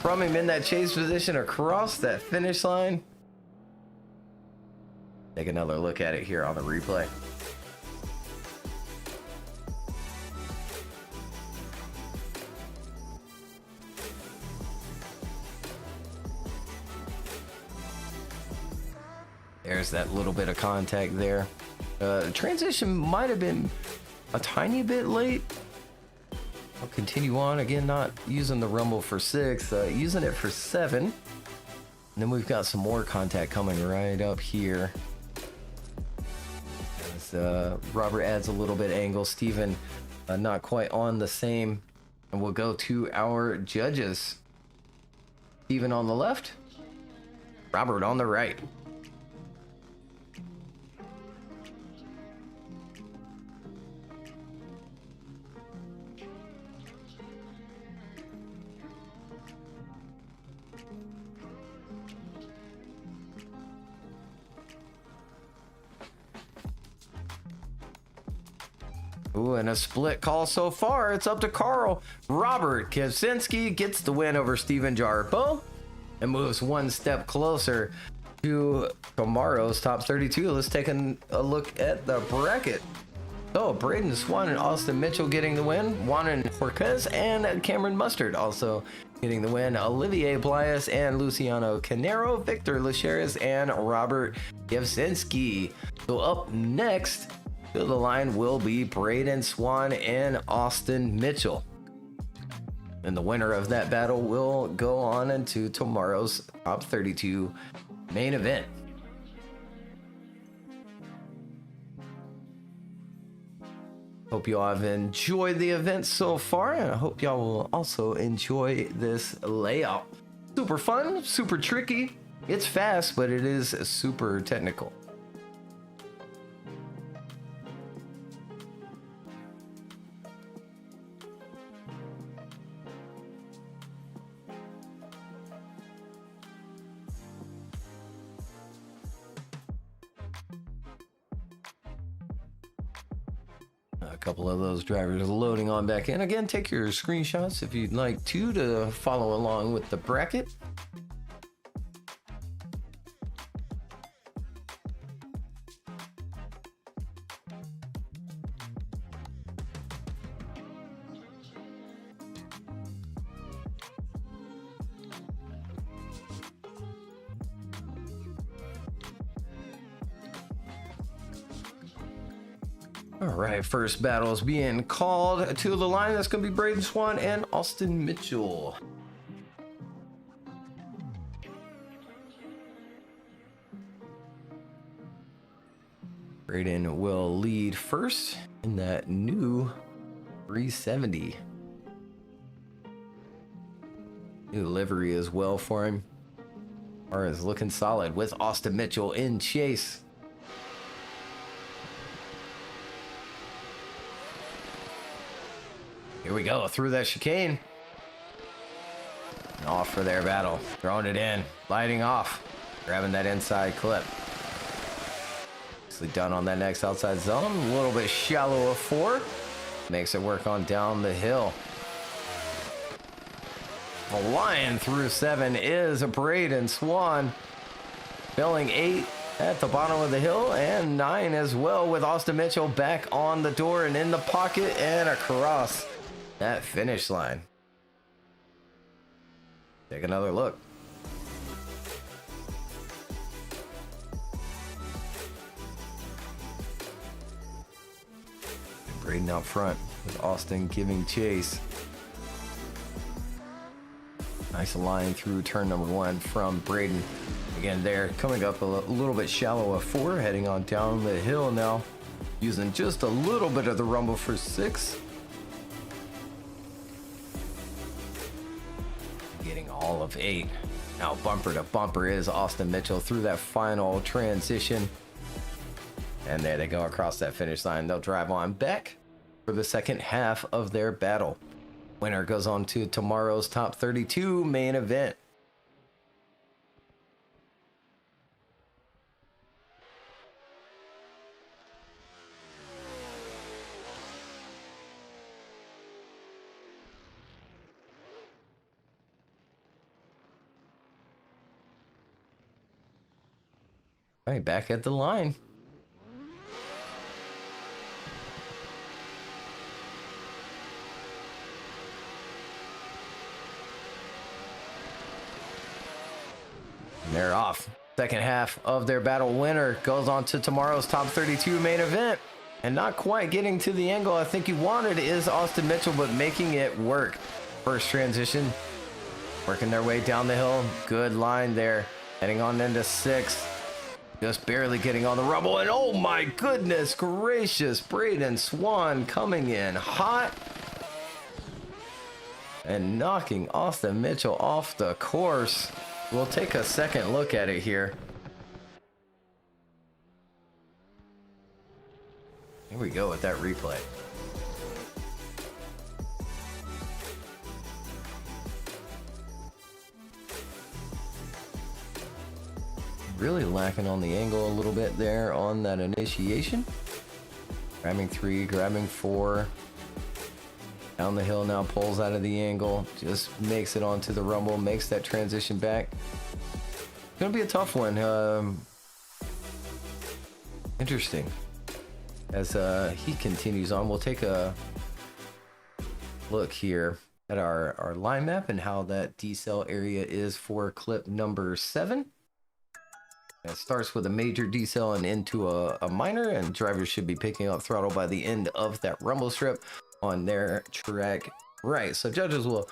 from him in that chase position across that finish line. Take another look at it here on the replay. There's that little bit of contact there. Transition might have been a tiny bit late. I'll continue on. Again, not using the rumble for 6, using it for 7. And then we've got some more contact coming right up here. As Robert adds a little bit of angle. Steven not quite on the same. And we'll go to our judges. Steven on the left, Robert on the right. Ooh, and a split call so far. It's up to Carl. Robert Kaczynski gets the win over Steven Jarbo and moves one step closer to tomorrow's top 32. Let's take a look at the bracket. So, Braden Swan and Austin Mitchell getting the win. Juan Jorquez and Cameron Mustard also getting the win. Olivier Blias and Luciano Canero, Victor Lacheres, and Robert Kaczynski. So up next to the line will be Braden Swan and Austin Mitchell. And the winner of that battle will go on into tomorrow's top 32 main event. Hope you all have enjoyed the event so far, and I hope y'all will also enjoy this layout. Super fun, super tricky. It's fast, but it is super technical. A couple of those drivers loading on back in. Again, take your screenshots if you'd like to follow along with the bracket. All right, first battle is being called to the line. That's going to be Braden Swan and Austin Mitchell. Braden will lead first in that new 370. New livery as well for him. Car is looking solid with Austin Mitchell in chase. Here we go, through that chicane. And off for their battle. Throwing it in, lighting off, grabbing that inside clip. Nicely done on that next outside zone. A little bit shallow of 4. Makes it work on down the hill. Flying through 7 is Braden Swan. Filling 8 at the bottom of the hill, and 9 as well, with Austin Mitchell back on the door and in the pocket and across that finish line. Take another look. And Braden out front with Austin giving chase. Nice line through turn number 1 from Braden. Again, there coming up a little bit shallow of 4, heading on down the hill now, using just a little bit of the rumble for 6. Getting all of 8. Now bumper to bumper is Austin Mitchell through that final transition. And there they go across that finish line. They'll drive on back for the second half of their battle. Winner goes on to tomorrow's top 32 main event. All right, back at the line. And they're off. Second half of their battle. Winner goes on to tomorrow's top 32 main event. And not quite getting to the angle I think he wanted is Austin Mitchell, but making it work. First transition, working their way down the hill. Good line there. Heading on into 6. Just barely getting on the rumble, and oh my goodness gracious, Braden Swan coming in hot and knocking Austin Mitchell off the course. We'll take a second look at it here. Here we go with that replay. Really lacking on the angle a little bit there on that initiation. Grabbing 3, grabbing 4. Down the hill now, pulls out of the angle. Just makes it onto the rumble, makes that transition back. Gonna be a tough one. Interesting. As he continues on, we'll take a look here at our line map and how that decel area is for clip number 7. It starts with a major decel and into a minor, and drivers should be picking up throttle by the end of that rumble strip on their track right. So judges will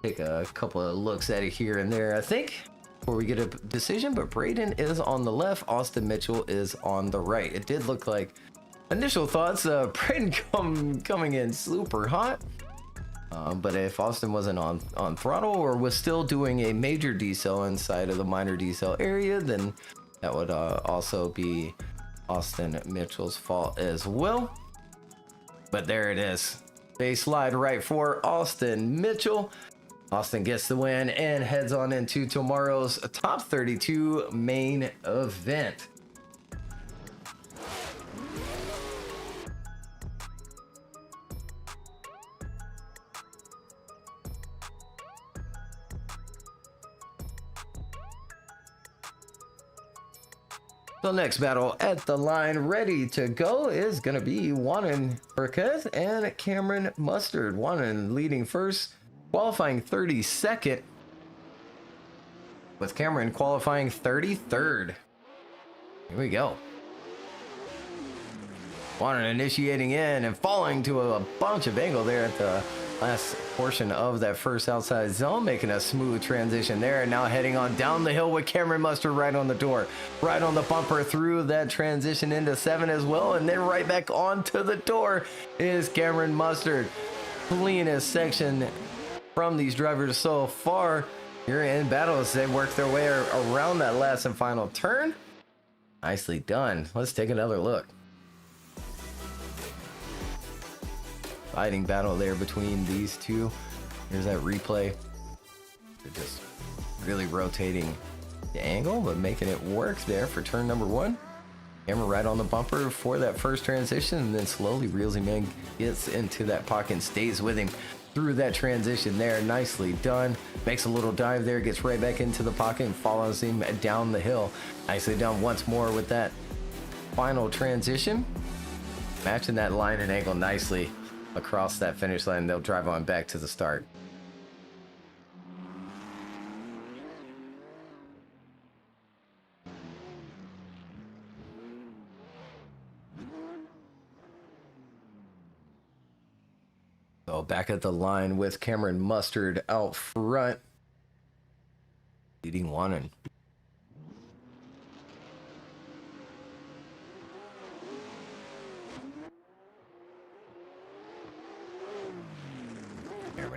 take a couple of looks at it here and there, I think, before we get a decision. But Braden is on the left, Austin Mitchell is on the right. It did look like, initial thoughts, Braden coming in super hot. But if Austin wasn't on throttle or was still doing a major decel inside of the minor decel area, then that would also be Austin Mitchell's fault as well. But there it is. Base slide right for Austin Mitchell. Austin gets the win and heads on into tomorrow's top 32 main event. The next battle at the line, ready to go, is going to be Juanan Burquez and Cameron Mustard. Juanan leading first, qualifying 32nd, with Cameron qualifying 33rd. Here we go. Juanan initiating in and falling to a bunch of angle there at the last portion of that first outside zone, making a smooth transition there, and now heading on down the hill with Cameron Mustard right on the door, right on the bumper through that transition into 7 as well, and then right back onto the door is Cameron Mustard. Cleanest section from these drivers so far here in battle as they work their way around that last and final turn. Nicely done. Let's take another look. Fighting battle there between these two. Here's that replay. They're just really rotating the angle, but making it work there for turn number 1. Camera right on the bumper for that first transition, and then slowly reels him in, gets into that pocket and stays with him through that transition there. Nicely done. Makes a little dive there, gets right back into the pocket and follows him down the hill. Nicely done once more with that final transition. Matching that line and angle nicely across that finish line. They'll drive on back to the start. So back at the line with Cameron Mustard out front, leading Juanan.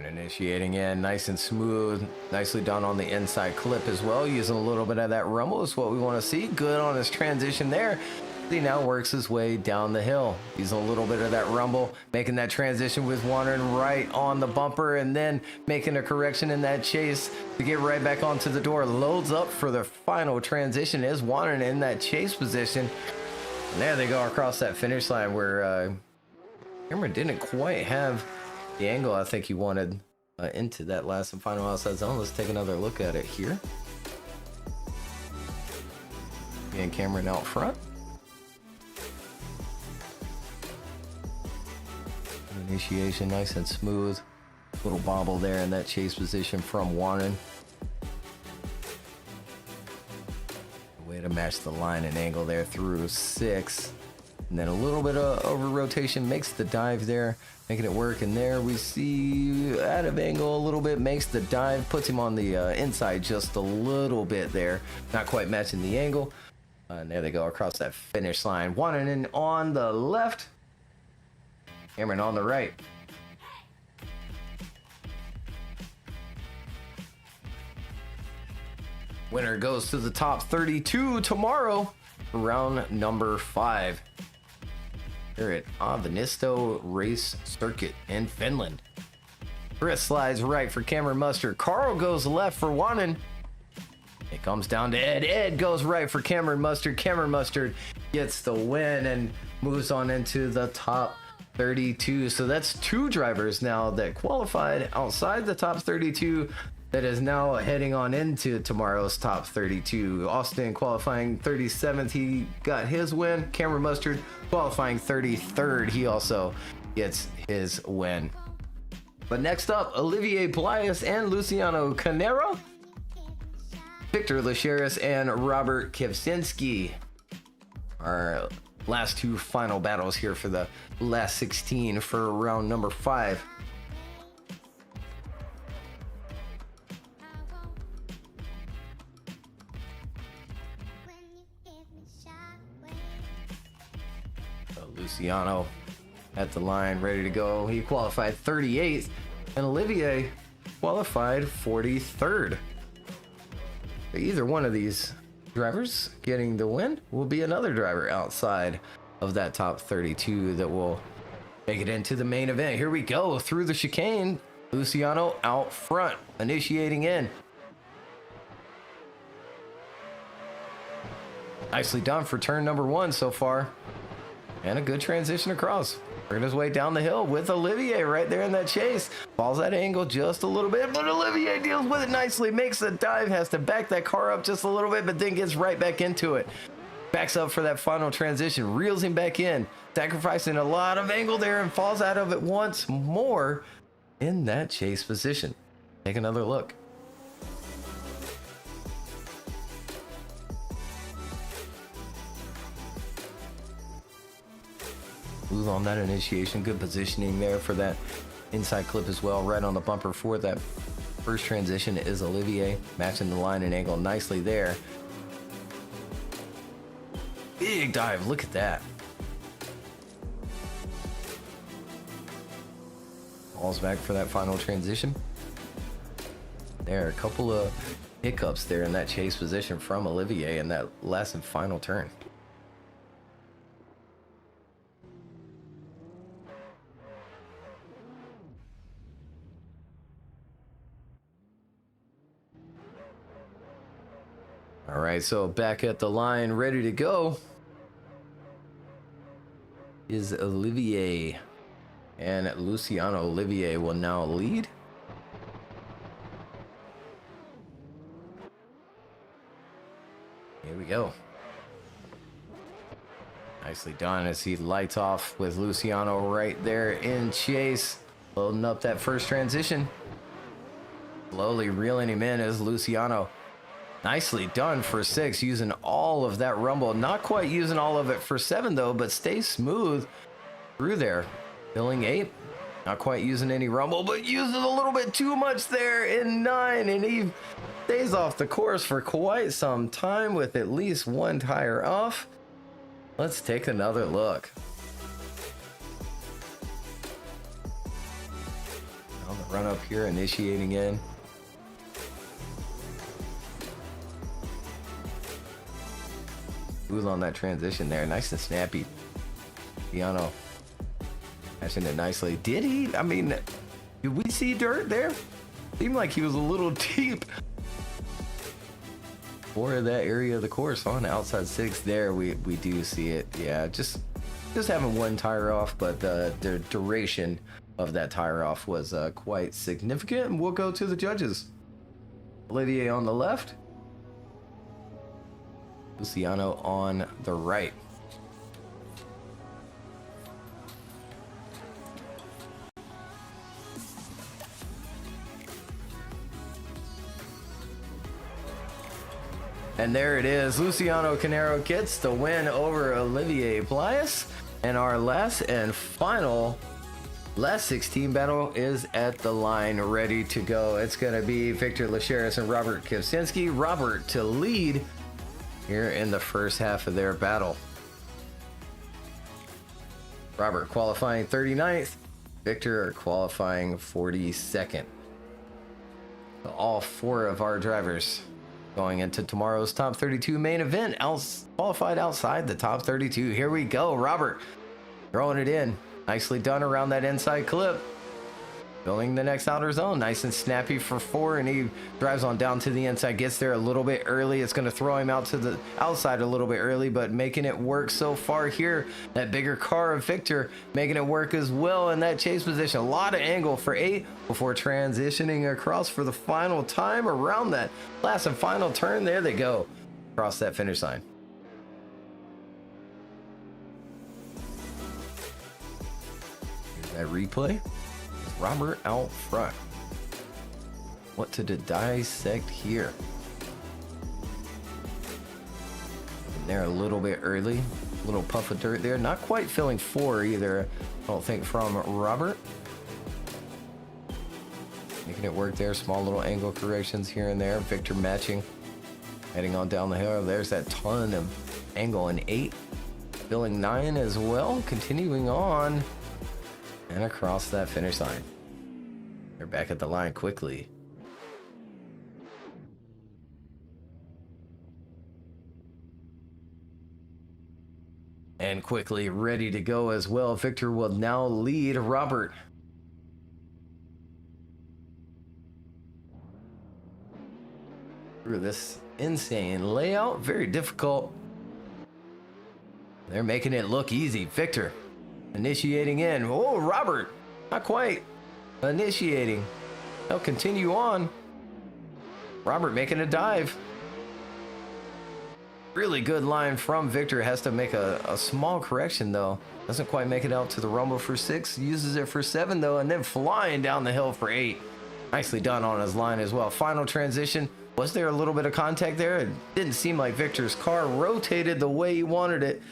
Initiating in nice and smooth, nicely done on the inside clip as well, using a little bit of that rumble is what we want to see. Good on his transition there. He now works his way down the hill, using a little bit of that rumble, making that transition with Juanan right on the bumper, and then making a correction in that chase to get right back onto the door. Loads up for the final transition is Juanan in that chase position, and there they go across that finish line where Cameron didn't quite have the angle I think he wanted into that last and final outside zone. Let's take another look at it here. And Cameron out front. Initiation nice and smooth. Little bobble there in that chase position from Juanan. Way to match the line and angle there through 6. And then a little bit of over rotation makes the dive there, making it work. And there we see out of angle a little bit, makes the dive, puts him on the inside just a little bit there. Not quite matching the angle. And there they go across that finish line. Wannanen on the left. Cameron on the right. Winner goes to the top 32 tomorrow, round number 5. Here at Ahvenisto Race Circuit in Finland. Chris slides right for Cameron Mustard. Carl goes left for Wannen. It comes down to Ed. Ed goes right for Cameron Mustard. Cameron Mustard gets the win and moves on into the top 32. So that's 2 drivers now that qualified outside the top 32 that is now heading on into tomorrow's top 32. Austin qualifying 37th. He got his win. Cameron Mustard qualifying 33rd. He also gets his win. But next up, Olivier Plius and Luciano Canero. Victor Lacheris and Robert Kivsinski. Our last 2 final battles here for the last 16 for round number 5. Luciano at the line, ready to go. He qualified 38th, and Olivier qualified 43rd. Either one of these drivers getting the win will be another driver outside of that top 32 that will make it into the main event. Here we go through the chicane. Luciano out front, initiating in. Nicely done for turn number 1 so far. And a good transition across. Working his way down the hill with Olivier right there in that chase. Falls that angle just a little bit, but Olivier deals with it nicely. Makes a dive, has to back that car up just a little bit, but then gets right back into it. Backs up for that final transition, reels him back in, sacrificing a lot of angle there and falls out of it once more in that chase position. Take another look. Smooth on that initiation, good positioning there for that inside clip as well. Right on the bumper for that first transition is Olivier, matching the line and angle nicely there. Big dive, look at that. Falls back for that final transition. There are a couple of hiccups there in that chase position from Olivier in that last and final turn. All right, so back at the line, ready to go is Olivier. And Luciano. Olivier will now lead. Here we go. Nicely done as he lights off with Luciano right there in chase. Loading up that first transition. Slowly reeling him in as Luciano. Nicely done for 6, using all of that rumble. Not quite using all of it for 7 though, but stays smooth through there. Filling 8. Not quite using any rumble, but using a little bit too much there in 9. And he stays off the course for quite some time with at least 1 tire off. Let's take another look. On the run up here, initiating in. Smooth on that transition there, nice and snappy. Piano catching it nicely. Did he? I mean, did we see dirt there? Seemed like he was a little deep for that area of the course on outside 6 there. We do see it. Yeah, just having 1 tire off, but the duration of that tire off was quite significant. And we'll go to the judges. Olivier on the left. Luciano on the right. And there it is. Luciano Canero gets the win over Olivier Plius. And our last and final last 16 battle is at the line, ready to go. It's going to be Victor Lacheris and Robert Kivsinski. Robert to lead here in the first half of their battle. Robert qualifying 39th, Victor qualifying 42nd. So all four of our drivers going into tomorrow's top 32 main event, qualified outside the top 32. Here we go. Robert throwing it in. Nicely done around that inside clip. Filling the next outer zone. Nice and snappy for 4, and he drives on down to the inside. Gets there a little bit early. It's going to throw him out to the outside a little bit early, but making it work so far here. That bigger car of Victor making it work as well in that chase position. A lot of angle for 8 before transitioning across for the final time around that last and final turn. There they go. Across that finish line. Here's that replay. Robert out front. What to dissect here? And they're a little bit early. Little puff of dirt there. Not quite filling 4 either, I don't think, from Robert. Making it work there. Small little angle corrections here and there. Victor matching. Heading on down the hill. There's that ton of angle in 8. Filling 9 as well. Continuing on. And across that finish line. They're back at the line quickly. And quickly ready to go as well. Victor will now lead Robert. Through this insane layout. Very difficult. They're making it look easy. Victor initiating in. Oh, Robert. Not quite. Initiating. They'll continue on. Robert making a dive. Really good line from Victor. Has to make a small correction though. Doesn't quite make it out to the rumble for 6. Uses it for 7 though, and then flying down the hill for 8. Nicely done on his line as well. Final transition. Was there a little bit of contact there? It didn't seem like Victor's car rotated the way he wanted it,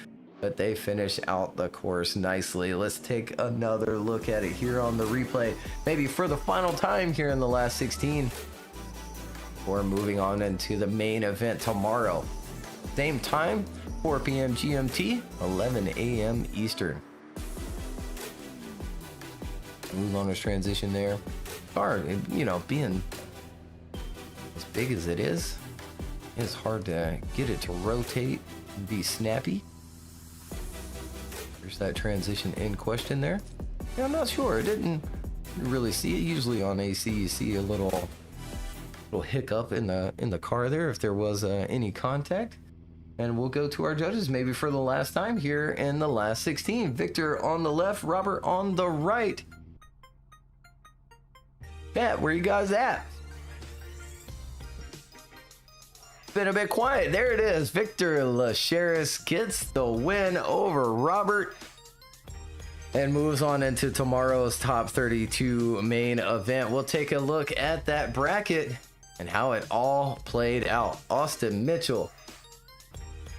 but they finish out the course nicely. Let's take another look at it here on the replay, maybe for the final time here in the last 16. We're moving on into the main event tomorrow. Same time, 4 p.m. GMT, 11 a.m. Eastern. Move on his transition there. Car, you know, being as big as it is, it's hard to get it to rotate and be snappy. There's that transition in question there. Yeah, I'm not sure. I didn't really see it. Usually on AC, you see a little hiccup in the car there if there was any contact. And we'll go to our judges maybe for the last time here in the last 16. Victor on the left, Robert on the right. Matt, where you guys at? Been a bit quiet. There it is. Victor Lacheris gets the win over Robert and moves on into tomorrow's top 32 main event. We'll take a look at that bracket and how it all played out. Austin Mitchell,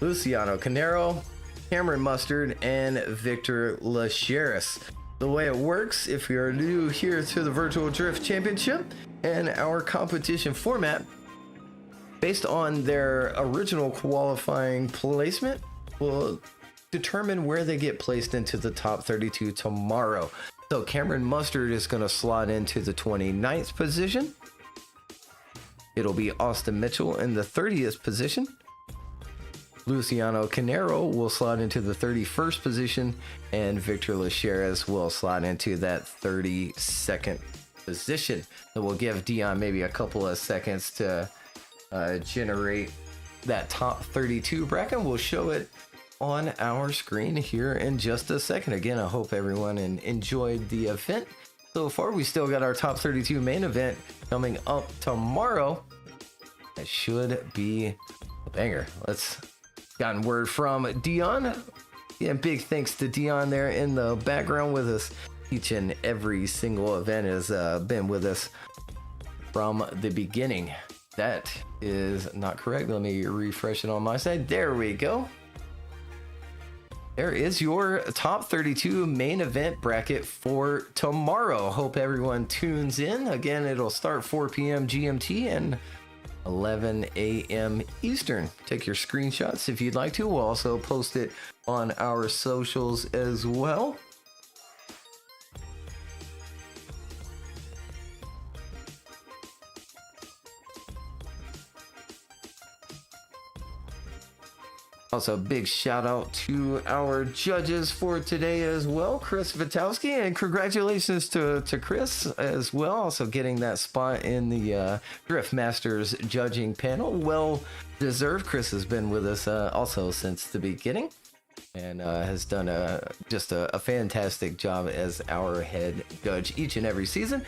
Luciano Canero, Cameron Mustard, and Victor Lacheris. The way it works, if you're new here to the Virtual Drift Championship and our competition format, based on their original qualifying placement, will determine where they get placed into the top 32 tomorrow. So Cameron Mustard is going to slot into the 29th position. It'll be Austin Mitchell in the 30th position. Luciano Canero will slot into the 31st position, and Victor Lacheris will slot into that 32nd position. So we'll give Dion maybe a couple of seconds to generate that top 32 bracket. We'll show it on our screen here in just a second. Again, I hope everyone enjoyed the event so far. We still got our top 32 main event coming up tomorrow. That should be a banger. Gotten word from Dion. Yeah, big thanks to Dion there in the background with us each and every single event. Has been with us from the beginning. That is not correct. Let me refresh it on my side. There we go. There is your top 32 main event bracket for tomorrow. Hope everyone tunes in. Again, it'll start 4 p.m. GMT and 11 a.m. Eastern. Take your screenshots if you'd like to. We'll also post it on our socials as well. Also, a big shout out to our judges for today as well, Chris Vitowski, and congratulations to Chris as well, also getting that spot in the Drift Masters judging panel. Well deserved. Chris has been with us also since the beginning and has done just a fantastic job as our head judge each and every season.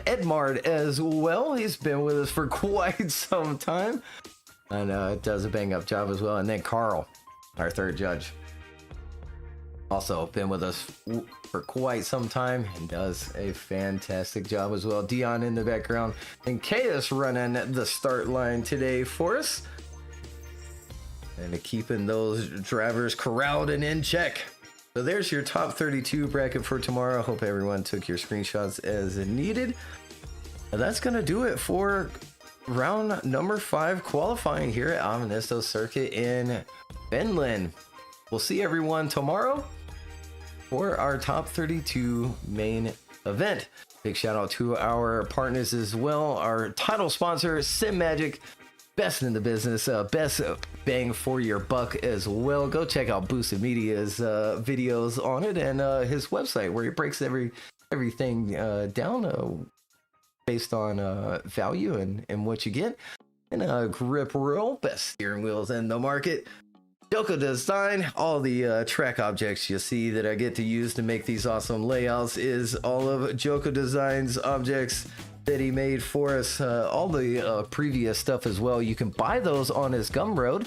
Edmard as well, he's been with us for quite some time. And does a bang up job as well. And then Carl, our third judge, also been with us for quite some time and does a fantastic job as well. Dion in the background and Chaos running the start line today for us. And keeping those drivers corralled and in check. So there's your top 32 bracket for tomorrow. Hope everyone took your screenshots as needed. And that's going to do it for round number 5 qualifying here at Ahvenisto Circuit in Finland. We'll see everyone tomorrow for our top 32 main event. Big shout out to our partners as well. Our title sponsor, Sim Magic, best in the business, best bang for your buck as well. Go check out Boosted Media's videos on it and his website where he breaks everything down based on value and what you get. And grip roll, best steering wheels in the market. Joko Design, all the track objects you see that I get to use to make these awesome layouts is all of Joko Design's objects that he made for us. All the previous stuff as well. You can buy those on his Gumroad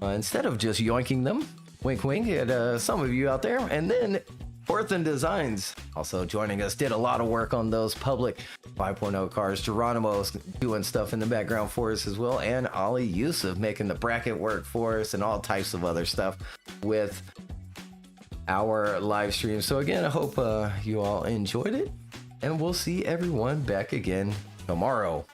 instead of just yoinking them. Wink wink at some of you out there. And then Orthan Designs also joining us, did a lot of work on those public 5.0 cars. Geronimo's doing stuff in the background for us as well, and Ali Yusuf making the bracket work for us and all types of other stuff with our live stream. So again, I hope you all enjoyed it, and we'll see everyone back again tomorrow.